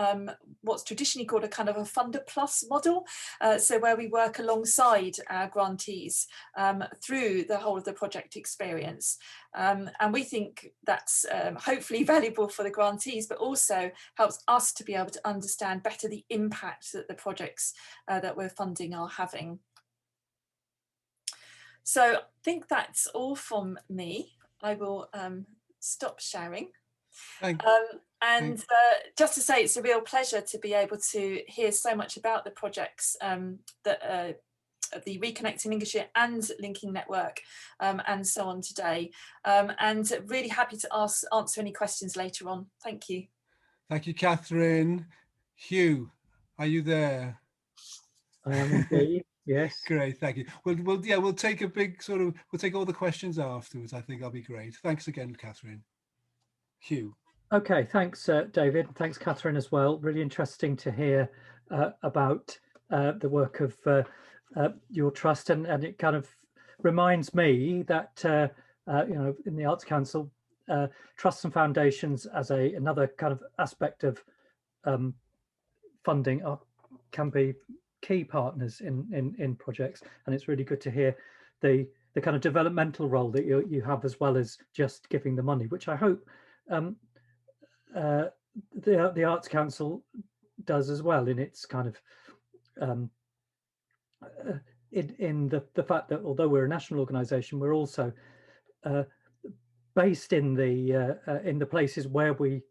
what's traditionally called a kind of a funder plus model, so where we work alongside our grantees through the whole of the project experience. And we think that's hopefully valuable for the grantees, but also helps us to be able to understand better the impact that the projects that we're funding are having. So I think that's all from me. I will stop sharing. Just to say, it's a real pleasure to be able to hear so much about the projects that the Reconnecting Lincolnshire and Linking Network and so on today, and really happy to answer any questions later on. Thank you. Thank you, Catherine. Hugh, are you there? I am indeed. Yes. Great, thank you. We'll take a big we'll take all the questions afterwards. I think that'll be great. Thanks again, Catherine. Hugh. Okay, thanks, David. Thanks, Catherine, as well. Really interesting to hear about the work of your trust, and it kind of reminds me that you know, in the Arts Council, trusts and foundations as another kind of aspect of funding can be key partners in projects, and it's really good to hear the kind of developmental role that you have, as well as just giving the money, which I hope the Arts Council does as well, in its kind of in the fact that although we're a national organisation, we're also based in the places where we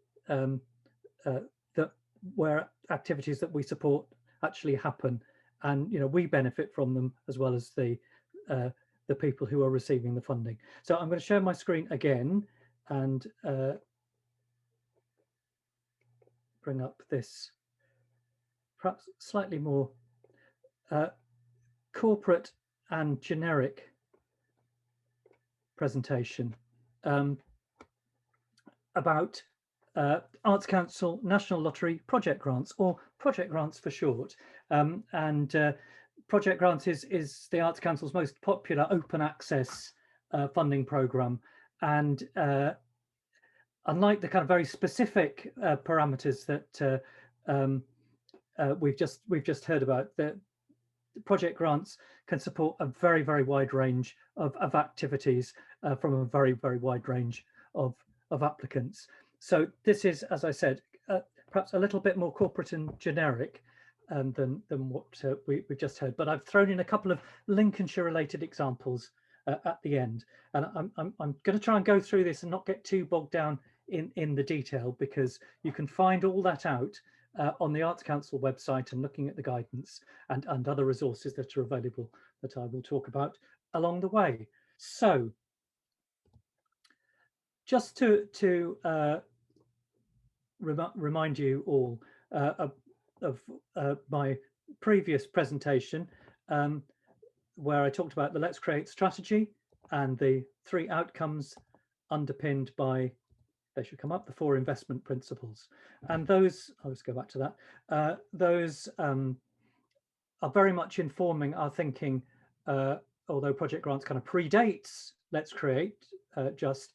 where activities that we support actually happen, and you know, we benefit from them as well as the people who are receiving the funding. So I'm going to share my screen again and bring up this perhaps slightly more corporate and generic presentation about Arts Council National Lottery project grants, or project grants for short. Project grants is the Arts Council's most popular open access funding programme, and unlike the kind of very specific parameters that we've just heard about, the project grants can support a very, very wide range of activities from a very, very wide range of applicants. So this is, as I said, perhaps a little bit more corporate and generic than what we've just heard, but I've thrown in a couple of Lincolnshire related examples at the end, and I'm going to try and go through this and not get too bogged down in the detail, because you can find all that out on the Arts Council website, and looking at the guidance and other resources that are available that I will talk about along the way. So just to remind you all of my previous presentation, where I talked about the Let's Create strategy and the 3 outcomes underpinned by, they should come up, the 4 investment principles. And those, I'll just go back to that, those are very much informing our thinking, although Project Grants kind of predates Let's Create, just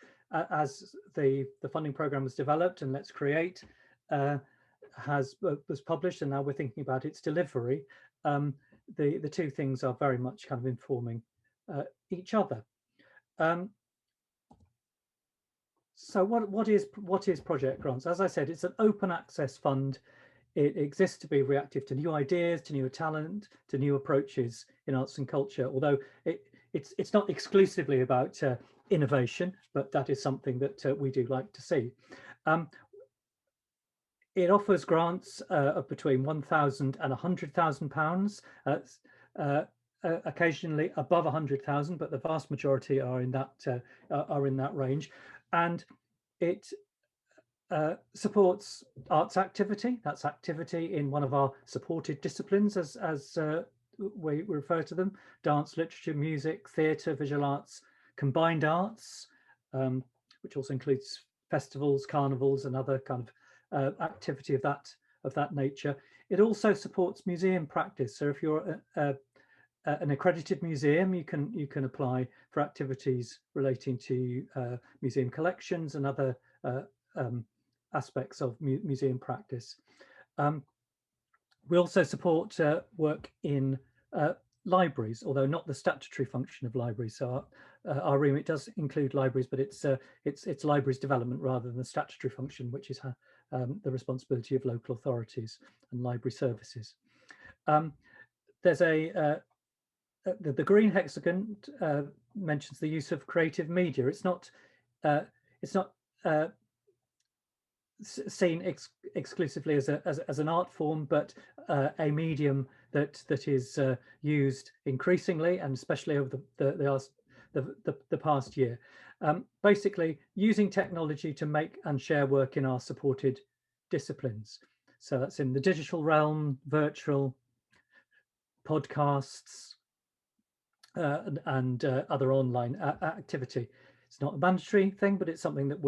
as the funding program was developed and Let's Create was published, and now we're thinking about its delivery. The two things are very much kind of informing each other. So what is Project Grants? As I said, it's an open access fund. It exists to be reactive to new ideas, to new talent, to new approaches in arts and culture. Although it's not exclusively about innovation, but that is something that we do like to see. It offers grants of between £1,000 and £100,000, occasionally above 100,000, but the vast majority are in that range, and it supports arts activity. That's activity in one of our supported disciplines, as we refer to them: dance, literature, music, theatre, visual arts, combined arts, which also includes festivals, carnivals, and other kind of activity of that nature. It also supports museum practice. So if you're an accredited museum, you can apply for activities relating to museum collections and other aspects of museum practice. We also support work in libraries, although not the statutory function of libraries. So our remit does include libraries, but it's libraries development rather than the statutory function, which is the responsibility of local authorities and library services. There's the green hexagon mentions the use of creative media. It's not seen exclusively as an art form, but a medium that is used increasingly, and especially over the past year. Basically, using technology to make and share work in our supported disciplines. So that's in the digital realm, virtual, podcasts, and other online activity. It's not a mandatory thing, but it's something that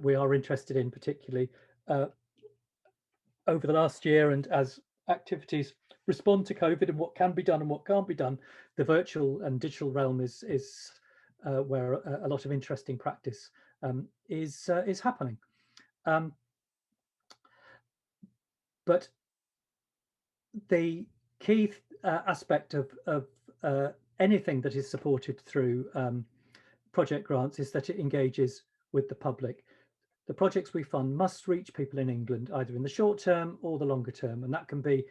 we are interested in, particularly over the last year. And as activities respond to COVID and what can be done and what can't be done, the virtual and digital realm is where a lot of interesting practice is happening. But the key aspect of anything that is supported through Project Grants is that it engages with the public. The projects we fund must reach people in England, either in the short term or the longer term, and that can be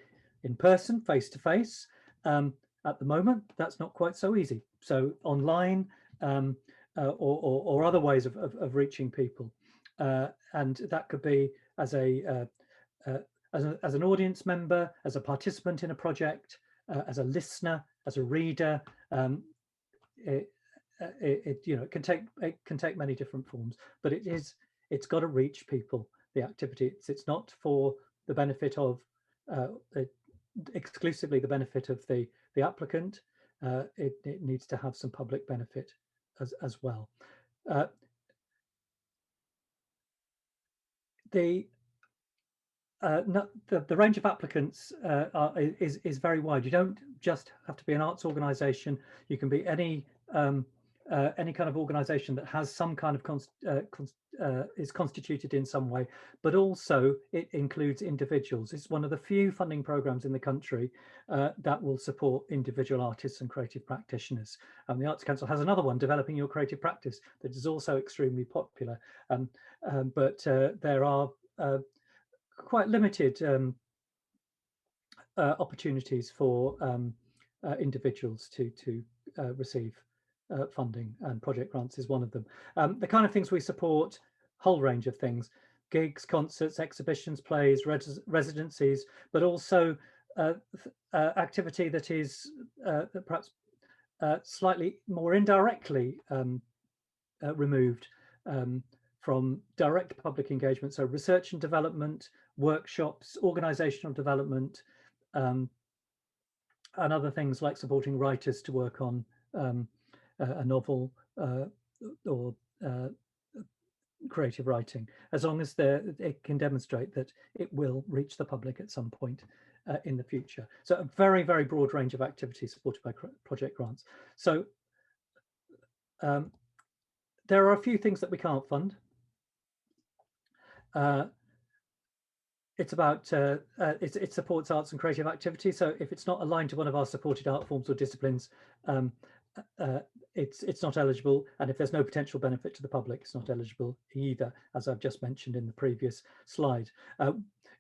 in person, face to face. At the moment, that's not quite so easy. So online or other ways of reaching people, and that could be as an audience member, as a participant in a project, as a listener, as a reader. It can take many different forms, but it's got to reach people. The activity, it's not for the benefit of exclusively the benefit of the applicant. It needs to have some public benefit as well. The range of applicants is very wide. You don't just have to be an arts organisation. You can be any kind of organisation that has some kind of is constituted in some way, but also it includes individuals. It's one of the few funding programmes in the country that will support individual artists and creative practitioners. The Arts Council has another one, Developing Your Creative Practice, that is also extremely popular. But there are quite limited opportunities for individuals to receive funding, and Project Grants is one of them. The kind of things we support, whole range of things: gigs, concerts, exhibitions, plays, residencies, but also activity that is perhaps slightly more indirectly removed from direct public engagement. So research and development, workshops, organizational development, and other things like supporting writers to work on a novel or creative writing, as long as it can demonstrate that it will reach the public at some point in the future. So a very, very broad range of activities supported by project grants. So there are a few things that we can't fund. It's about it supports arts and creative activity. So if it's not aligned to one of our supported art forms or disciplines, it's not eligible. And if there's no potential benefit to the public, it's not eligible either, as I've just mentioned in the previous slide.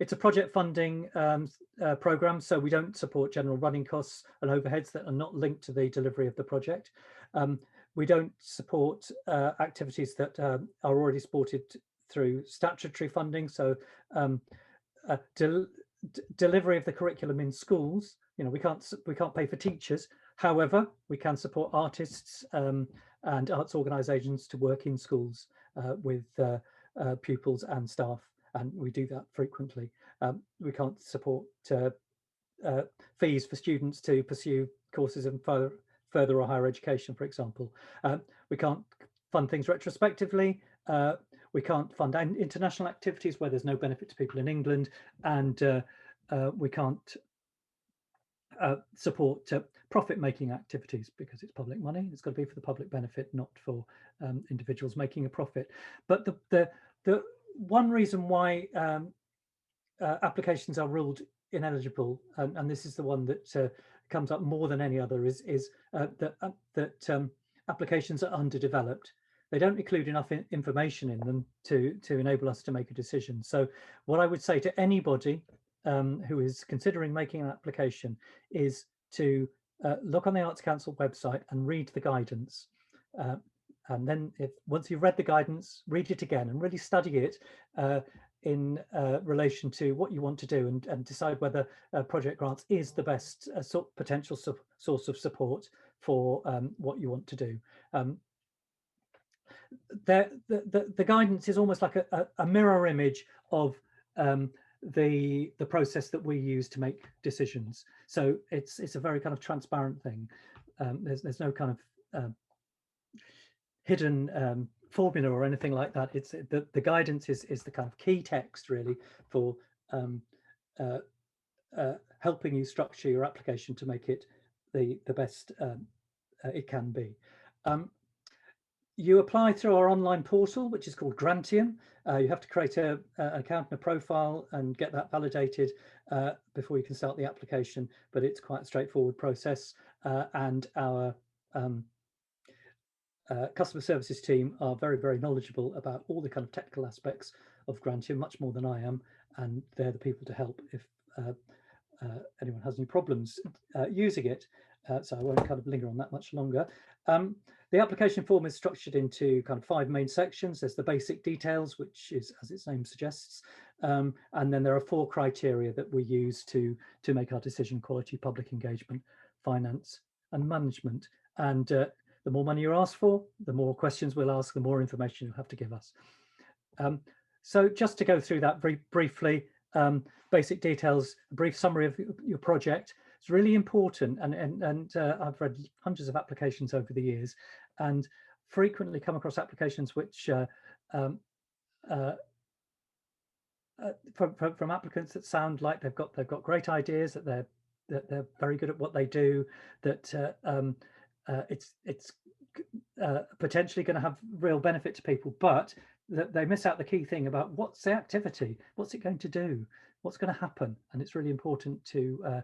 It's a project funding program, so we don't support general running costs and overheads that are not linked to the delivery of the project. We don't support activities that are already supported through statutory funding. So delivery of the curriculum in schools, we can't pay for teachers. However, we can support artists and arts organisations to work in schools with pupils and staff, and we do that frequently. We can't support fees for students to pursue courses in further or higher education, for example. We can't fund things retrospectively. We can't fund international activities where there's no benefit to people in England, and we can't support profit-making activities because it's public money. It's got to be for the public benefit, not for individuals making a profit. But the one reason why applications are ruled ineligible, and this is the one that comes up more than any other, is that applications are underdeveloped. They don't include enough information in them to enable us to make a decision. So what I would say to anybody who is considering making an application is to look on the Arts Council website and read the guidance. And then once you've read the guidance, read it again and really study it in relation to what you want to do, and decide whether project grants is the best potential source of support for what you want to do. The guidance is almost like a mirror image of the process that we use to make decisions. So it's a very kind of transparent thing. There's no kind of hidden formula or anything like that. It's the guidance is the kind of key text really for helping you structure your application to make it the best it can be. You apply through our online portal, which is called Grantium. You have to create an account and a profile and get that validated before you can start the application, but it's quite a straightforward process. And our customer services team are very, very knowledgeable about all the kind of technical aspects of Grantium, much more than I am, and they're the people to help if anyone has any problems using it. So I won't kind of linger on that much longer. The application form is structured into kind of 5 main sections. There's the basic details, which is, as its name suggests, and then there are 4 criteria that we use to make our decision: quality, public engagement, finance, and management. And the more money you ask for, the more questions we'll ask, the more information you'll have to give us. So just to go through that very briefly, basic details, a brief summary of your project. It's really important, and I've read hundreds of applications over the years, and frequently come across applications which from applicants that sound like they've got great ideas, that they're very good at what they do, that it's potentially going to have real benefit to people, but that they miss out the key thing about what's the activity, what's it going to do, what's going to happen. And it's really important to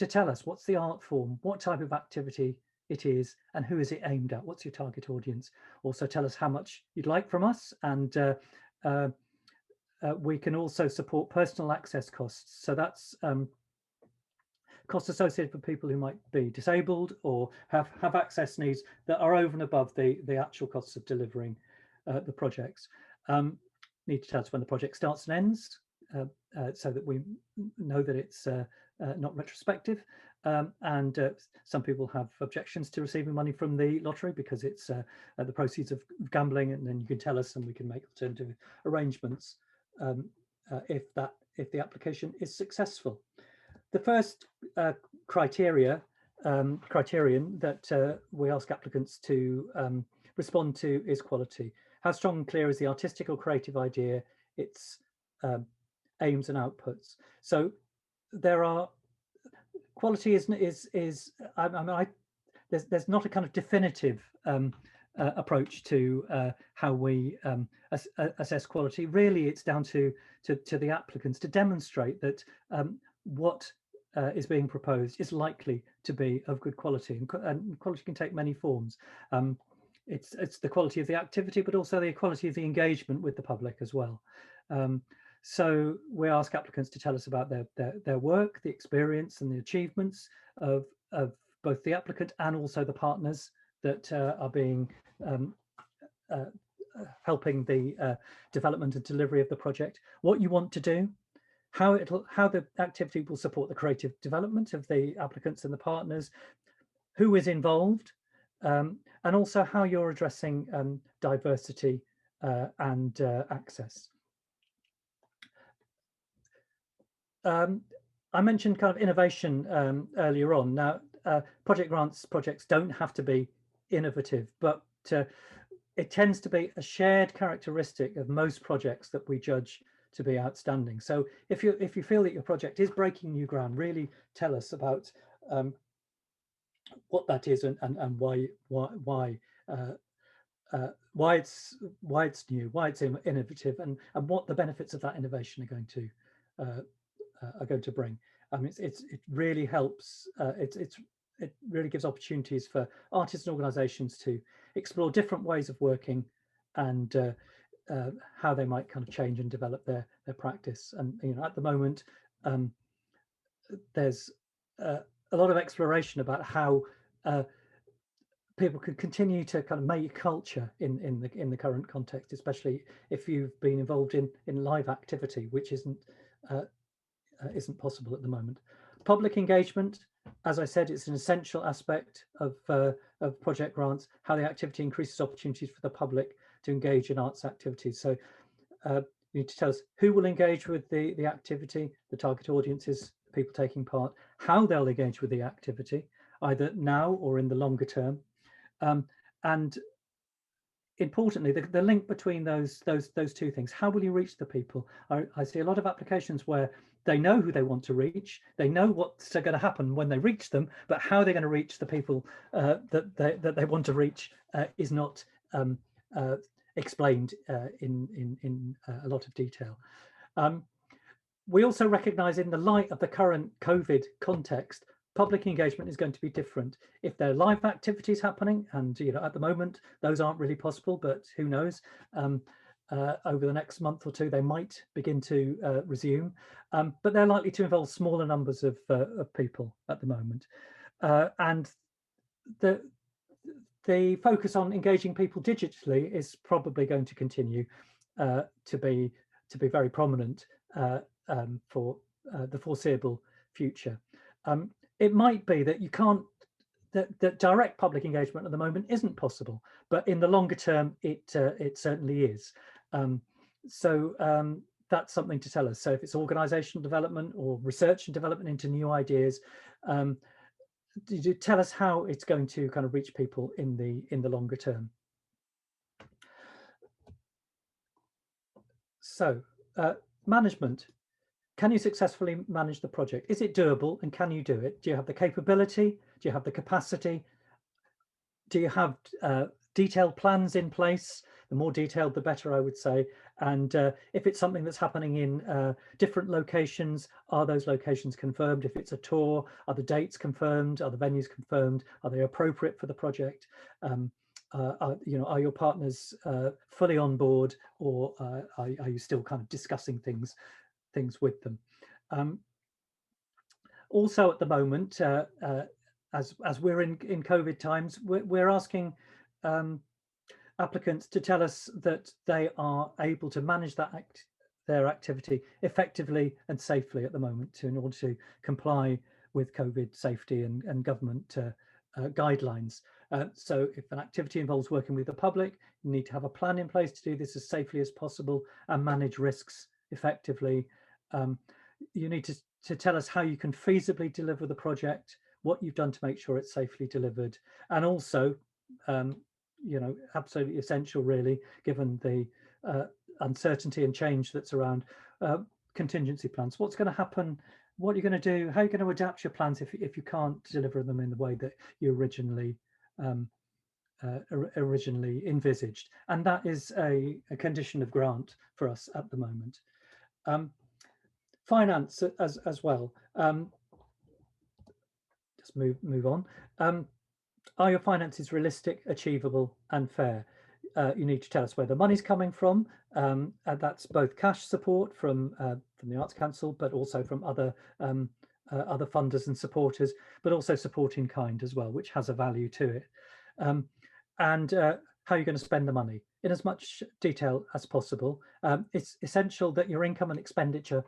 tell us what's the art form, what type of activity it is, and who is it aimed at, what's your target audience. Also tell us how much you'd like from us, and we can also support personal access costs. So that's costs associated with people who might be disabled or have access needs that are over and above the actual costs of delivering the projects. Need to tell us when the project starts and ends, so that we know that it's not retrospective. And some people have objections to receiving money from the lottery because it's the proceeds of gambling, and then you can tell us and we can make alternative arrangements if the application is successful. The first criterion that we ask applicants to respond to is quality. How strong and clear is the artistic or creative idea, its aims and outputs? So there are, quality is I mean, there's not a kind of definitive approach to how we assess quality. Really, it's down to the applicants to demonstrate that what is being proposed is likely to be of good quality, and quality can take many forms. It's the quality of the activity, but also the quality of the engagement with the public as well. So we ask applicants to tell us about their work, the experience and the achievements of both the applicant and also the partners that are being helping the development and delivery of the project, what you want to do, how the activity will support the creative development of the applicants and the partners, who is involved, and also how you're addressing diversity and access. I mentioned kind of innovation earlier on. Now, projects don't have to be innovative, but it tends to be a shared characteristic of most projects that we judge to be outstanding. So if you feel that your project is breaking new ground, really tell us about what that is and why it's new, why it's innovative, and what the benefits of that innovation are going to bring. I mean, it really helps. It really gives opportunities for artists and organisations to explore different ways of working and how they might kind of change and develop their practice. And at the moment, there's a lot of exploration about how people could continue to kind of make culture in the current context, especially if you've been involved in live activity, which isn't possible at the moment. Public engagement, as I said, it's an essential aspect of project grants, how the activity increases opportunities for the public to engage in arts activities. So you need to tell us who will engage with the activity, the target audiences, people taking part, how they'll engage with the activity, either now or in the longer term. And importantly, the link between those two things. How will you reach the people? I see a lot of applications where they know who they want to reach, they know what's going to happen when they reach them, but how they're going to reach the people that they want to reach is not explained in a lot of detail. We also recognise, in the light of the current COVID context, public engagement is going to be different. If there are live activities happening, and at the moment those aren't really possible, but who knows, over the next month or two they might begin to resume, but they're likely to involve smaller numbers of people at the moment, and the focus on engaging people digitally is probably going to continue to be very prominent for the foreseeable future. It might be that you can't, that direct public engagement at the moment isn't possible, but in the longer term, it certainly is. So that's something to tell us. So if it's organisational development or research and development into new ideas, you tell us how it's going to kind of reach people in the longer term. So management. Can you successfully manage the project? Is it doable, and can you do it? Do you have the capability? Do you have the capacity? Do you have detailed plans in place? The more detailed, the better, I would say. And if it's something that's happening in different locations, are those locations confirmed? If it's a tour, are the dates confirmed? Are the venues confirmed? Are they appropriate for the project? Are your partners fully on board, or are you still kind of discussing things with them? Also, at the moment, as we're in COVID times, we're asking applicants to tell us that they are able to manage their activity effectively and safely at the moment, in order to comply with COVID safety and government guidelines. So if an activity involves working with the public, you need to have a plan in place to do this as safely as possible and manage risks effectively. You need to tell us how you can feasibly deliver the project, what you've done to make sure it's safely delivered, and also you know, absolutely essential, really, given the uncertainty and change that's around. Contingency plans. What's going to happen? What are you going to do? How are you going to adapt your plans if you can't deliver them in the way that you originally envisaged? And that is a condition of grant for us at the moment. Finance as well. Just move on. Are your finances realistic, achievable, and fair? You need to tell us where the money's coming from. And that's both cash support from the Arts Council, but also from other funders and supporters, but also support in kind as well, which has a value to it. And how you're going to spend the money in as much detail as possible. It's essential that your income and expenditure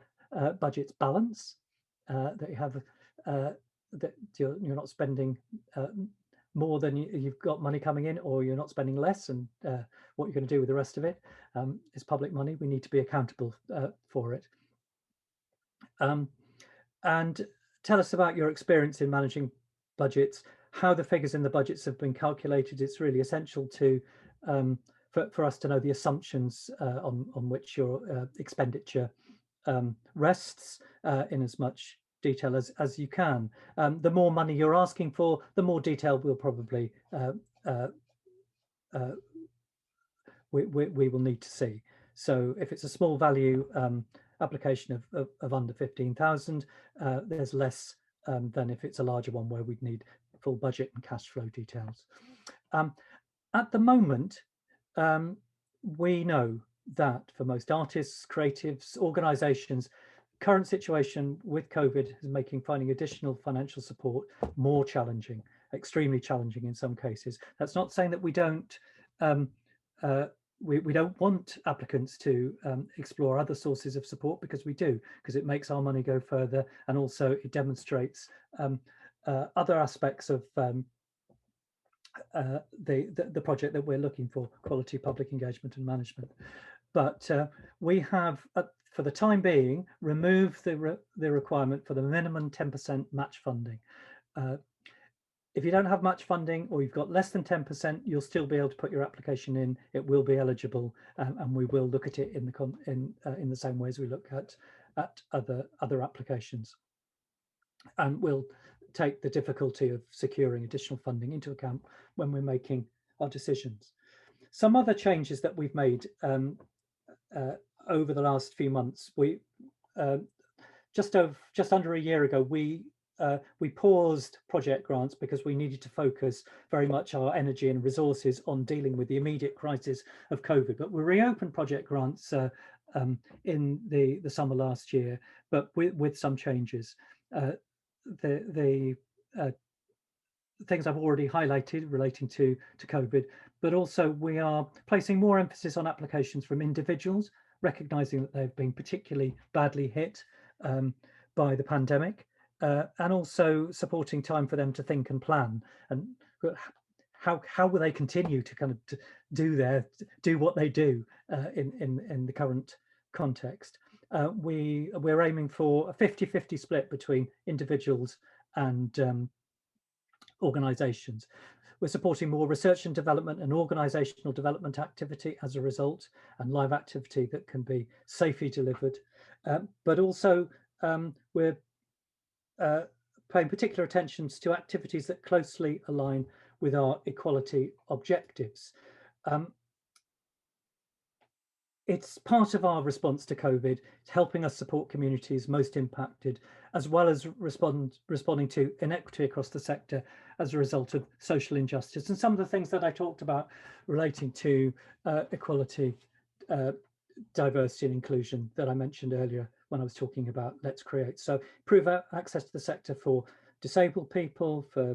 budgets balance, that you have that you're not spending more than you've got money coming in, or you're not spending less, and what you're going to do with the rest of it is public money. We need to be accountable for it. And tell us about your experience in managing budgets, how the figures in the budgets have been calculated. It's really essential to for us to know the assumptions on which your expenditure rests in as much detail as you can. The more money you're asking for, the more detail we'll probably we will need to see. So if it's a small value application of under 15,000, there's less than if it's a larger one where we'd need full budget and cash flow details. At the moment, we know that for most artists, creatives, organisations, current situation with COVID is making finding additional financial support more challenging, extremely challenging in some cases. That's not saying that we don't we don't want applicants to explore other sources of support, because we do, because it makes our money go further, and also it demonstrates other aspects of the project that we're looking for: quality, public engagement and management. But we have, for the time being, removed the requirement for the minimum 10% match funding. If you don't have much funding, or you've got less than 10%, you'll still be able to put your application in. It will be eligible, and we will look at it in the same way as we look at other applications. And we'll take the difficulty of securing additional funding into account when we're making our decisions. Some other changes that we've made over the last few months, we just under a year ago, we paused project grants because we needed to focus very much our energy and resources on dealing with the immediate crisis of COVID. But we reopened project grants in the summer last year, but with some changes. The things I've already highlighted relating to COVID, but also we are placing more emphasis on applications from individuals, recognizing that they've been particularly badly hit by the pandemic, and also supporting time for them to think and plan, and how will they continue to kind of do what they do in the current context. We're aiming for a 50-50 split between individuals and organisations. We're supporting more research and development and organisational development activity as a result, and live activity that can be safely delivered. But also we're paying particular attention to activities that closely align with our equality objectives. It's part of our response to COVID. It's helping us support communities most impacted, as well as responding to inequity across the sector as a result of social injustice. And some of the things that I talked about relating to equality, diversity and inclusion that I mentioned earlier when I was talking about Let's Create. So improve access to the sector for disabled people, for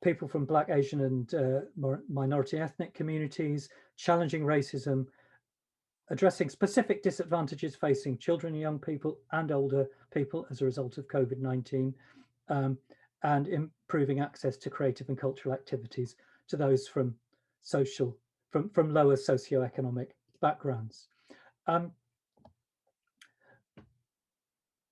people from Black, Asian and minority ethnic communities, challenging racism, addressing specific disadvantages facing children, young people and older people as a result of COVID-19, and improving access to creative and cultural activities to those from lower socioeconomic backgrounds.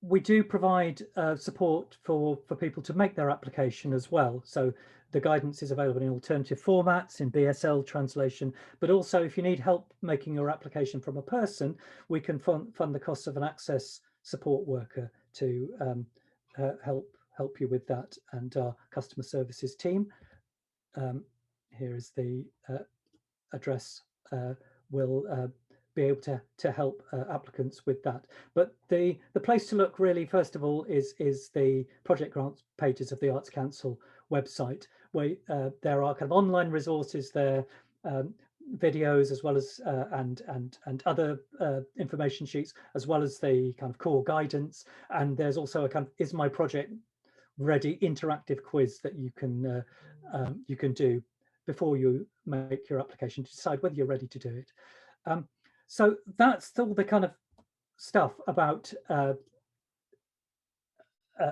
We do provide support for people to make their application as well. So The guidance is available in alternative formats, in BSL translation, but also if you need help making your application from a person, we can fund the costs of an access support worker to help you with that, and our customer services team. Here is the address. Will be able to help applicants with that. But the place to look really, first of all, is the project grants pages of the Arts Council website, where there are kind of online resources there, videos, as well as and other information sheets, as well as the kind of core guidance. And there's also a kind of "Is my project ready?" interactive quiz that you can do before you make your application to decide whether you're ready to do it. So that's all the kind of stuff about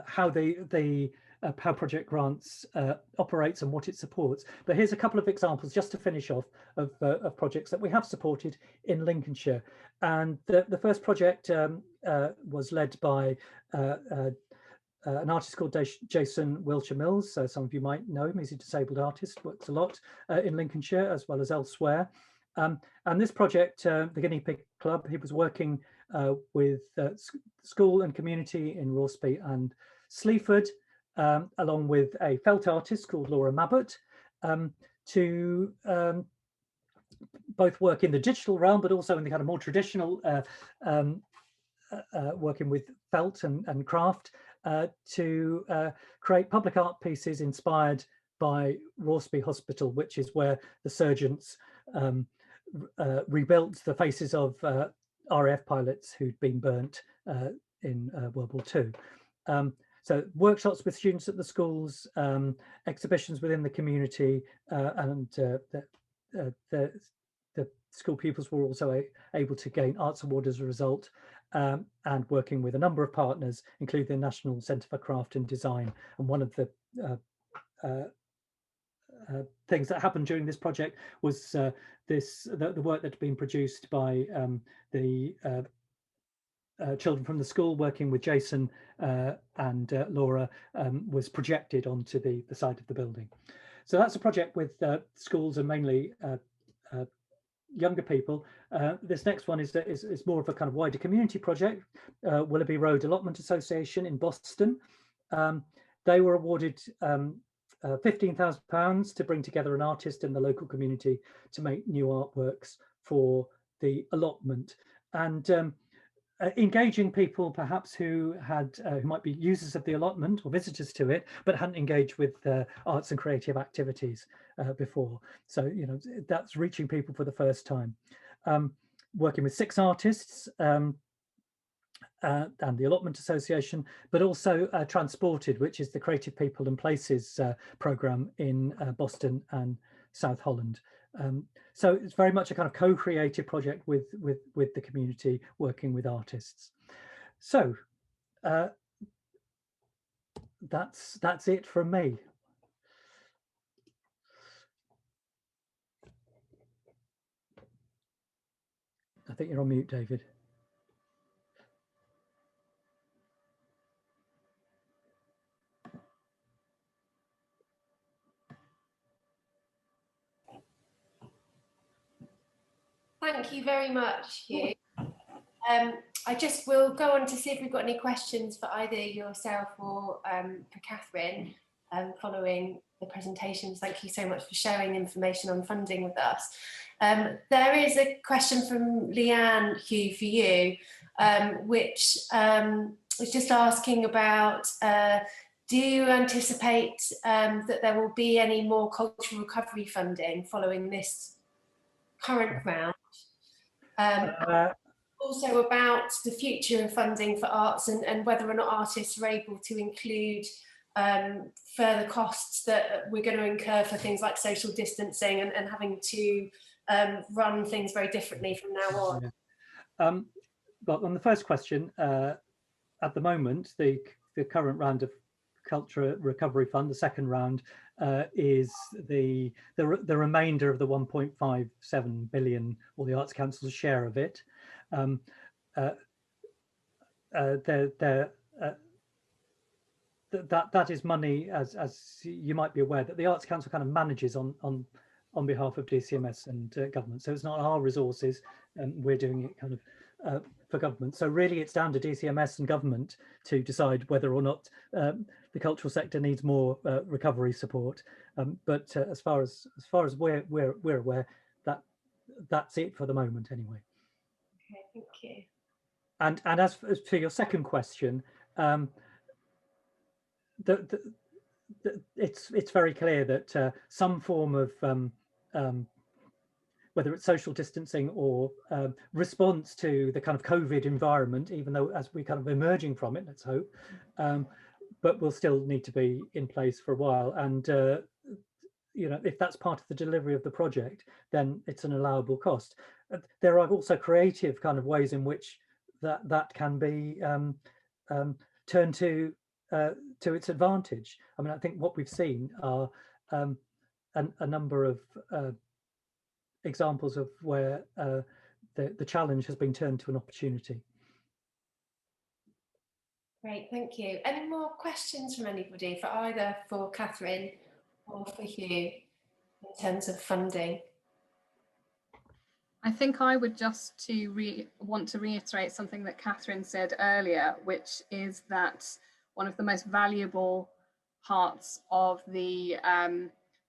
how how project grants operates and what it supports. But here's a couple of examples just to finish off of projects that we have supported in Lincolnshire. And the first project was led by an artist called Jason Wiltshire-Mills. So some of you might know him. He's a disabled artist, works a lot in Lincolnshire as well as elsewhere. And this project, the Guinea Pig Club, he was working with school and community in Rorsby and Sleaford, along with a felt artist called Laura Mabbott, to both work in the digital realm, but also in the kind of more traditional working with felt and craft, to create public art pieces inspired by Rorsby Hospital, which is where the surgeons rebuilt the faces of RAF pilots who'd been burnt in World War II. So workshops with students at the schools, exhibitions within the community, and the school pupils were also able to gain Arts Award as a result, and working with a number of partners, including the National Centre for Craft and Design. And one of the things that happened during this project was the work that had been produced by the children from the school, working with Jason and Laura, was projected onto the side of the building. So that's a project with schools and mainly younger people. This next one is more of a kind of wider community project. Willoughby Road Allotment Association in Boston. They were awarded £15,000 to bring together an artist in the local community to make new artworks for the allotment, and engaging people perhaps who might be users of the allotment or visitors to it, but hadn't engaged with arts and creative activities before. So, you know, that's reaching people for the first time. Working with 6 artists and the Allotment Association, but also Transported, which is the Creative People and Places programme in Boston and South Holland. So it's very much a kind of co-creative project with the community, working with artists. So that's it from me. I think you're on mute, David. Thank you very much, Hugh. I just will go on to see if we've got any questions for either yourself or for Catherine following the presentations. Thank you so much for sharing information on funding with us. There is a question from Leanne, Hugh, for you, which is just asking about, do you anticipate that there will be any more cultural recovery funding following this current round? Also about the future of funding for arts and whether or not artists are able to include further costs that we're going to incur for things like social distancing and having to run things very differently from now on. Yeah. Well, on the first question, at the moment, the current round of Culture Recovery Fund, the second round, is the remainder of the 1.57 billion, or the Arts Council's share of it. that is money, as you might be aware, that the Arts Council kind of manages on behalf of DCMS and government. So it's not our resources, and we're doing it kind of for government. So really, it's down to DCMS and government to decide whether or not the cultural sector needs more recovery support. But as far as we're aware, that's it for the moment, anyway. Okay, thank you. And as for your second question, it's very clear that some form of whether it's social distancing or response to the kind of COVID environment, even though as we're kind of emerging from it, let's hope, but will still need to be in place for a while. And you know, if that's part of the delivery of the project, then it's an allowable cost. There are also creative kind of ways in which that can be turned to its advantage. I mean, I think what we've seen are a number of examples of where the challenge has been turned to an opportunity. Great, thank you. Any more questions from anybody for Catherine or for Hugh in terms of funding? I think I would just want to reiterate something that Catherine said earlier, which is that one of the most valuable parts of the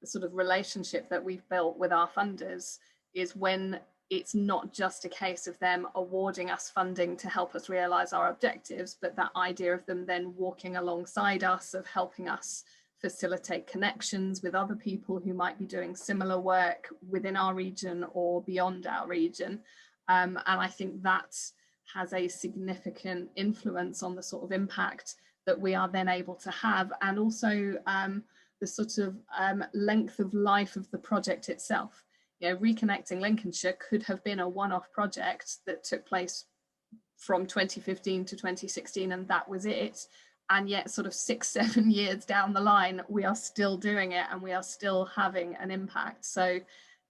sort of relationship that we've built with our funders is when it's not just a case of them awarding us funding to help us realise our objectives, but that idea of them then walking alongside us, of helping us facilitate connections with other people who might be doing similar work within our region or beyond our region. And I think that has a significant influence on the sort of impact that we are then able to have, and also the sort of length of life of the project itself. You know, Reconnecting Lincolnshire could have been a one-off project that took place from 2015 to 2016 and that was it. And yet sort of 6-7 years down the line, we are still doing it and we are still having an impact. So,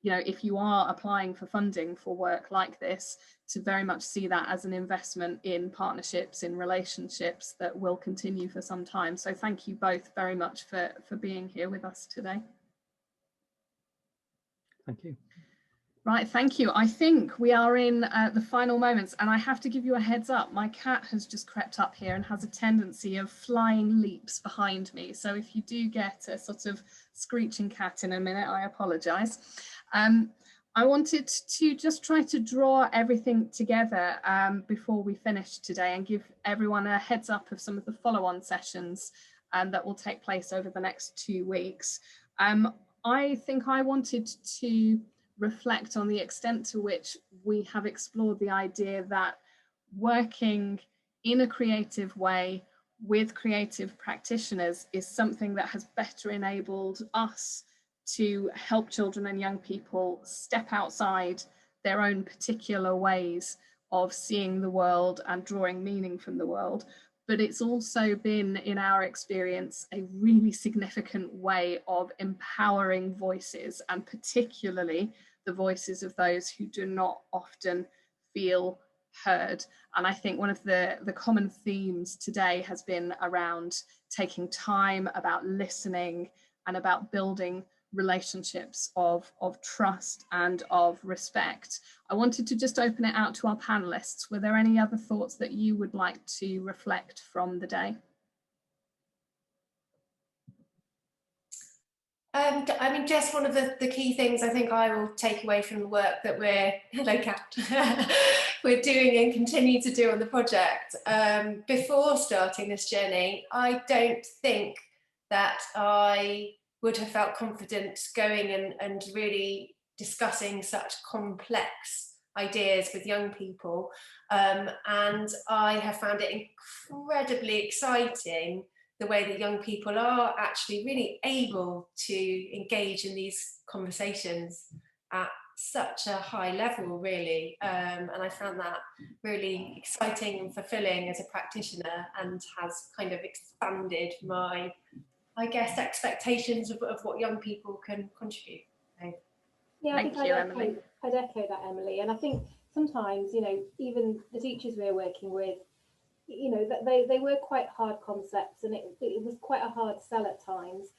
you know, if you are applying for funding for work like this, to very much see that as an investment in partnerships, in relationships that will continue for some time. So thank you both very much for being here with us today. Thank you. Right, thank you. I think we are in the final moments, and I have to give you a heads up. My cat has just crept up here and has a tendency of flying leaps behind me. So if you do get a sort of screeching cat in a minute, I apologise. I wanted to just try to draw everything together before we finish today and give everyone a heads up of some of the follow-on sessions that will take place over the next 2 weeks. I think I wanted to reflect on the extent to which we have explored the idea that working in a creative way with creative practitioners is something that has better enabled us to help children and young people step outside their own particular ways of seeing the world and drawing meaning from the world. But it's also been, in our experience, a really significant way of empowering voices, and particularly the voices of those who do not often feel heard. And I think one of the common themes today has been around taking time, about listening, and about building relationships of trust and of respect. I wanted to just open it out to our panelists. Were there any other thoughts that you would like to reflect from the day? I mean, just one of the key things I think I will take away from the work that we're doing and continue to do on the project. Before starting this journey, I don't think that I would have felt confident going and really discussing such complex ideas with young people. And I have found it incredibly exciting the way that young people are actually really able to engage in these conversations at such a high level, really. And I found that really exciting and fulfilling as a practitioner, and has kind of expanded my, I guess, expectations of what young people can contribute. So, yeah, I think I'd echo that, Emily. And I think sometimes, you know, even the teachers we're working with, you know, that they were quite hard concepts, and it was quite a hard sell at times.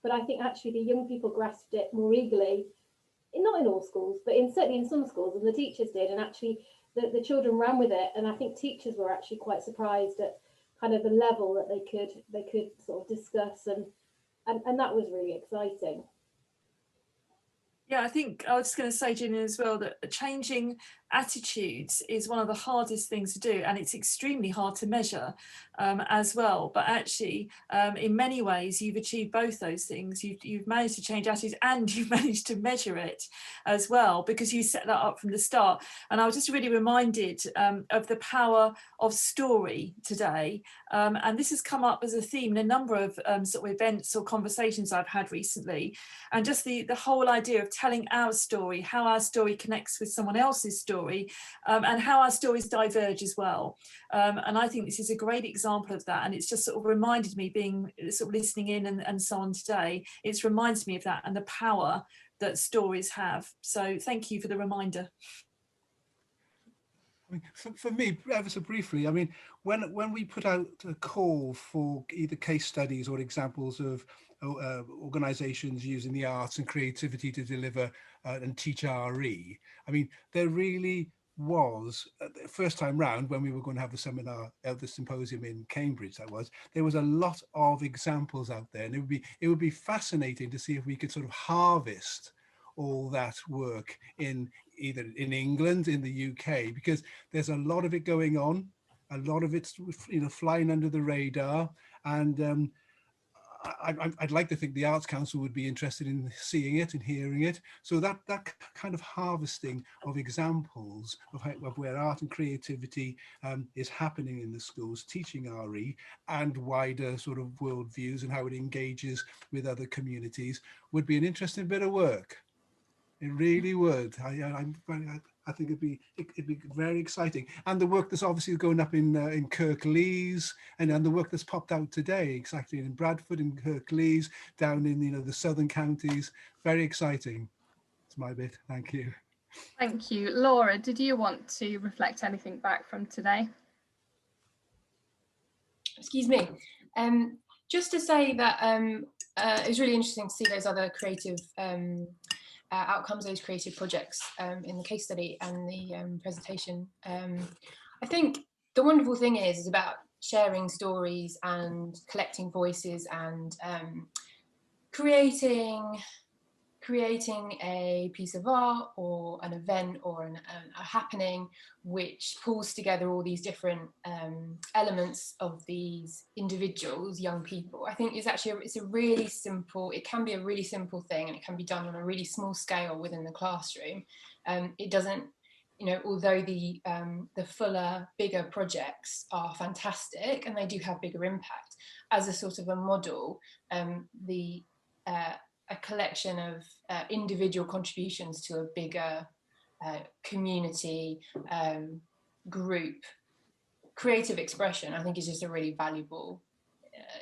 But I think actually the young people grasped it more eagerly, not in all schools, but certainly in some schools, and the teachers did, and actually the children ran with it. And I think teachers were actually quite surprised at kind of the level that they could sort of discuss, and that was really exciting. Yeah, I think I was just going to say, Gillian, as well, that changing attitudes is one of the hardest things to do, and it's extremely hard to measure as well. But actually, in many ways, you've achieved both those things. You've managed to change attitudes, and you've managed to measure it as well, because you set that up from the start. And I was just really reminded of the power of story today. And this has come up as a theme in a number of sort of events or conversations I've had recently. And just the whole idea of telling our story, how our story connects with someone else's story, and how our stories diverge as well. And I think this is a great example of that. And it's just sort of reminded me, being sort of listening in and so on today, it's reminds me of that and the power that stories have. So thank you for the reminder. I mean, for me, ever so briefly, I mean, when we put out a call for either case studies or examples of organisations using the arts and creativity to deliver and teach RE, I mean, there really was, the first time round when we were going to have the seminar, the symposium in Cambridge, there was a lot of examples out there, and it would be fascinating to see if we could sort of harvest all that work in either in England, in the UK, because there's a lot of it going on, a lot of it's, you know, flying under the radar, and I'd like to think the Arts Council would be interested in seeing it and hearing it. So that kind of harvesting of examples of where art and creativity is happening in the schools, teaching RE, and wider sort of worldviews and how it engages with other communities would be an interesting bit of work. It really would. I think it'd be very exciting. And the work that's obviously going up in Kirklees, and the work that's popped out today, exactly in Bradford, in Kirklees, down in, you know, the southern counties. Very exciting. That's my bit. Thank you. Thank you. Laura, did you want to reflect anything back from today? Excuse me. Just to say that it was really interesting to see those other creative outcomes, those creative projects in the case study and the presentation. I think the wonderful thing is about sharing stories and collecting voices and creating a piece of art or an event or a happening which pulls together all these different elements of these individuals, young people. I think it's a really simple, it can be a really simple thing, and it can be done on a really small scale within the classroom. It doesn't, you know, although the fuller, bigger projects are fantastic and they do have bigger impact, as a sort of a model, a collection of individual contributions to a bigger community group creative expression, I think, is just a really valuable,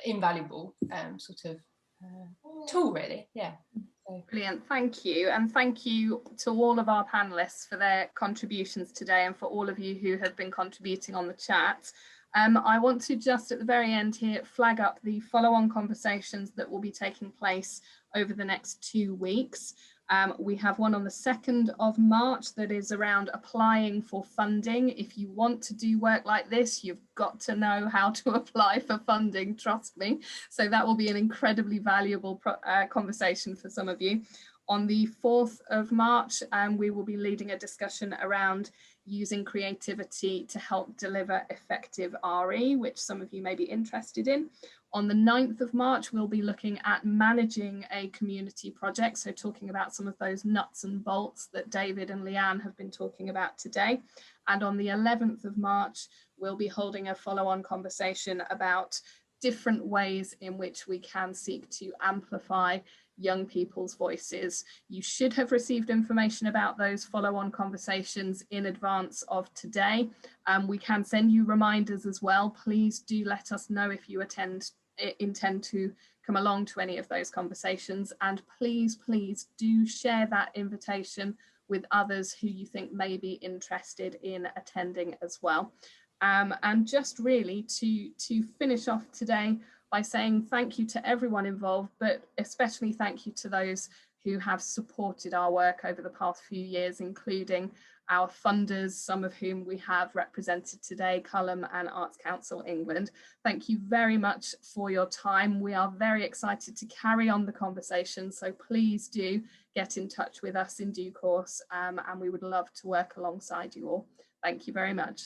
invaluable sort of tool, really. Yeah. So. Brilliant, thank you. And thank you to all of our panelists for their contributions today, and for all of you who have been contributing on the chat. I want to just at the very end here flag up the follow-on conversations that will be taking place over the next 2 weeks. We have one on the 2nd of March that is around applying for funding. If you want to do work like this, you've got to know how to apply for funding, trust me. So that will be an incredibly valuable conversation for some of you. On the 4th of March, we will be leading a discussion around using creativity to help deliver effective RE, which some of you may be interested in. On the 9th of March, we'll be looking at managing a community project, so talking about some of those nuts and bolts that David and Leanne have been talking about today. And on the 11th of March, we'll be holding a follow-on conversation about different ways in which we can seek to amplify young people's voices. You should have received information about those follow-on conversations in advance of today. We can send you reminders as well. Please do let us know if you intend to come along to any of those conversations, and please do share that invitation with others who you think may be interested in attending as well. And just really to finish off today by saying thank you to everyone involved, but especially thank you to those who have supported our work over the past few years, including our funders, some of whom we have represented today, Cullum and Arts Council England. Thank you very much for your time. We are very excited to carry on the conversation, so please do get in touch with us in due course, and we would love to work alongside you all. Thank you very much.